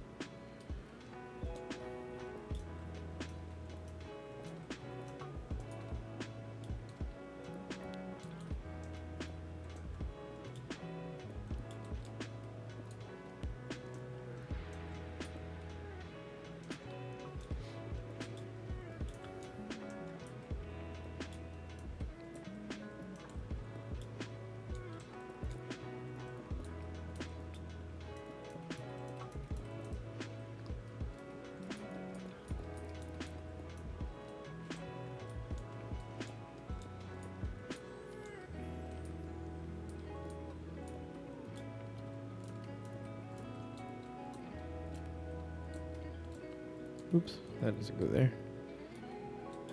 S1: Oops, that doesn't go there.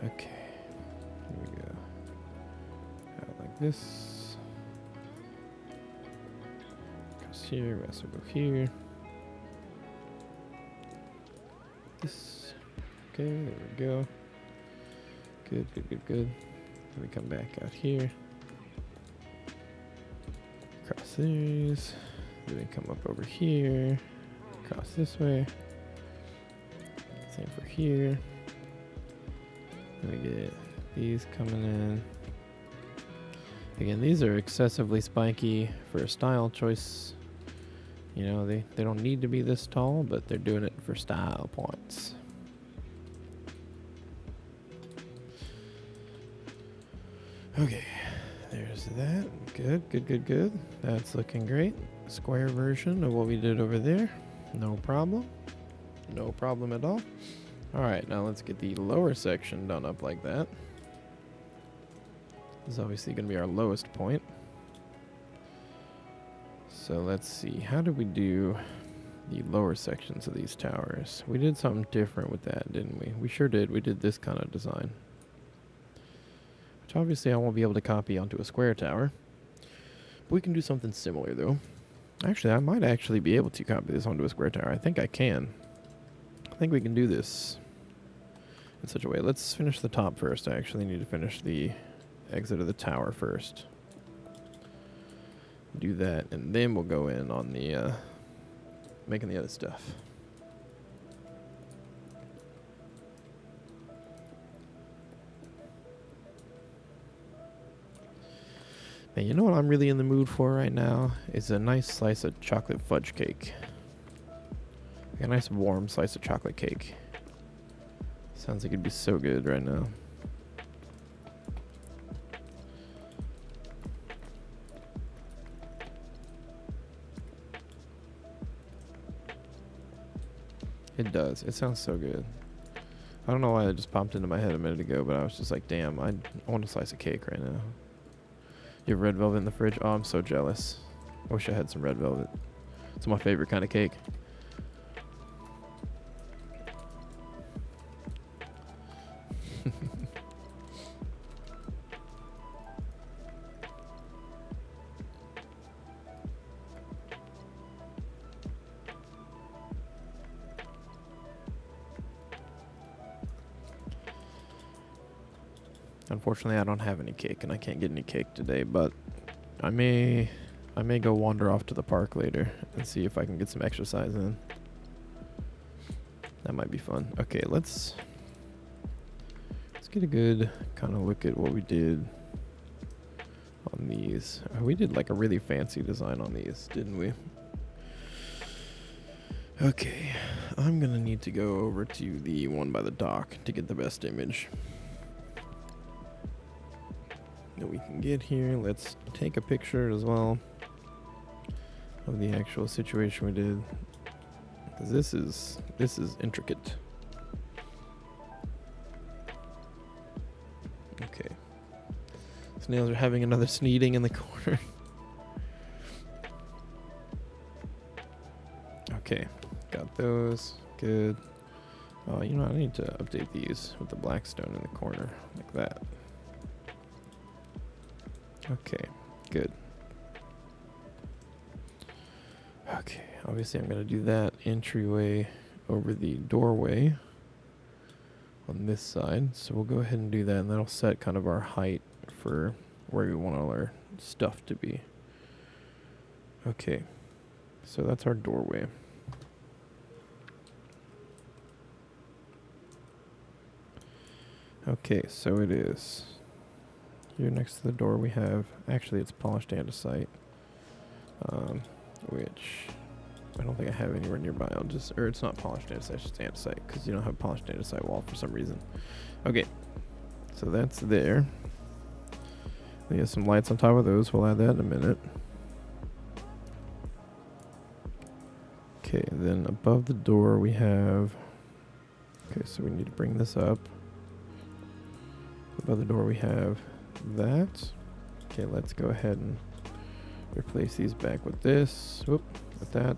S1: Okay, here we go. Out like this. Cross here, we also go here. This. Okay, there we go. Good, good, good, good. Then we come back out here. Cross these. Then we come up over here. Cross this way. Same for here. Then we get these coming in. Again, these are excessively spiky for a style choice. You know, they don't need to be this tall, but they're doing it for style points. Okay, there's that. Good, good, good, good. That's looking great. Square version of what we did over there. No problem. No problem at all. All right, now let's get the lower section done up like that. This is obviously going to be our lowest point. So let's see, how did we do the lower sections of these towers? We did something different with that, didn't we? We sure did. We did this kind of design, which obviously I won't be able to copy onto a square tower. But we can do something similar, though. Actually, I might actually be able to copy this onto a square tower. I think I can. I think we can do this in such a way. Let's finish the top first. I actually need to finish the exit of the tower first. Do that, and then we'll go in on the making the other stuff. And you know what I'm really in the mood for right now is a nice slice of chocolate fudge cake. Like a nice warm slice of chocolate cake. Sounds like it'd be so good right now. It does. It sounds so good. I don't know why it just popped into my head a minute ago, but I was just like, damn, I want a slice of cake right now. You have red velvet in the fridge? Oh, I'm so jealous. I wish I had some red velvet. It's my favorite kind of cake. Unfortunately, I don't have any cake, and I can't get any cake today, but I may go wander off to the park later and see if I can get some exercise in. That might be fun. Okay, let's get a good kind of look at what we did on these. We did like a really fancy design on these, didn't we? Okay, I'm gonna need to go over to the one by the dock to get the best image that we can get here. Let's take a picture as well of the actual situation we did, because this is intricate. Okay, snails are having another sneezing in the corner. Okay, got those. Good. Oh, you know, I need to update these with the black stone in the corner like that. Okay, good. Okay, obviously I'm going to do that entryway over the doorway on this side. So we'll go ahead and do that, and that'll set kind of our height for where we want all our stuff to be. Okay, so that's our doorway. Okay, so it is. Here next to the door we have, actually it's polished andesite, which I don't think I have anywhere nearby. Or it's not polished andesite, it's just andesite, because you don't have polished andesite wall for some reason. Okay, so that's there. We have some lights on top of those, we'll add that in a minute. Okay, then above the door we have, okay, so we need to bring this up. Above the door we have that. Okay, let's go ahead and replace these back with this. Whoop, with that.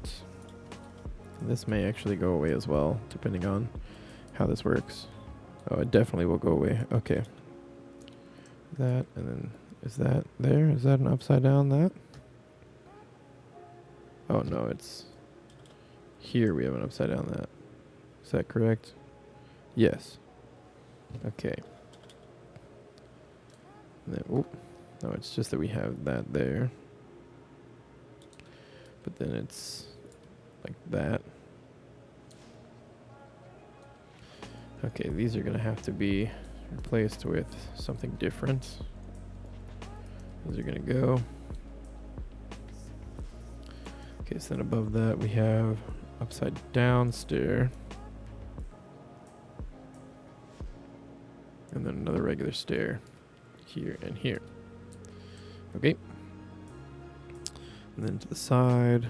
S1: And this may actually go away as well, depending on how this works. Oh, it definitely will go away. Okay. That, and then is that there? Is that an upside down that? Oh no, it's here we have an upside down that. Is that correct? Yes. Okay. And then, oop. No, it's just that we have that there. But then it's like that. Okay, these are gonna have to be replaced with something different. Those are gonna go. Okay, so then above that we have upside down stair. And then another regular stair here and here. Okay. And then to the side,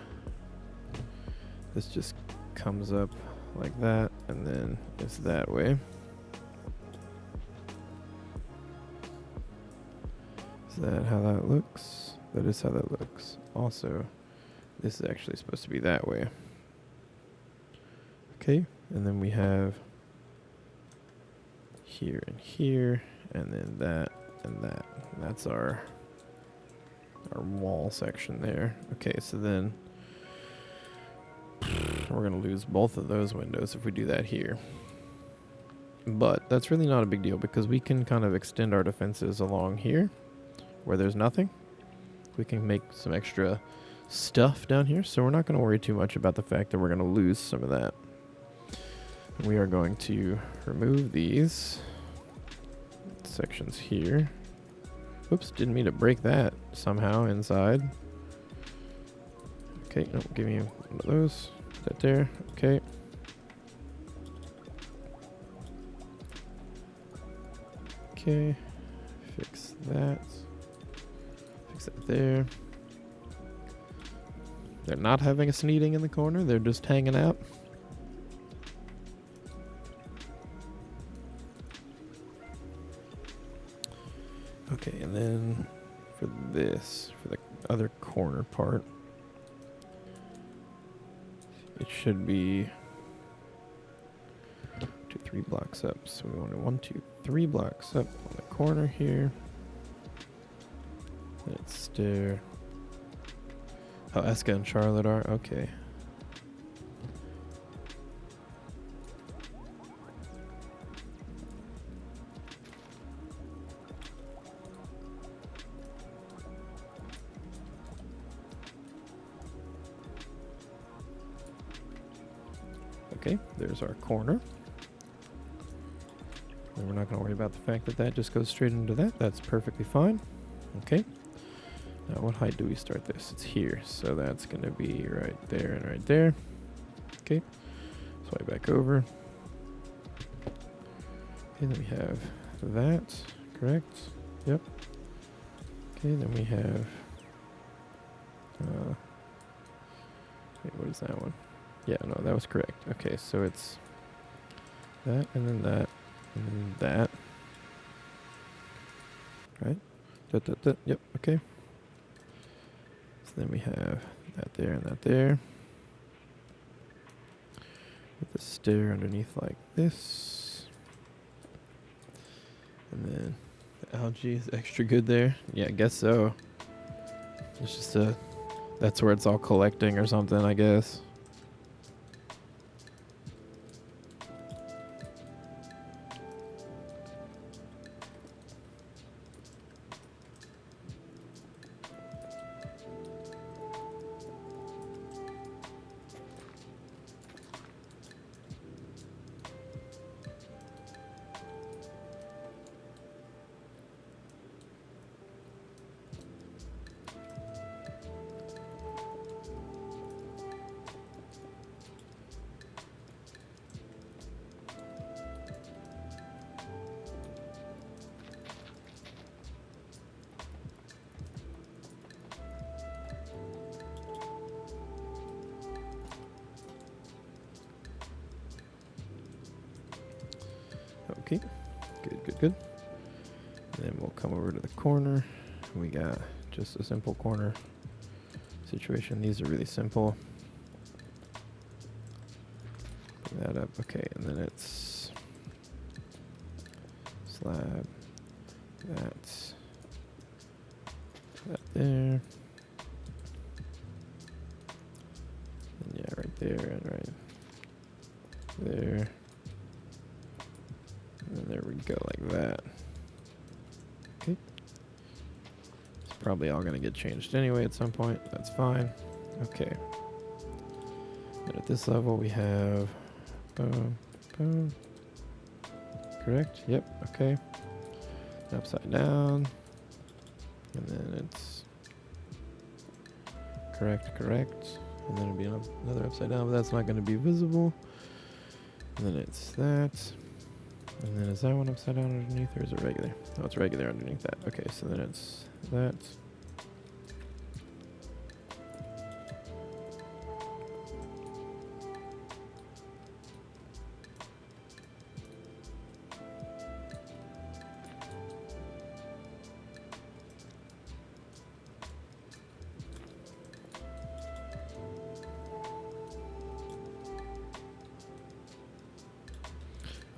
S1: this just comes up like that, and then it's that way. Is that how that looks? That is how that looks. Also, this is actually supposed to be that way. Okay, and then we have here and here, and then that and that. And that's our wall section there. Okay, so then we're gonna lose both of those windows if we do that here. But that's really not a big deal because we can kind of extend our defenses along here where there's nothing. We can make some extra stuff down here, so we're not going to worry too much about the fact that we're going to lose some of that. We are going to remove these sections here. Oops, didn't mean to break that somehow inside. Okay, no, give me one of those. That there, okay. Okay, fix that. Fix that there. They're not having a sneaking in the corner, they're just hanging out. Okay, and then for this, for the other corner part, it should be 2, 3 blocks up. So we want 1, 2, 3 blocks up on the corner here. And it's stair. Oh, Eska and Charlotte are? Okay. Okay, there's our corner. And we're not going to worry about the fact that that just goes straight into that. That's perfectly fine. Okay. Now, what height do we start this? It's here. So that's going to be right there and right there. Okay. Swipe back over. Okay, then we have that. Correct? Yep. Okay, then we have... wait, what is that one? Yeah, no, that was correct. Okay, so it's that, and then that, and then that. Right? Yep, okay. So then we have that there and that there. With the stair underneath like this. And then the algae is extra good there. Yeah, I guess so. It's just that's where it's all collecting or something, I guess. Okay, good. And then we'll come over to the corner. We got just a simple corner situation. These are really simple. Bring that up. Okay, and then it's slab. That there. there and right there. And there we go, like that. Okay. It's probably all gonna get changed anyway at some point. That's fine. Okay. And at this level we have boom, boom. Correct? Yep, okay. Upside down. And then it's correct. And then it'll be another upside down, but that's not going to be visible. And then it's that. And then is that one upside down underneath, or is it regular? No, it's regular underneath that. Okay, so then it's that.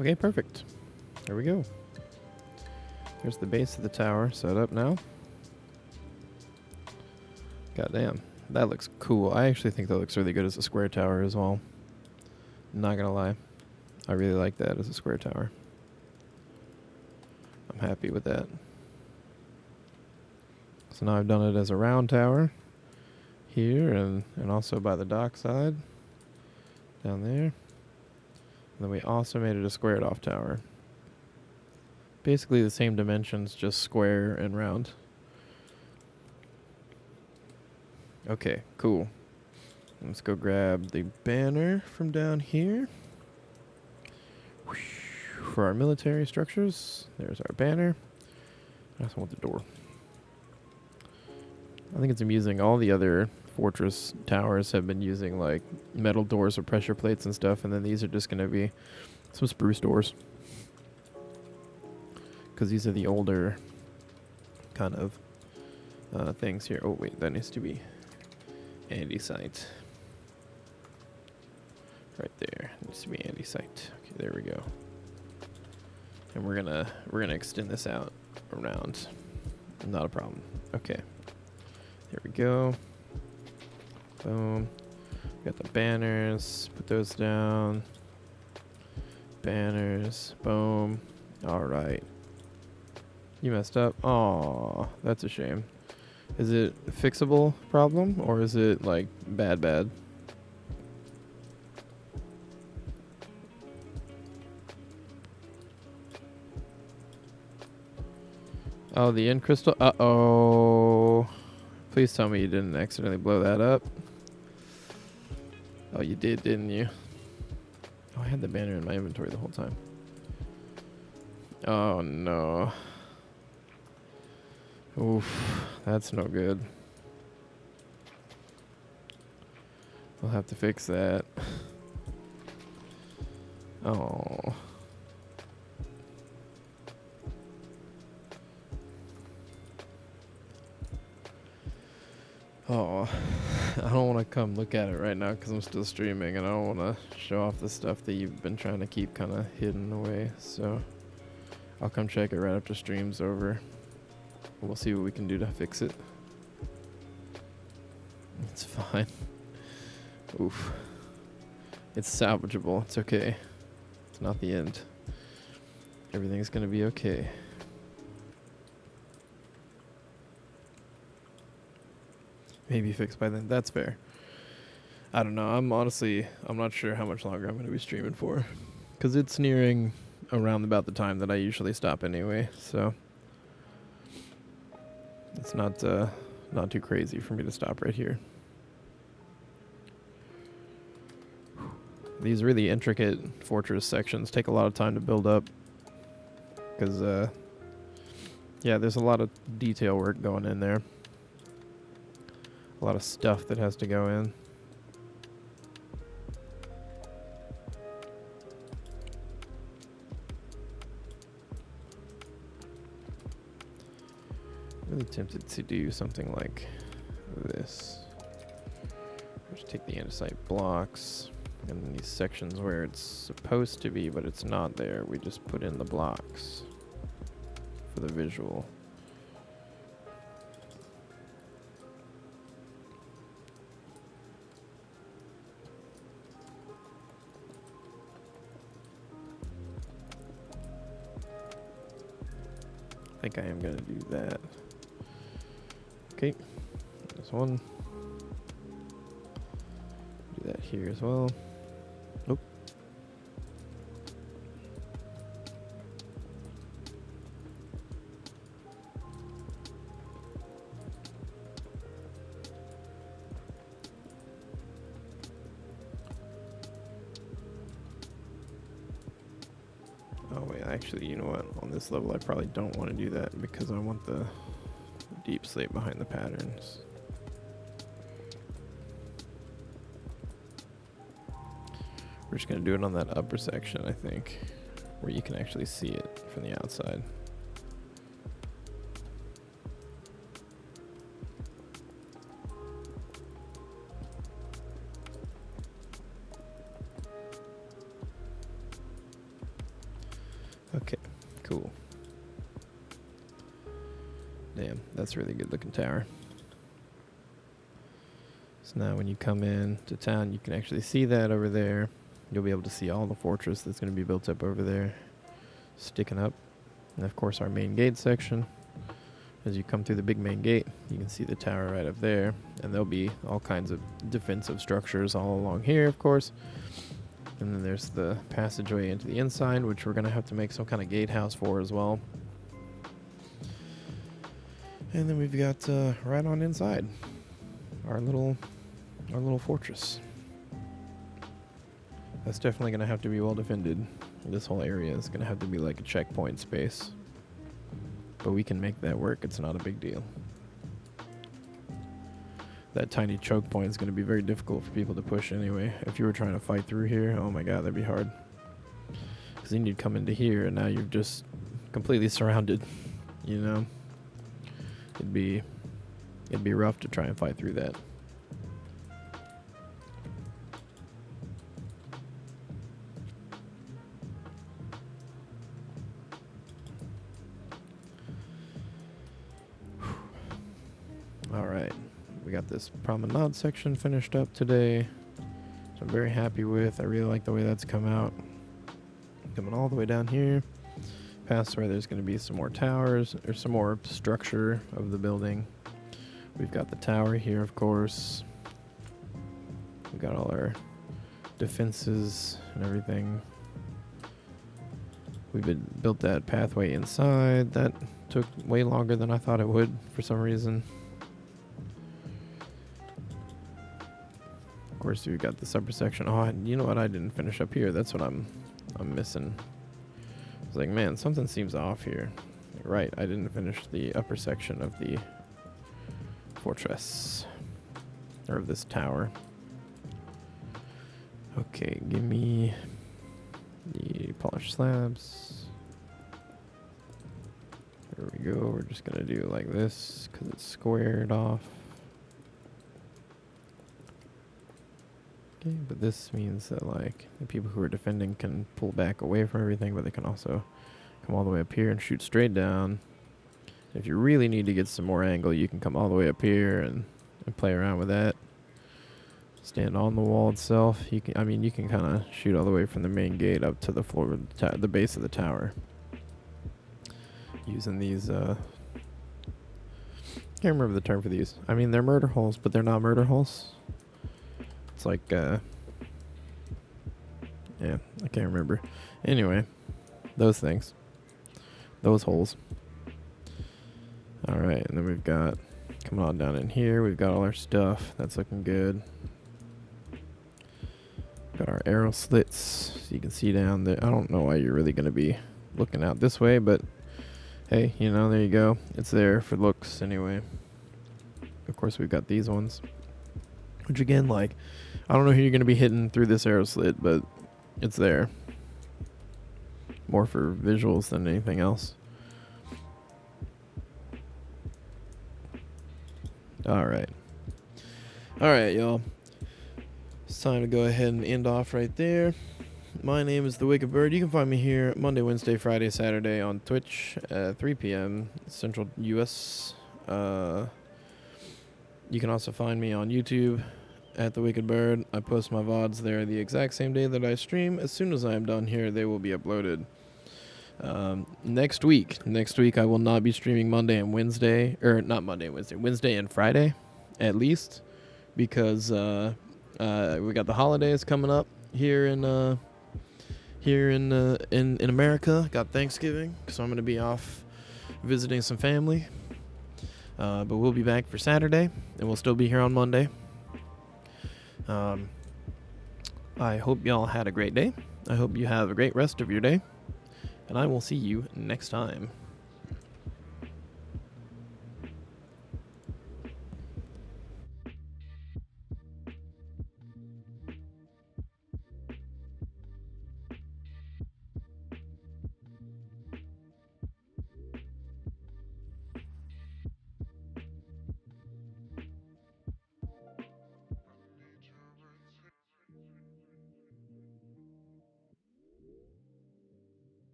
S1: Okay, perfect. There we go. There's the base of the tower set up now. God damn, that looks cool. I actually think that looks really good as a square tower as well. Not gonna lie. I really like that as a square tower. I'm happy with that. So now I've done it as a round tower here and also by the dock side down there. And then we also made it a squared off tower. Basically the same dimensions, just square and round. Okay, cool. Let's go grab the banner from down here. For our military structures, there's our banner. I also want the door. I think it's amusing. All the other fortress towers have been using like metal doors with pressure plates and stuff, and then these are just going to be some spruce doors. Because these are the older kind of things here. Oh wait, that needs to be andesite. Right there, needs to be andesite. Okay, there we go. And we're gonna extend this out around. Not a problem. Okay. There we go. Boom. We got the banners. Put those down. Banners. Boom. All right. You messed up. Aw, that's a shame. Is it a fixable problem or is it like bad? Oh, the end crystal. Uh-oh. Please tell me you didn't accidentally blow that up. Oh, you did, didn't you? Oh, I had the banner in my inventory the whole time. Oh, no. Oof, that's no good. We'll have to fix that. Oh. Oh, I don't want to come look at it right now because I'm still streaming and I don't want to show off the stuff that you've been trying to keep kind of hidden away. So I'll come check it right after stream's over. We'll see what we can do to fix it. It's fine. Oof. It's salvageable. It's okay. It's not the end. Everything's going to be okay. Maybe fixed by then. That's fair. I don't know. I'm not sure how much longer I'm going to be streaming for. Because it's nearing around about the time that I usually stop anyway. So it's not too crazy for me to stop right here. These really intricate fortress sections take a lot of time to build up. Because, yeah, there's a lot of detail work going in there. A lot of stuff that has to go in. Really tempted to do something like this. Just take the andesite blocks and then these sections where it's supposed to be but it's not there, we just put in the blocks for the visual. I think I am going to do that. Okay, this one. Do that here as well. Nope. Oh wait, actually, you know what? On this level, I probably don't want to do that because I want the deep slate behind the patterns. We're just going to do it on that upper section, I think, where you can actually see it from the outside. Okay, cool. Damn, that's a really good looking tower. So now when you come in to town, you can actually see that over there. You'll be able to see all the fortress that's going to be built up over there, sticking up. And of course our main gate section. As you come through the big main gate, you can see the tower right up there. And there'll be all kinds of defensive structures all along here, of course. And then there's the passageway into the inside, which we're going to have to make some kind of gatehouse for as well. And then we've got right on inside our little fortress. That's definitely going to have to be well defended. This whole area is going to have to be like a checkpoint space. But we can make that work. It's not a big deal. That tiny choke point is going to be very difficult for people to push anyway. If you were trying to fight through here, oh my god, that'd be hard. Because then you'd come into here and now you're just completely surrounded, you know? It'd be rough to try and fight through that. Alright, we got this promenade section finished up today, which I'm very happy with. I really like the way that's come out. Coming all the way down here, past where there's going to be some more towers, or some more structure of the building. We've got the tower here, of course. We've got all our defenses and everything. Built that pathway inside. That took way longer than I thought it would for some reason. Of course, we've got this upper section. Oh, you know what? I didn't finish up here. That's what I'm missing. I was like, man, something seems off here. Right, I didn't finish the upper section of the fortress, or of this tower. Okay, give me the polished slabs. There we go. We're just gonna do it like this because it's squared off. Okay, but this means that like the people who are defending can pull back away from everything, but they can also come all the way up here and shoot straight down. If you really need to get some more angle, you can come all the way up here and play around with that. Stand on the wall itself. You can kind of shoot all the way from the main gate up to the floor of the base of the tower. Using these, can't remember the term for these. I mean, they're murder holes, but they're not murder holes. It's like, yeah, I can't remember. Anyway, those things. Those holes. Alright, and then we've got, coming on down in here, we've got all our stuff. That's looking good. Got our arrow slits, so you can see down there. I don't know why you're really going to be looking out this way, but hey, you know, there you go. It's there for looks anyway. Of course, we've got these ones. Which again, like, I don't know who you're going to be hitting through this arrow slit, but it's there. More for visuals than anything else. Alright. Alright, y'all. It's time to go ahead and end off right there. My name is The Wicked Bird. You can find me here Monday, Wednesday, Friday, Saturday on Twitch at 3 p.m. Central US. You can also find me on YouTube at The Wicked Bird. I post my VODs there the exact same day that I stream. As soon as I am done here, they will be uploaded. Next week I will not be streaming Monday and Wednesday, or not Monday and Wednesday, Wednesday and Friday, at least, because we got the holidays coming up here in America. Got Thanksgiving, so I'm gonna be off visiting some family. But we'll be back for Saturday, and we'll still be here on Monday. I hope y'all had a great day. I hope you have a great rest of your day. And I will see you next time.